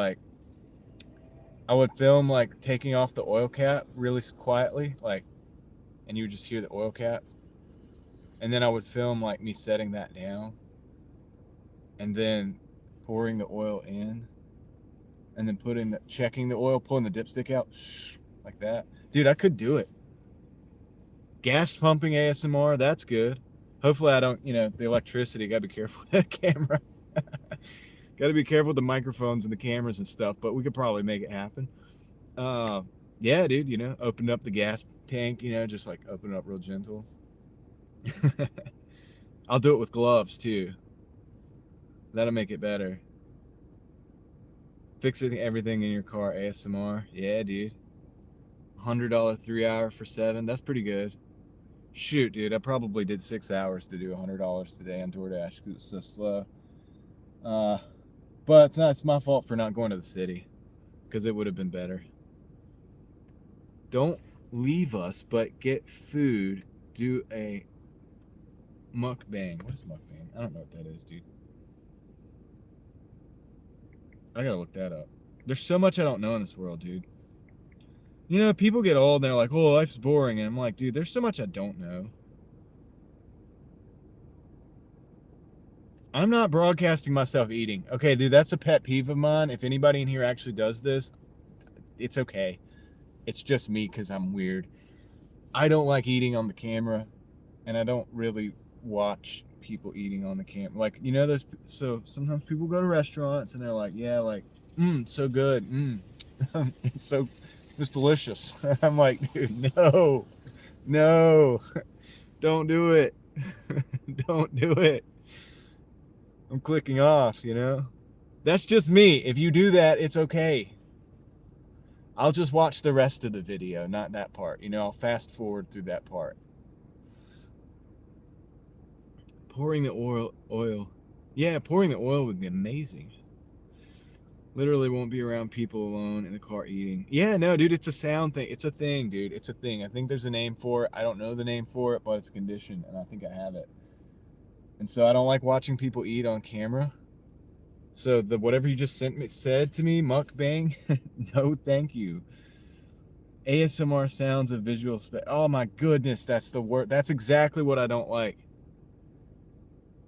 film like taking off the oil cap really quietly, like, and you would just hear the oil cap, And then I would film like me setting that down and then pouring the oil in and then checking the oil, pulling the dipstick out, like that. Dude, I could do it. Gas pumping ASMR, that's good. Hopefully I don't, the electricity, gotta be careful with that camera. Gotta be careful with the microphones and the cameras and stuff, but we could probably make it happen. Yeah, dude, open up the gas tank, just like open it up real gentle. I'll do it with gloves too. That'll make it better. Fixing everything in your car ASMR. Yeah, dude. $100 3 hour for 7. That's pretty good. Shoot, dude. I probably did 6 hours to do $100 today on Doordash because it was so slow. But it's my fault for not going to the city because it would have been better. Don't leave us, but get food. Do a mukbang. What is mukbang? I don't know what that is, dude. I gotta look that up. There's so much I don't know in this world, dude. People get old and they're like, oh, life's boring. And I'm like, dude, there's so much I don't know. I'm not broadcasting myself eating. Okay, dude, that's a pet peeve of mine. If anybody in here actually does this, it's okay. It's just me because I'm weird. I don't like eating on the camera, and I don't really watch people eating on the camera. Like, so sometimes people go to restaurants and they're like, yeah, like, so good. It's delicious. I'm like, dude, no, don't do it. Don't do it. I'm clicking off, That's just me. If you do that, it's okay. I'll just watch the rest of the video, not that part. I'll fast forward through that part. Pouring the oil. Yeah, pouring the oil would be amazing. Literally won't be around people alone in the car eating. Yeah, no, dude, it's a sound thing. It's a thing, dude. It's a thing. I think there's a name for it. I don't know the name for it, but it's a condition, and I think I have it. And so I don't like watching people eat on camera. So whatever you just said to me, mukbang, no thank you. ASMR sounds of visual oh my goodness, that's the word. That's exactly what I don't like.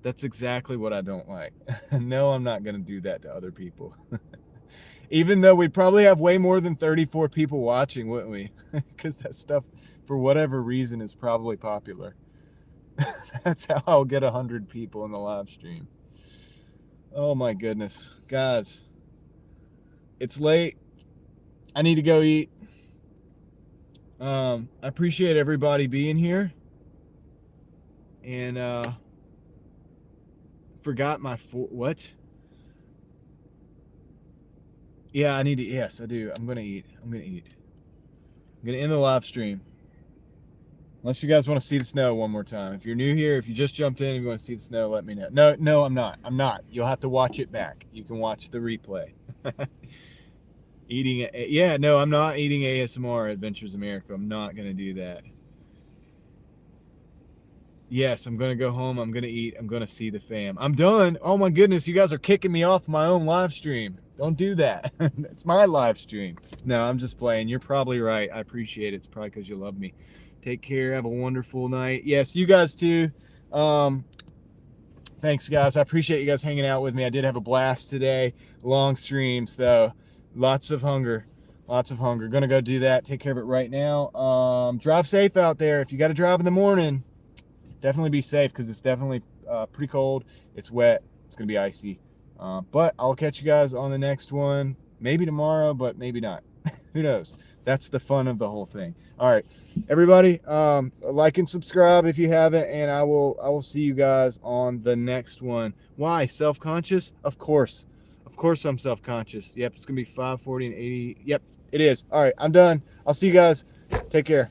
That's exactly what I don't like. No, I'm not going to do that to other people. Even though we'd probably have way more than 34 people watching, wouldn't we? Because that stuff, for whatever reason, is probably popular. That's how I'll get 100 people in the live stream. Oh my goodness. Guys, it's late. I need to go eat. I appreciate everybody being here. And, forgot my what? Yeah, I need to. Yes, I do. I'm gonna eat. I'm gonna end the live stream. Unless you guys want to see the snow one more time. If you're new here, if you just jumped in and you want to see the snow, let me know. No, I'm not. You'll have to watch it back. You can watch the replay. Eating it. Yeah, no, I'm not eating ASMR Adventures America. I'm not gonna do that. Yes, I'm going to go home. I'm going to eat. I'm going to see the fam. I'm done. Oh my goodness, you guys are kicking me off my own live stream. Don't do that. It's my live stream. No, I'm just playing. You're probably right. I appreciate it. It's probably because you love me. Take care. Have a wonderful night. Yes, you guys too. Thanks, guys. I appreciate you guys hanging out with me. I did have a blast today. Long streams, though. Lots of hunger. Gonna go do that. Take care of it right now. Drive safe out there. If you got to drive in the morning, definitely be safe because it's definitely pretty cold. It's wet. It's going to be icy. But I'll catch you guys on the next one. Maybe tomorrow, but maybe not. Who knows? That's the fun of the whole thing. All right, everybody, like and subscribe if you haven't, and I will see you guys on the next one. Why? Self-conscious? Of course. Of course I'm self-conscious. Yep, it's going to be 5:40 and 80. Yep, it is. All right, I'm done. I'll see you guys. Take care.